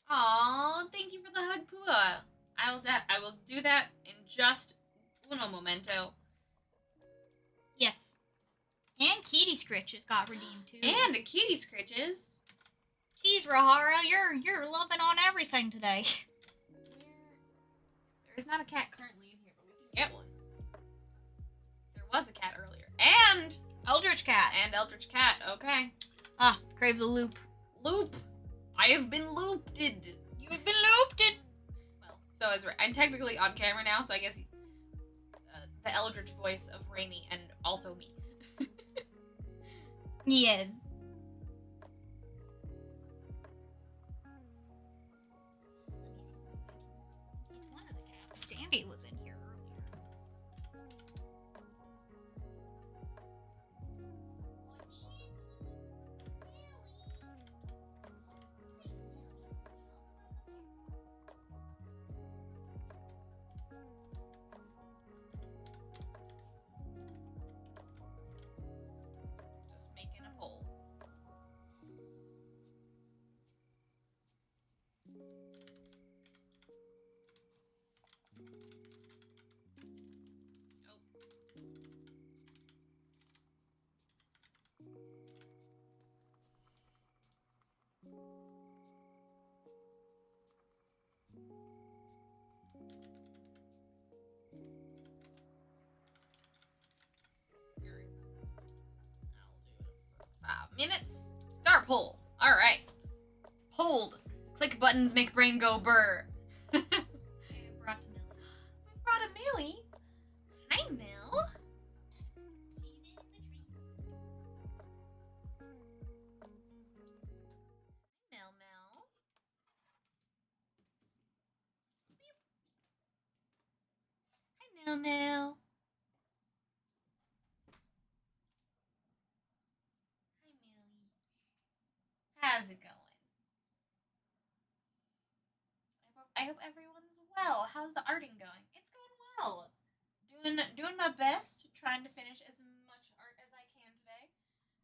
Aw, thank you for the hug, Pua. I will do that in just uno momento. Yes. And Kitty Scritches got redeemed too. And kitty scritches. Jeez, Rahara, you're loving on everything today. There is not a cat currently in here, but we can get one. There was a cat earlier. And Eldritch Cat. Eldritch Cat, okay. Ah, crave the loop. Loop. I have been looped. You've been looped. Well, so Ezra, I'm technically on camera now, so I guess he's the Eldritch voice of Rainy and also me. Yes. One of the cats. Standy was in here earlier. minutes. Start poll. All right. Polled. Click buttons make brain go burr. I brought to Millie. We brought a Millie. Hi, Mill. She's in the tree. Mill, Mill. Beep. Hi, Mill, Mill. Hi, Millie. How's it going? I hope everyone's well. How's the arting going? It's going well. Doing my best, trying to finish as much art as I can today.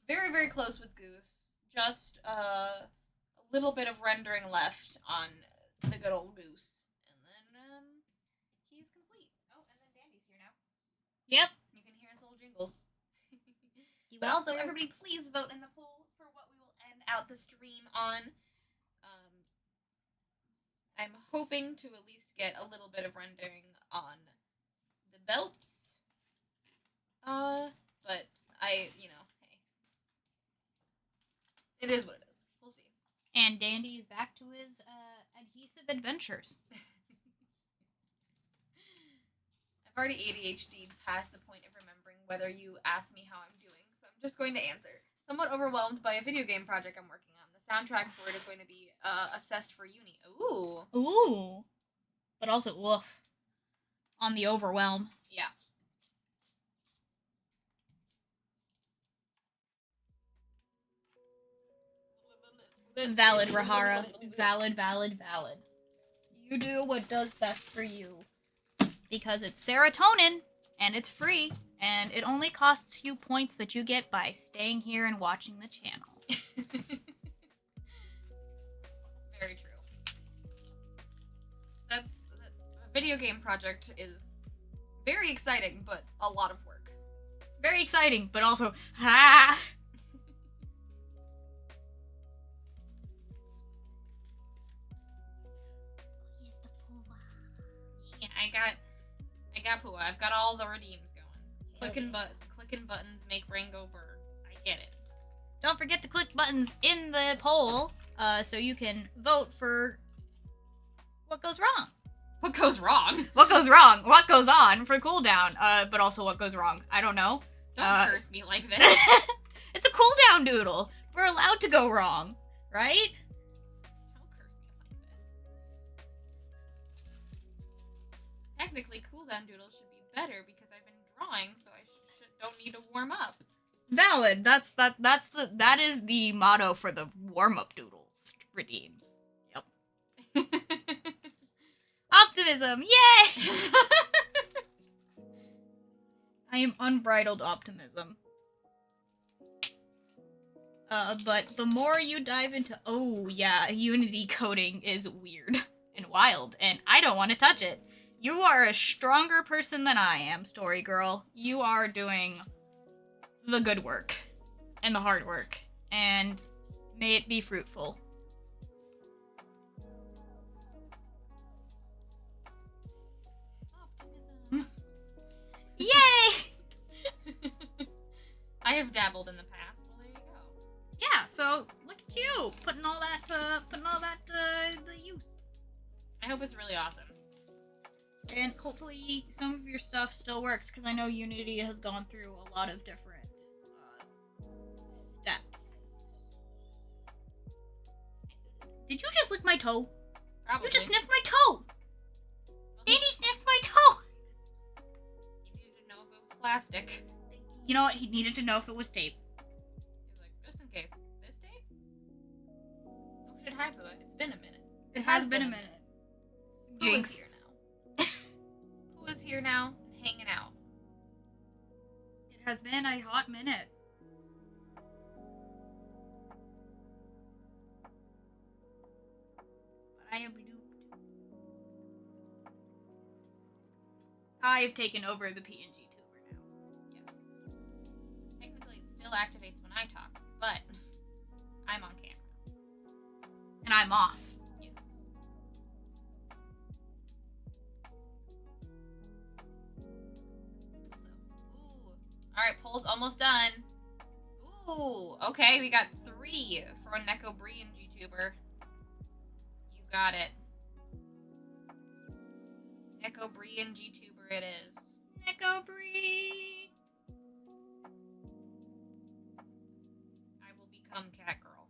Very, very close with Goose. Just a little bit of rendering left on the good old Goose. And then he's complete. Oh, and then Dandy's here now. Yep. You can hear his little jingles. He But walked also, through. everybody please vote in the poll for what we will end out the stream on. I'm hoping to at least get a little bit of rendering on the belts. But hey. It is what it is. We'll see. And Dandy is back to his adhesive adventures. I've already ADHD'd past the point of remembering whether you ask me how I'm doing, so I'm just going to answer. Somewhat overwhelmed by a video game project I'm working on. The soundtrack for it is going to be assessed for uni. Ooh. Ooh. But also, woof. On the overwhelm. Yeah. Valid, Rahara. Valid. You do what does best for you. Because it's serotonin, and it's free, and it only costs you points that you get by staying here and watching the channel. Very true. A video game project is very exciting, but a lot of work. Very exciting, but also, ha! Yeah, I got Pua. I've got all the redeems going. Clicking buttons make brain go burr. I get it. Don't forget to click buttons in the poll, so you can vote for what goes wrong. What goes wrong? What goes wrong? What goes on for cooldown? But also what goes wrong? I don't know. Don't curse me like this. It's a cooldown doodle. We're allowed to go wrong, right? Don't curse me like this. Technically, cooldown doodle should be better because I've been drawing, so I don't need to warm up. Valid. That is the motto for the warm-up doodles. Redeems. Yep. Optimism. Yay! I am unbridled optimism. But the more you dive into, oh yeah, Unity coding is weird and wild, and I don't want to touch it. You are a stronger person than I am, Story Girl. You are doing the good work and the hard work, and may it be fruitful. Optimism. Yay! I have dabbled in the past. Well, there you go. Yeah, so look at you putting all that to the use. I hope it's really awesome. And hopefully some of your stuff still works, because I know Unity has gone through a lot of different steps. Did you just lick my toe? Probably. You just sniffed my toe! Danny sniffed my toe! You needed to know if it was plastic. You know what? He needed to know if it was tape. He's like, just in case. This tape? Oh shit, hi Pua. It's been a minute. It has been a minute. Pua's Jinx. here now. Pua's here now and hanging out. It has been a hot minute. But I am looped. I've taken over the PNG tuber now. Yes. Technically, it still activates when I talk, but I'm on camera. And I'm off. Yes. So, ooh. Alright, poll's almost done. Ooh, Oh, okay. We got 3 for a Nekobrian GTuber. You got it. Nekobrian GTuber it is. Echo Bree. I will become Cat Girl.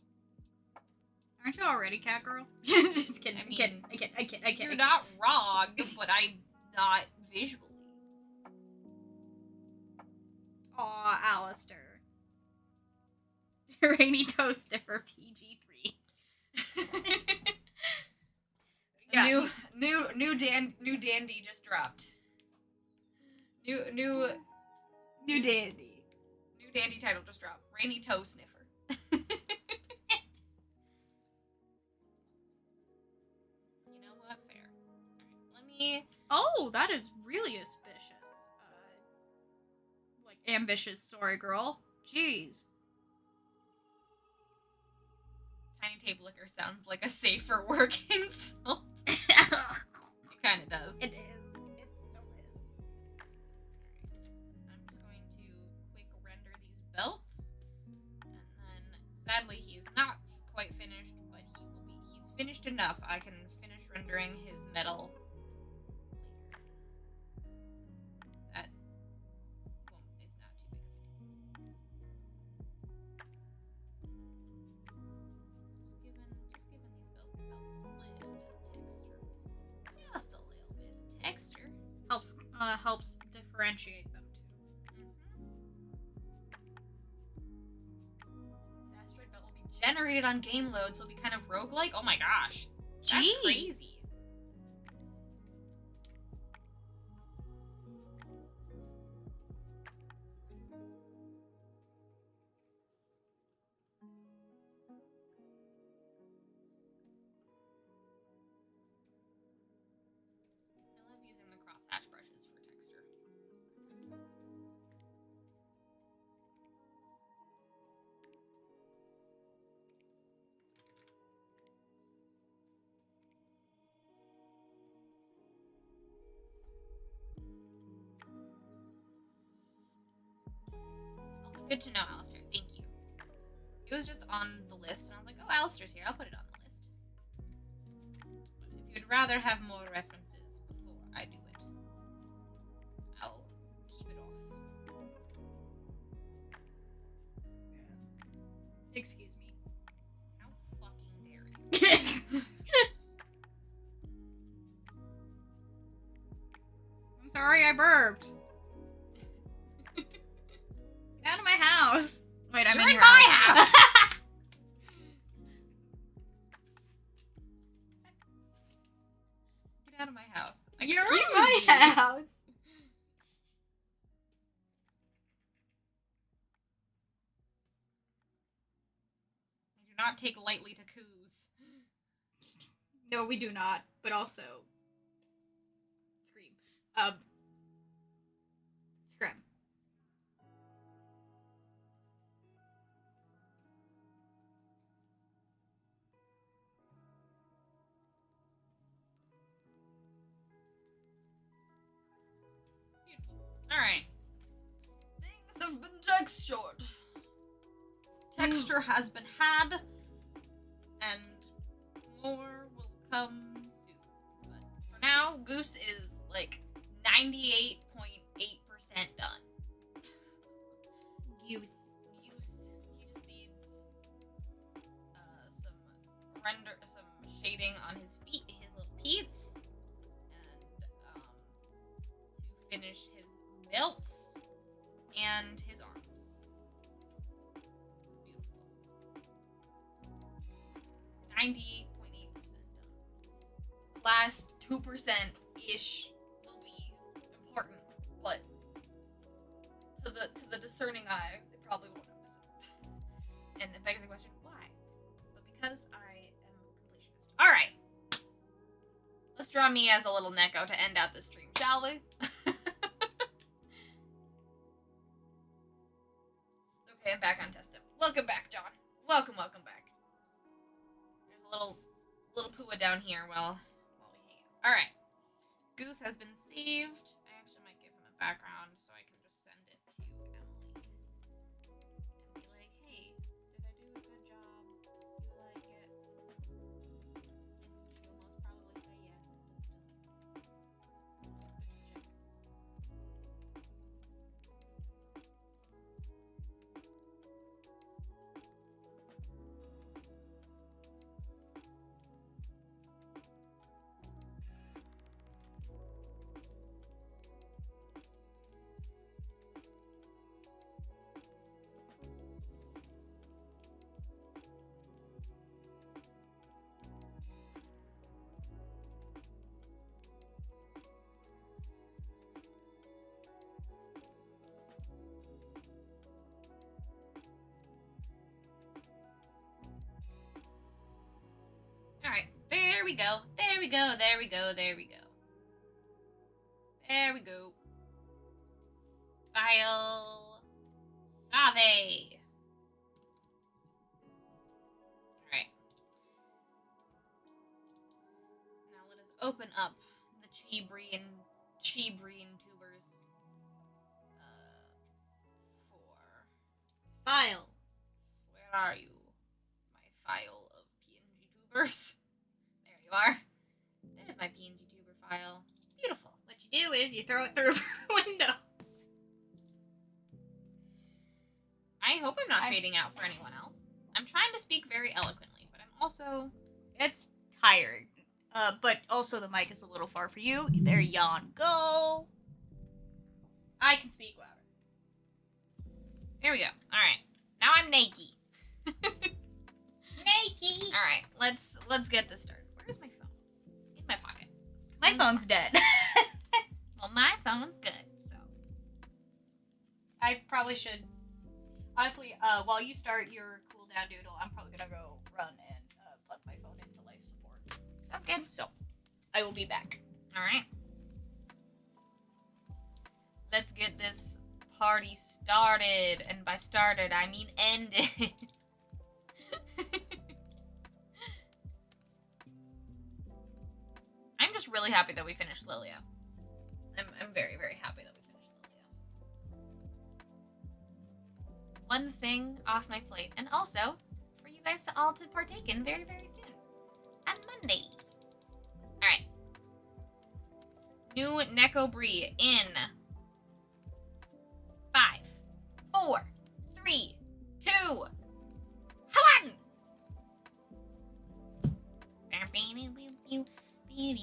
Aren't you already cat girl? Just kidding. I I can't. I can't. You're not wrong, but I'm not visually. Aw, Alistair. Rainy Toast Sniffer PG3. Yeah. New dandy just dropped. New Dandy. dandy title just dropped. Rainy Toe Sniffer. You know what? Fair. Alright, let me. Oh, that is really auspicious. Like ambitious, sorry, girl. Jeez. Tiny tape liquor sounds like a safe for work insult. It kind of does. It is. It so is. I'm just going to quick render these belts, and then sadly he's not quite finished, but he's finished enough. I can finish rendering his metal later. That, well, it's not too big of a deal. Just giving these belts a little bit of texture. Just a little bit of texture. Helps differentiate them too. The asteroid belt will be generated on game load, so it'll be kind of roguelike. Oh my gosh. That's Jeez. crazy. I love using the crosshatch brushes for texture. Also, good to know, Alistair. Thank you. It was just on the list, and I was like, oh, Alistair's here. I'll put it on the list. If you'd rather have more references before I do it, I'll keep it off. Excuse me. How fucking dare you? I'm sorry, I burped. Get out of my house. Wait, I'm You're in in your my house. Get out of my house. You're Excuse in my me. house. I do not take lightly to coups. No, we do not. But also, scream. Scrim. Beautiful. Alright. Things have been textured. Texture has been had. And more will come soon. But for now, Goose is like 98.8% done. Use. He just needs some shading on his feet, his little peats, and to finish his belts and his arms. Beautiful. 98.8% done. The last 2%-ish will be important, but to the discerning eye, they probably won't notice it. And it begs the question, why? But because I am a completionist. Alright. Let's draw me as a little Neko to end out this stream, shall we? Okay, I'm back on Testim. Welcome back, John. Welcome back. There's a little Pua down here while we hang out. Alright. Goose has been saved. I actually might give him a background so I can just send it to Emily. And be like, hey, There we go. There we go. There we go. There we go. There we go. File. Save. Alright. Now let us open up the Chibrian tubers. For file. Where are you? My file of PNG tubers. There you are. There's my PNG tuber file. Beautiful. What you do is you throw it through a window. I hope I'm not fading out for anyone else. I'm trying to speak very eloquently, but I'm also... It's tired. But also the mic is a little far for you. There, yawn. Go. I can speak louder. There we go. Alright. Now I'm naked. Naked. Alright, let's get this started. Where's my phone? In my pocket. My phone's dead. Well, my phone's good, so... I probably should. Honestly, while you start your cooldown doodle, I'm probably gonna go run and plug my phone into life support. Sounds good. So, I will be back. Alright. Let's get this party started. And by started, I mean ended. I'm just really happy that we finished Lilia. I'm very, very happy that we finished Lilia. One thing off my plate, and also for you guys to all to partake in very, very soon. On Monday. Alright. New Neko Brie in 5, 4, 3, 2, 1! She's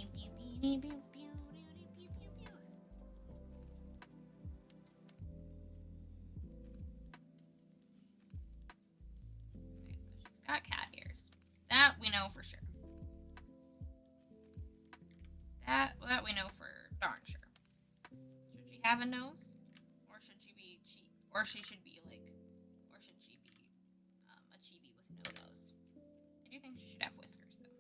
got cat ears. That we know for sure. That we know for darn sure. Should she have a nose? Or should she be or she should be like, or should she be a chibi with no nose? I do think she should have whiskers though.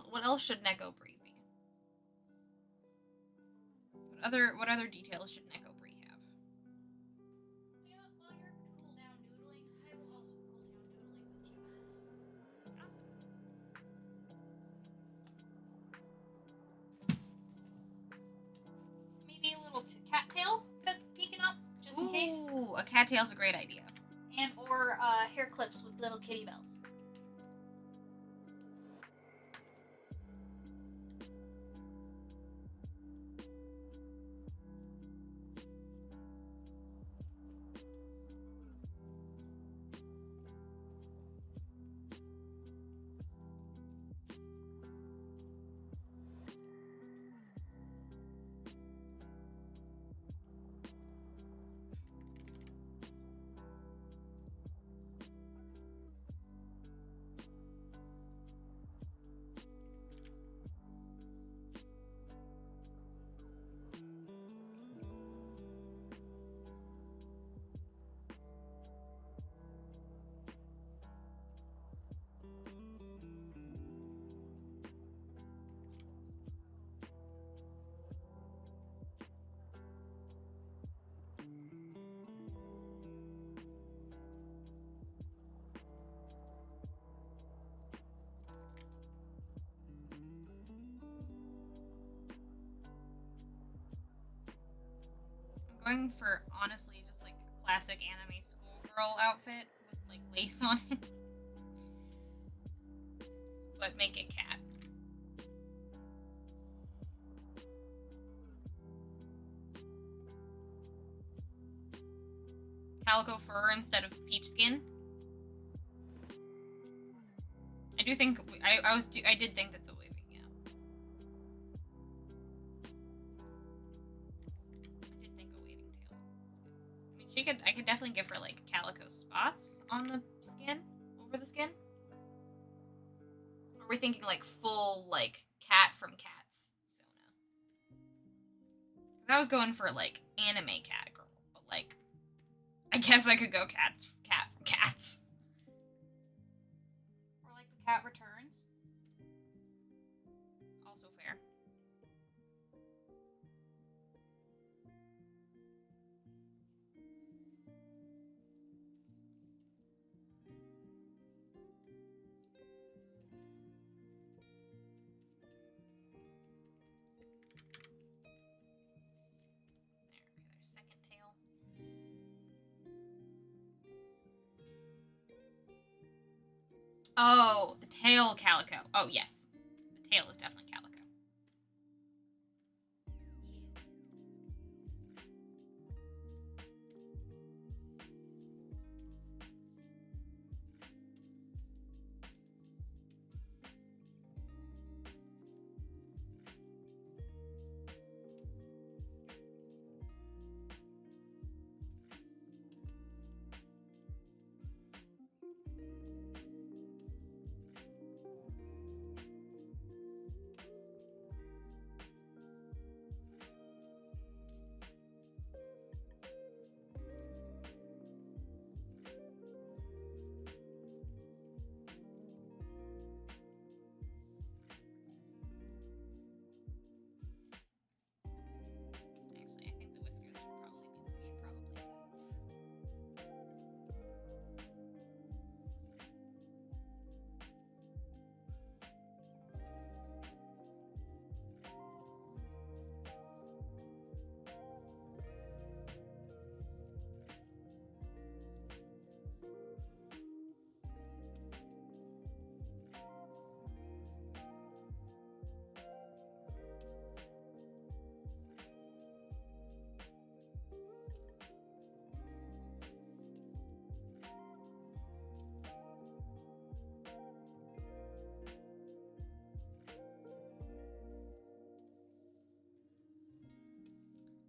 What else should Neko Brie be? What other details should Neko Brie have? Yeah, while you're cooldown doodling, I will also cooldown doodling with you. Maybe a little cattail peeking up, just in case. Ooh, a cattail's a great idea. And or hair clips with little kitty bells. I'm going for, honestly, just like classic anime schoolgirl outfit with like lace on it. But make it cat. Calico fur instead of peach skin. I do think I did think that the waving, yeah. I did think a waving tail. I mean, I could definitely give her like calico spots on the skin, over the skin. Or are we thinking like full like cat from Cats, Sona? I was going for like anime cat girl, but like, I guess I could go cat from Cats. Or like the cat returns. Also fair. There, okay, there's second tail. Oh, the tail calico. Oh, yes. The tail is definitely calico. Actually, I think the whiskers should probably move.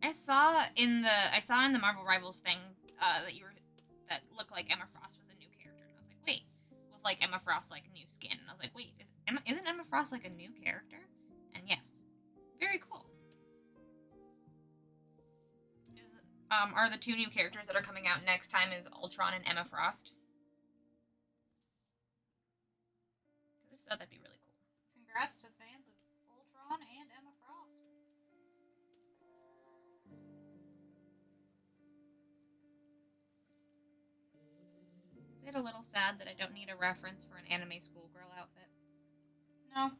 I saw in the Marvel Rivals thing that looked like Emma Frost was a new character, and I was like, wait, with like Emma Frost like new skin, and I was like, wait, isn't Emma Frost like a new character? And yes, very cool. Are the two new characters that are coming out next time is Ultron and Emma Frost? Because if so, that'd be really cool. Congrats to fans of Ultron and Emma Frost. Is it a little sad that I don't need a reference for an anime schoolgirl outfit? No.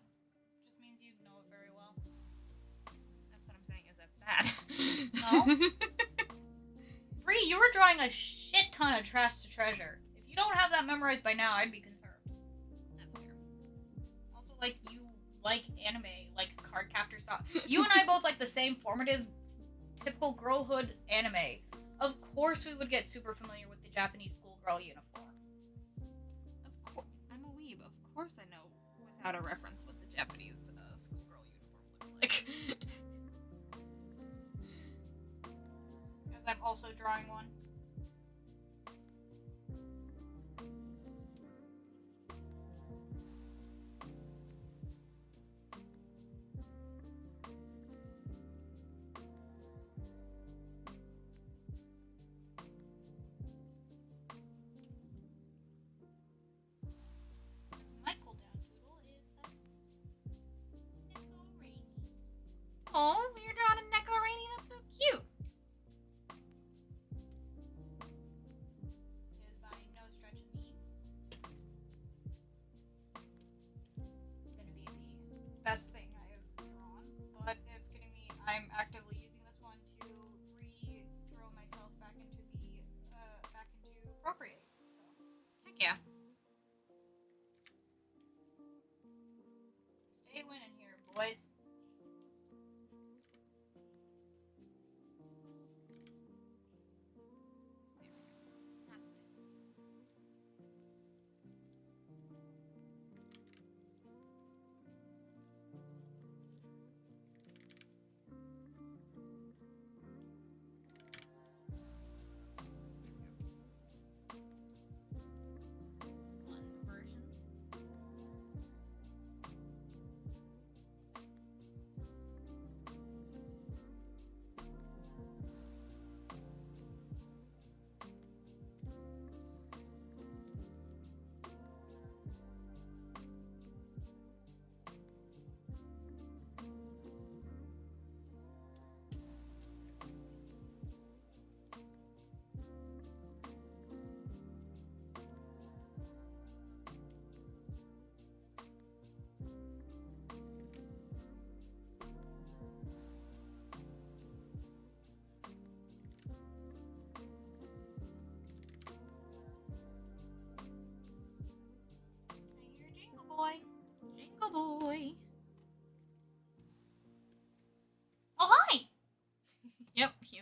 Just means you know it very well. That's what I'm saying, is that sad? No. Bree, you were drawing a shit ton of trash to treasure. If you don't have that memorized by now, I'd be concerned. That's fair. Also, like, you like anime, like card captor stuff. You and I both like the same formative, typical girlhood anime. Of course we would get super familiar with the Japanese schoolgirl uniform. Of course, I'm a weeb. Of course I know without a reference what the Japanese schoolgirl uniform looks like. As I'm also drawing one. My cooldown doodle is a Neko Rainy. Oh, you're drawing a Neko Rainy? That's so cute. It is by No Stretch of Needs. Gonna be the best thing I have drawn, but it's getting me. I'm actively using this one to re-throw myself back into Procreate. So Heck yeah. stay winning here, boys. That's it. One version.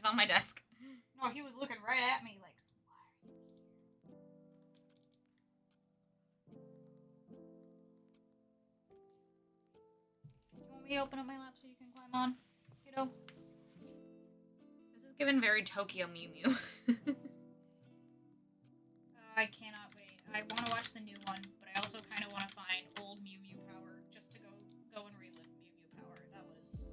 on my desk. No, he was looking right at me like, why are you here? You want me to open up my lap so you can climb on, kiddo? This is given very Tokyo Mew Mew. I cannot wait. I want to watch the new one, but I also kind of want to find old Mew Mew Power just to go and relive Mew Mew Power. That was.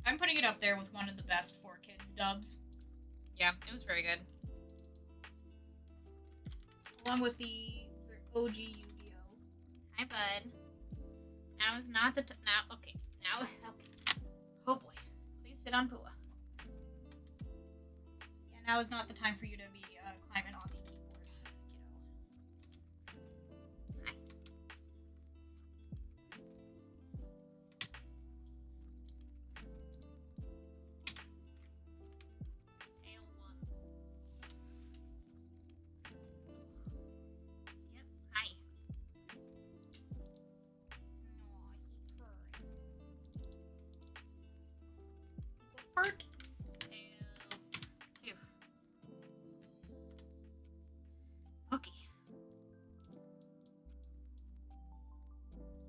I'm putting it up there with one of the best 4Kids dubs, Yeah, it was very good. along with the OG Yu-Gi-Oh. Hi, bud. Now is not the now. Okay, now. Okay. Oh boy. Please sit on Pua. Yeah, now is not the time for you to be climbing on the keyboard, kiddo. Hi. Tail one. Yep. Hi. No, he purring. Go perk. Tail two. Okay.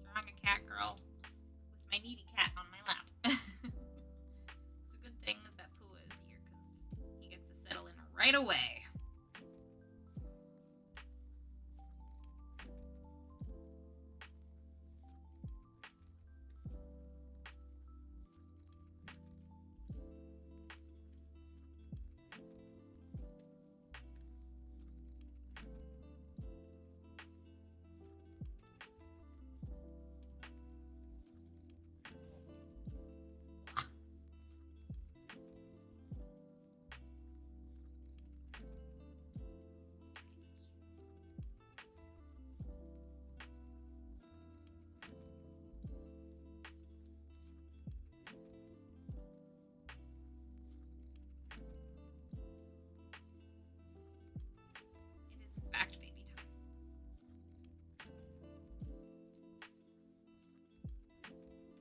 Drawing a cat girl with my needy cat on my lap. It's a good thing that Pua is here because he gets to settle in right away. It is in fact baby time.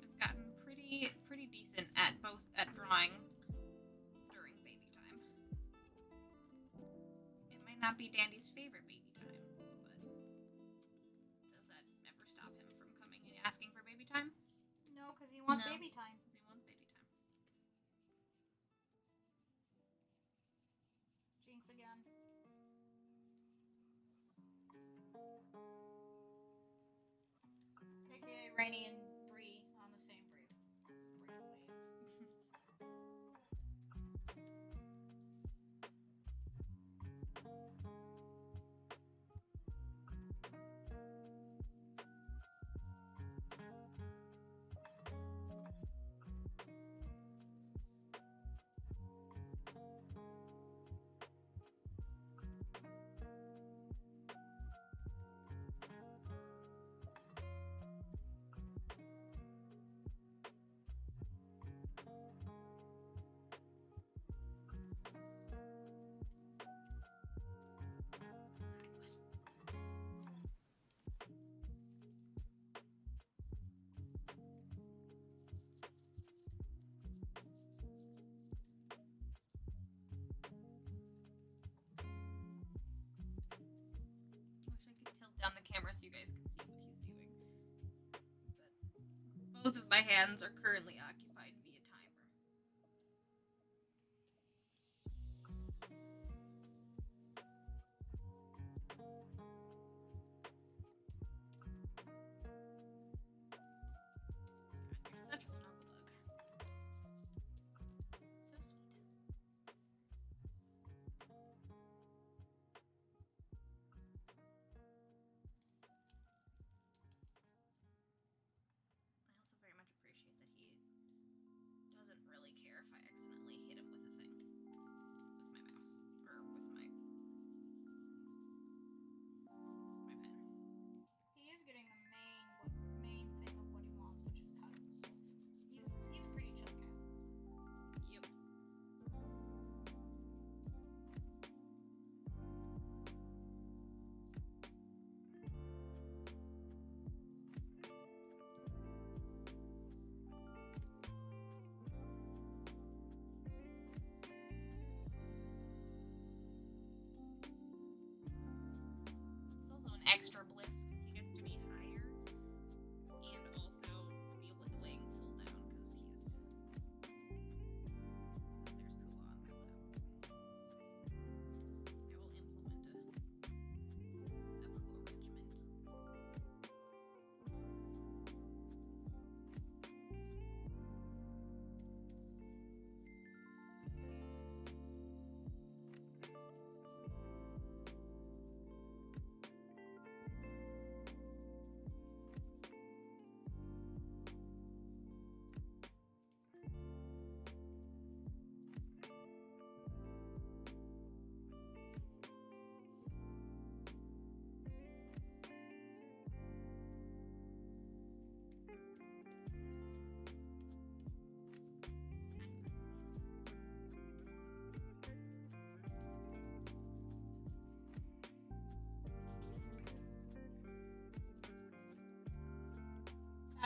I've gotten pretty decent at drawing during baby time. It might not be Dandy's favorite baby time, but does that ever stop him from coming and asking for baby time? No, because he wants No. baby time. Does he want baby time? Jinx again. AKA Rainy and Bree on the same brave wave. Wish I could tilt down the camera so you guys can see what he's doing. But both of my hands are currently occupied via timer. God, you're such a snuggle bug. So sweet. I also very much appreciate that he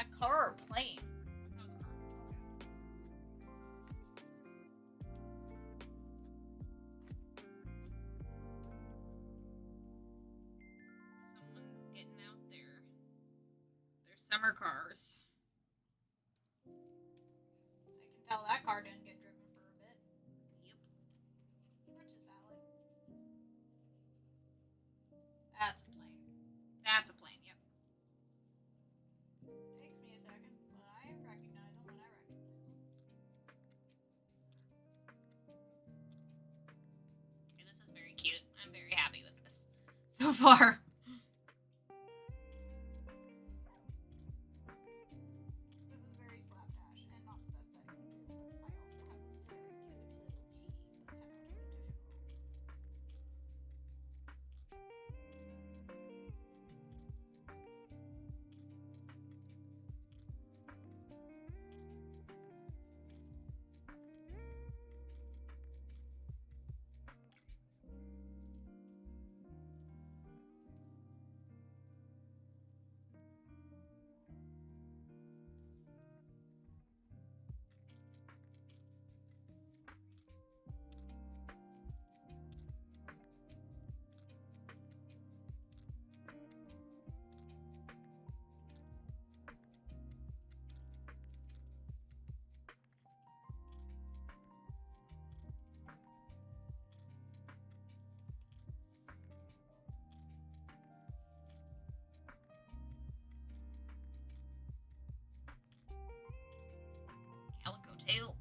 A car or plane? That was a car. Someone's getting out their summer cars. I can tell that car didn't get driven for a bit. Yep. Which is valid. That's a plane. That's a plane, yep. Takes me a second, but I recognize them when I recognize them. Okay, this is very cute. I'm very happy with this so far. This is very slapdash and not the best that I can do. I also have a very cute little genie to come out to show. Calico tail.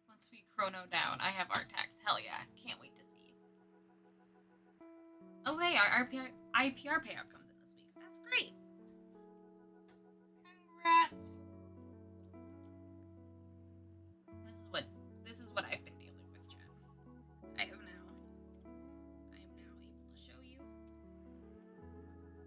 Once we chrono down, I have art tax. Hell yeah. Can't wait to see. Oh, hey, our IPR payout comes in this week. That's great. Congrats! This is what I've been dealing with, Jen. I am now able to show you. Look at this cute little bean.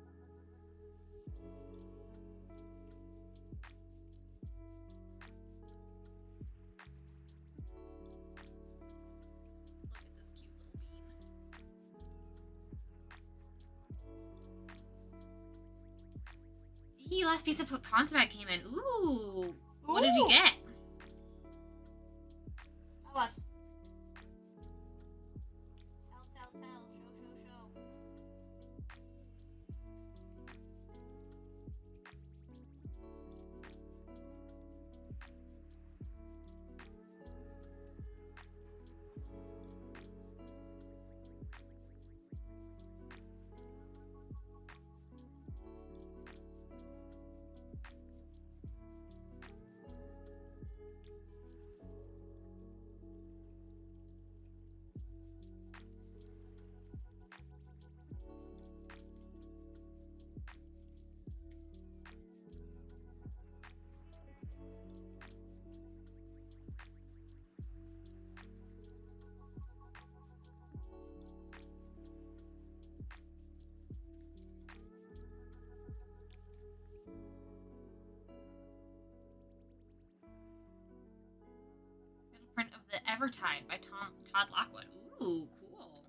Eee, last piece of consummate came in. Ooh. What did you Ooh. get? Tell us. Tell. Show. Print of the Evertide by Todd Lockwood. Ooh, cool.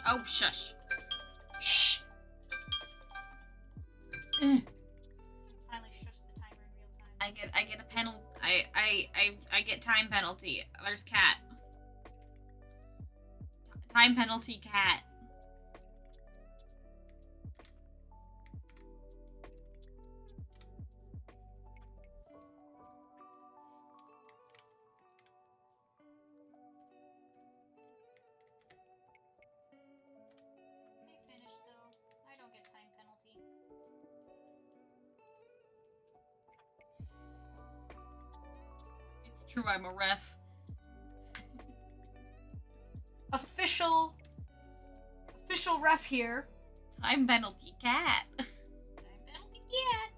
Oh, shush. Shh. Finally shush the timer in real time. I get a penalty. I get time penalty. There's cat. Time penalty cat. May finish though. I don't get time penalty. It's true, I'm a ref. Official ref here. Time penalty cat. Time penalty, yeah.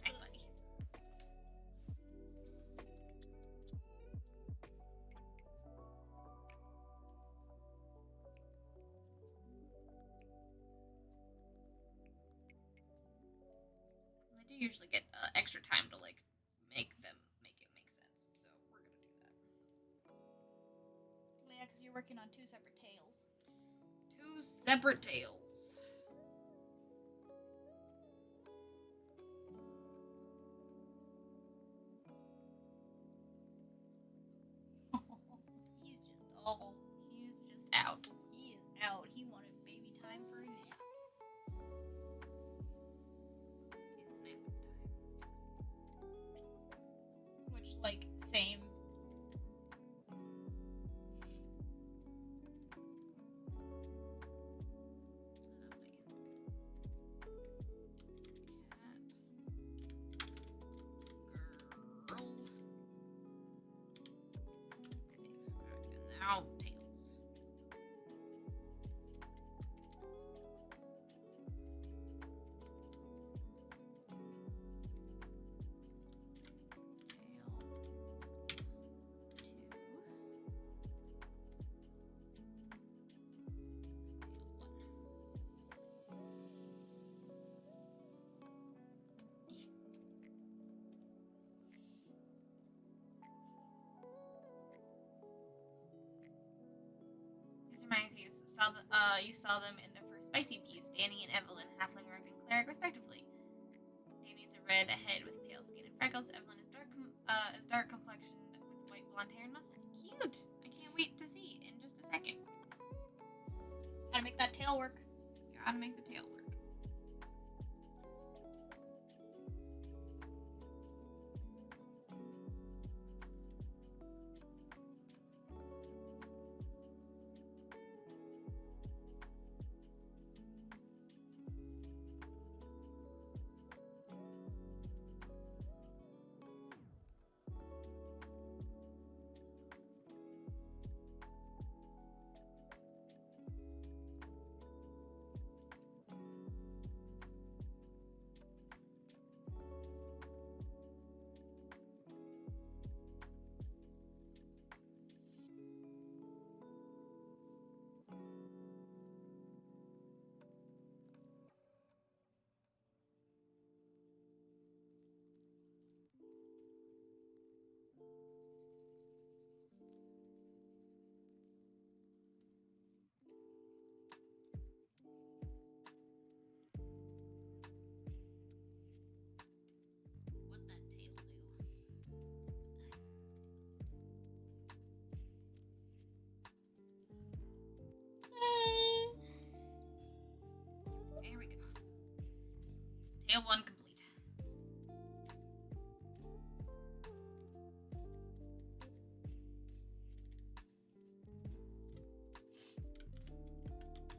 Hi, buddy. I do usually get extra time to like make it make sense, so we're gonna do that. Yeah, because you're working on 2 separate tales. 2 separate tales. He's just He's just out. he is out. He wanted baby time for a nap. It's nap time. Which, like, same. Girl. Save. And now tails. Tail. 2. These are my Cs. You saw them in their first spicy piece. Danny and Evelyn, halfling, rogue, and cleric, respectively. Danny's a redhead with pale skin and freckles. Evelyn is dark complexioned with white blonde hair and muscles. Cute. I can't wait to see in just a second. Gotta make that tail work. Gotta make the tail work. What that tail do? There we go. Tail 1 complete.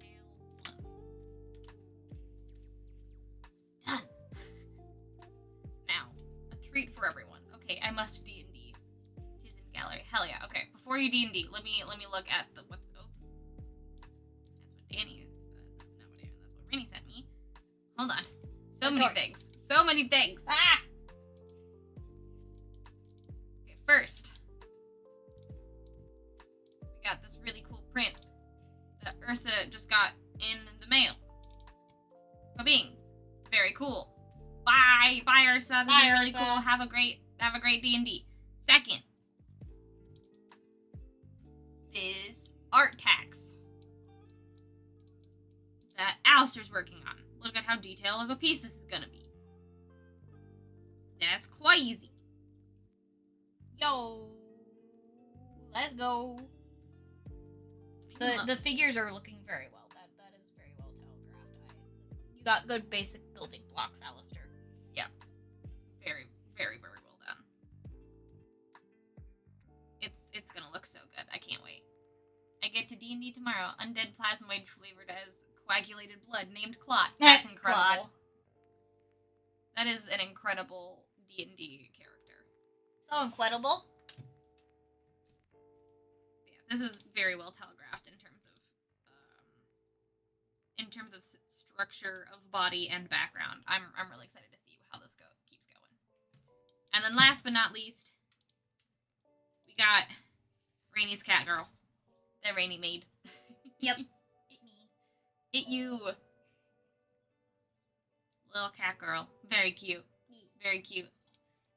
Tail 1. Done. Now, a treat for everyone. Okay, I must D&D. Tis in gallery. Hell yeah. Okay, before you D&D, let me look at the what's that's what Danny not what Danny, that's what Rainy sent me. Hold on. So many Sorry. things. So many things. Ah! Okay, first, we got this really cool print that Ursa just got in the mail. Bing. Very cool. Bye. Bye, Ursa. This Bye, is really Ursa. cool. Have a great D&D. Second. This art tax that Alistair's working on. Look at how detailed of a piece this is gonna be. That's crazy. Yo, let's go. The figures are looking very well. That is very well telegraphed. You got good basic building blocks, Alistair. Very, very, very well done. It's gonna look so good. I can't wait. I get to D&D tomorrow. Undead plasmoid flavored as coagulated blood named Clot. That's incredible. Clot. That is an incredible D&D character. So incredible. Yeah, this is very well telegraphed in terms of structure of body and background. I'm really excited to see how this keeps going. And then last but not least, we got Rainy's cat girl. That Rainy made. Yep. It me. It you. Little cat girl. Very cute. Very cute.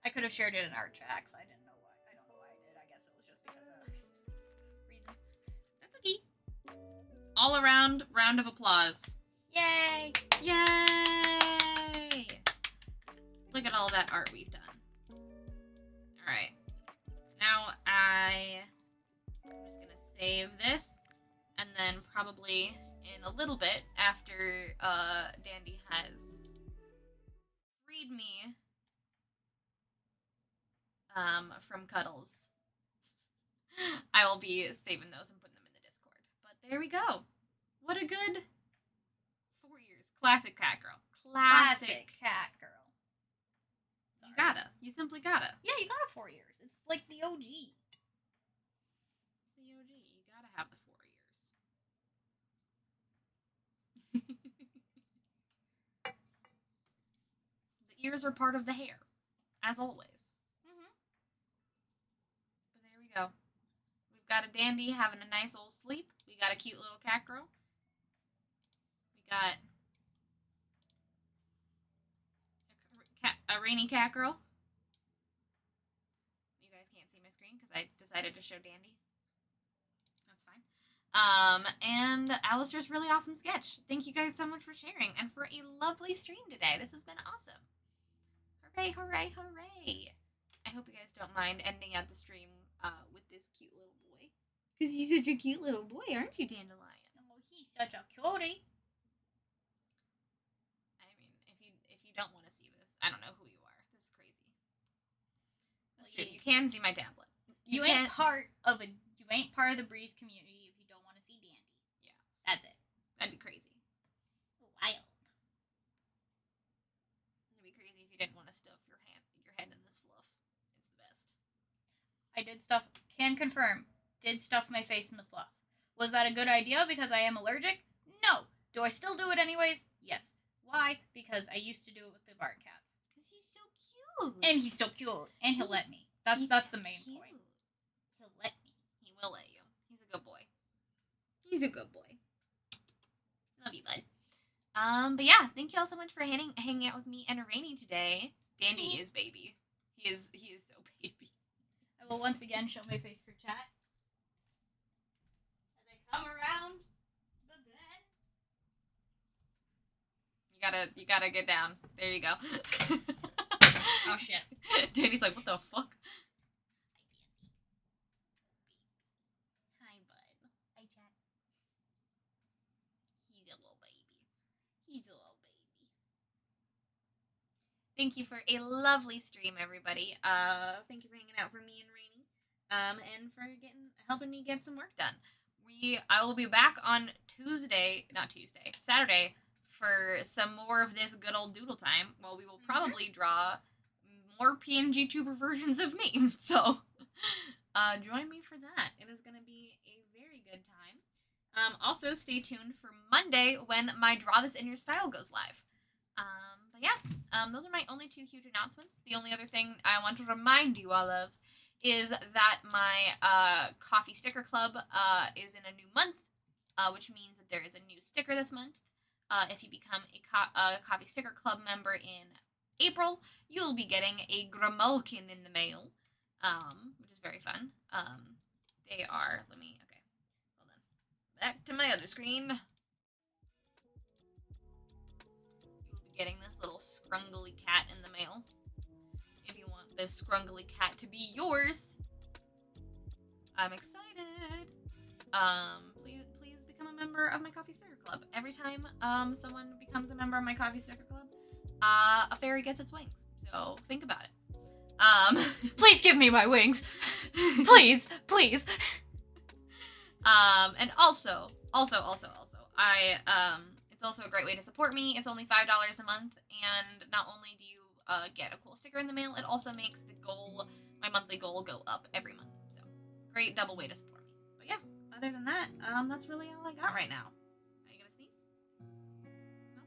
I could have shared it in art tracks. I didn't know why. I don't know why I did. I guess it was just because of reasons. That's okay. All around round of applause. Yay! Yay! Look at all that art we've done. Alright. Now I'm just gonna save this, and then probably in a little bit, after Dandy has freed me from Cuddles, I will be saving those and putting them in the Discord. But there we go. What a good 4 years. Classic cat girl. Classic cat girl. You gotta. You simply gotta. Yeah, you got it 4 years. It's like the OG. The OG. You gotta have the 4 years. The ears are part of the hair, as always. Mm-hmm. But there we go. We've got a Dandy having a nice old sleep. We got a cute little cat girl. We got a Rainy cat girl. You guys can't see my screen because I decided to show Dandy. That's fine. And Alistair's really awesome sketch. Thank you guys so much for sharing and for a lovely stream today. This has been awesome. Hooray, hooray, hooray. I hope you guys don't mind ending out the stream with this cute little boy. Because he's such a cute little boy, aren't you, Dandelion? Oh, he's such a cutie. I mean, if you don't want to see this, I don't know who you are. This is crazy. That's true. Well, You can see my tablet. You can't- ain't part of the Breeze community if you don't want to see Dandy. Yeah. That's it. That'd be crazy. Wild. It'd be crazy if you didn't want to stuff your head in this fluff. It's the best. I did stuff. Can confirm. Did stuff my face in the fluff. Was that a good idea because I am allergic? No. Do I still do it anyways? Yes. Why? Because I used to do it with the barn cats. Because he's so cute. And he's still cute. And he'll let me. That's the main point. He'll let me. He will let you. He's a good boy. He's a good boy. Love you, bud. But yeah, thank you all so much for hanging out with me and Rainy today. Dandy is baby. He is so baby. I will once again show my face for chat. As I come around the bed. You gotta get down. There you go. Oh shit. Dandy's like, what the fuck? Hi, bud. Hi, chat. He's a little baby. He's a little baby. Thank you for a lovely stream, everybody. Thank you for hanging out for me and Rainy. And for helping me get some work done. I will be back on Saturday for some more of this good old doodle time. Well, we will probably draw more PNG tuber versions of me. So, join me for that. It is going to be a very good time. Also, stay tuned for Monday when my Draw This in Your Style goes live. But yeah, those are my only two huge announcements. The only other thing I want to remind you all of is that my coffee sticker club is in a new month, which means that there is a new sticker this month. If you become a coffee sticker club member in April, you'll be getting a Grimulkin in the mail, which is very fun. They are, okay, hold on. Back to my other screen. You'll be getting this little scrungly cat in the mail. If you want this scrungly cat to be yours, I'm excited. Please become a member of my Coffee Sticker Club. Every time someone becomes a member of my Coffee Sticker Club, a fairy gets its wings. So think about it. Please give me my wings. Please, please. And also, I it's also a great way to support me. It's only $5 a month, and not only do you get a cool sticker in the mail, it also makes my monthly goal go up every month. So great double way to support me. But yeah, other than that, that's really all I got right now. Are you gonna sneeze? No?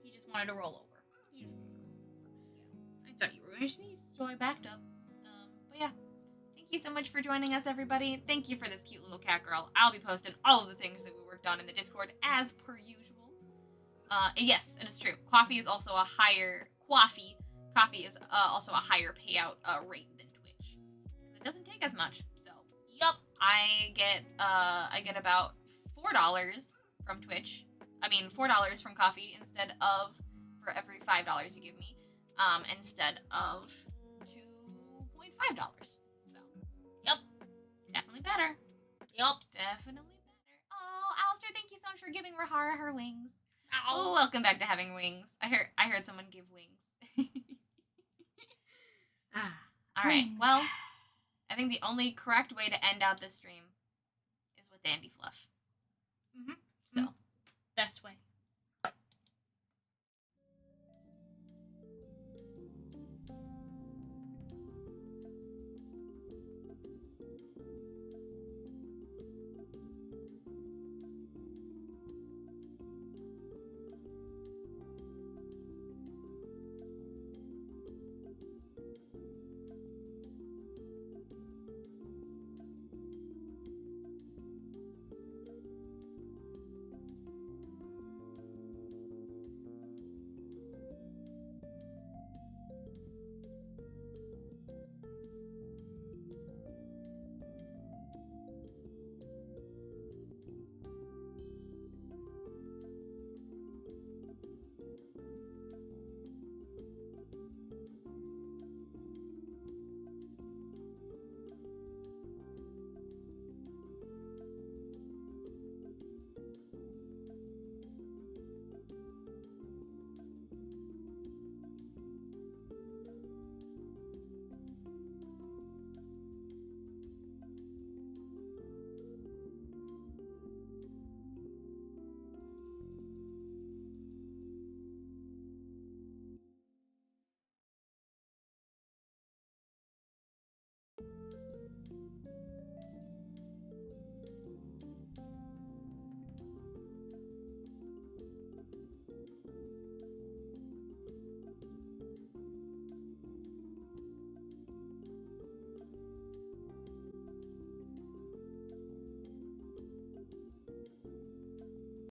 He just wanted to roll over. I thought you were gonna sneeze, so I backed up. But yeah. Thank you so much for joining us, everybody. Thank you for this cute little cat girl. I'll be posting all of the things that we worked on in the Discord as per usual. Yes, and it's true. Coffee is also a higher payout rate than Twitch. It doesn't take as much. So, yup, I get about $4 from Twitch. I mean, $4 from Coffee instead of for every $5 you give me, instead of $2.5. So, yep, definitely better. Yup. Definitely better. Oh, Alistair, thank you so much for giving Rahara her wings. Oh, welcome back to having wings. I heard someone give wings. All right. Well, I think the only correct way to end out this stream is with Dandy Fluff. Mm-hmm. So, Best way.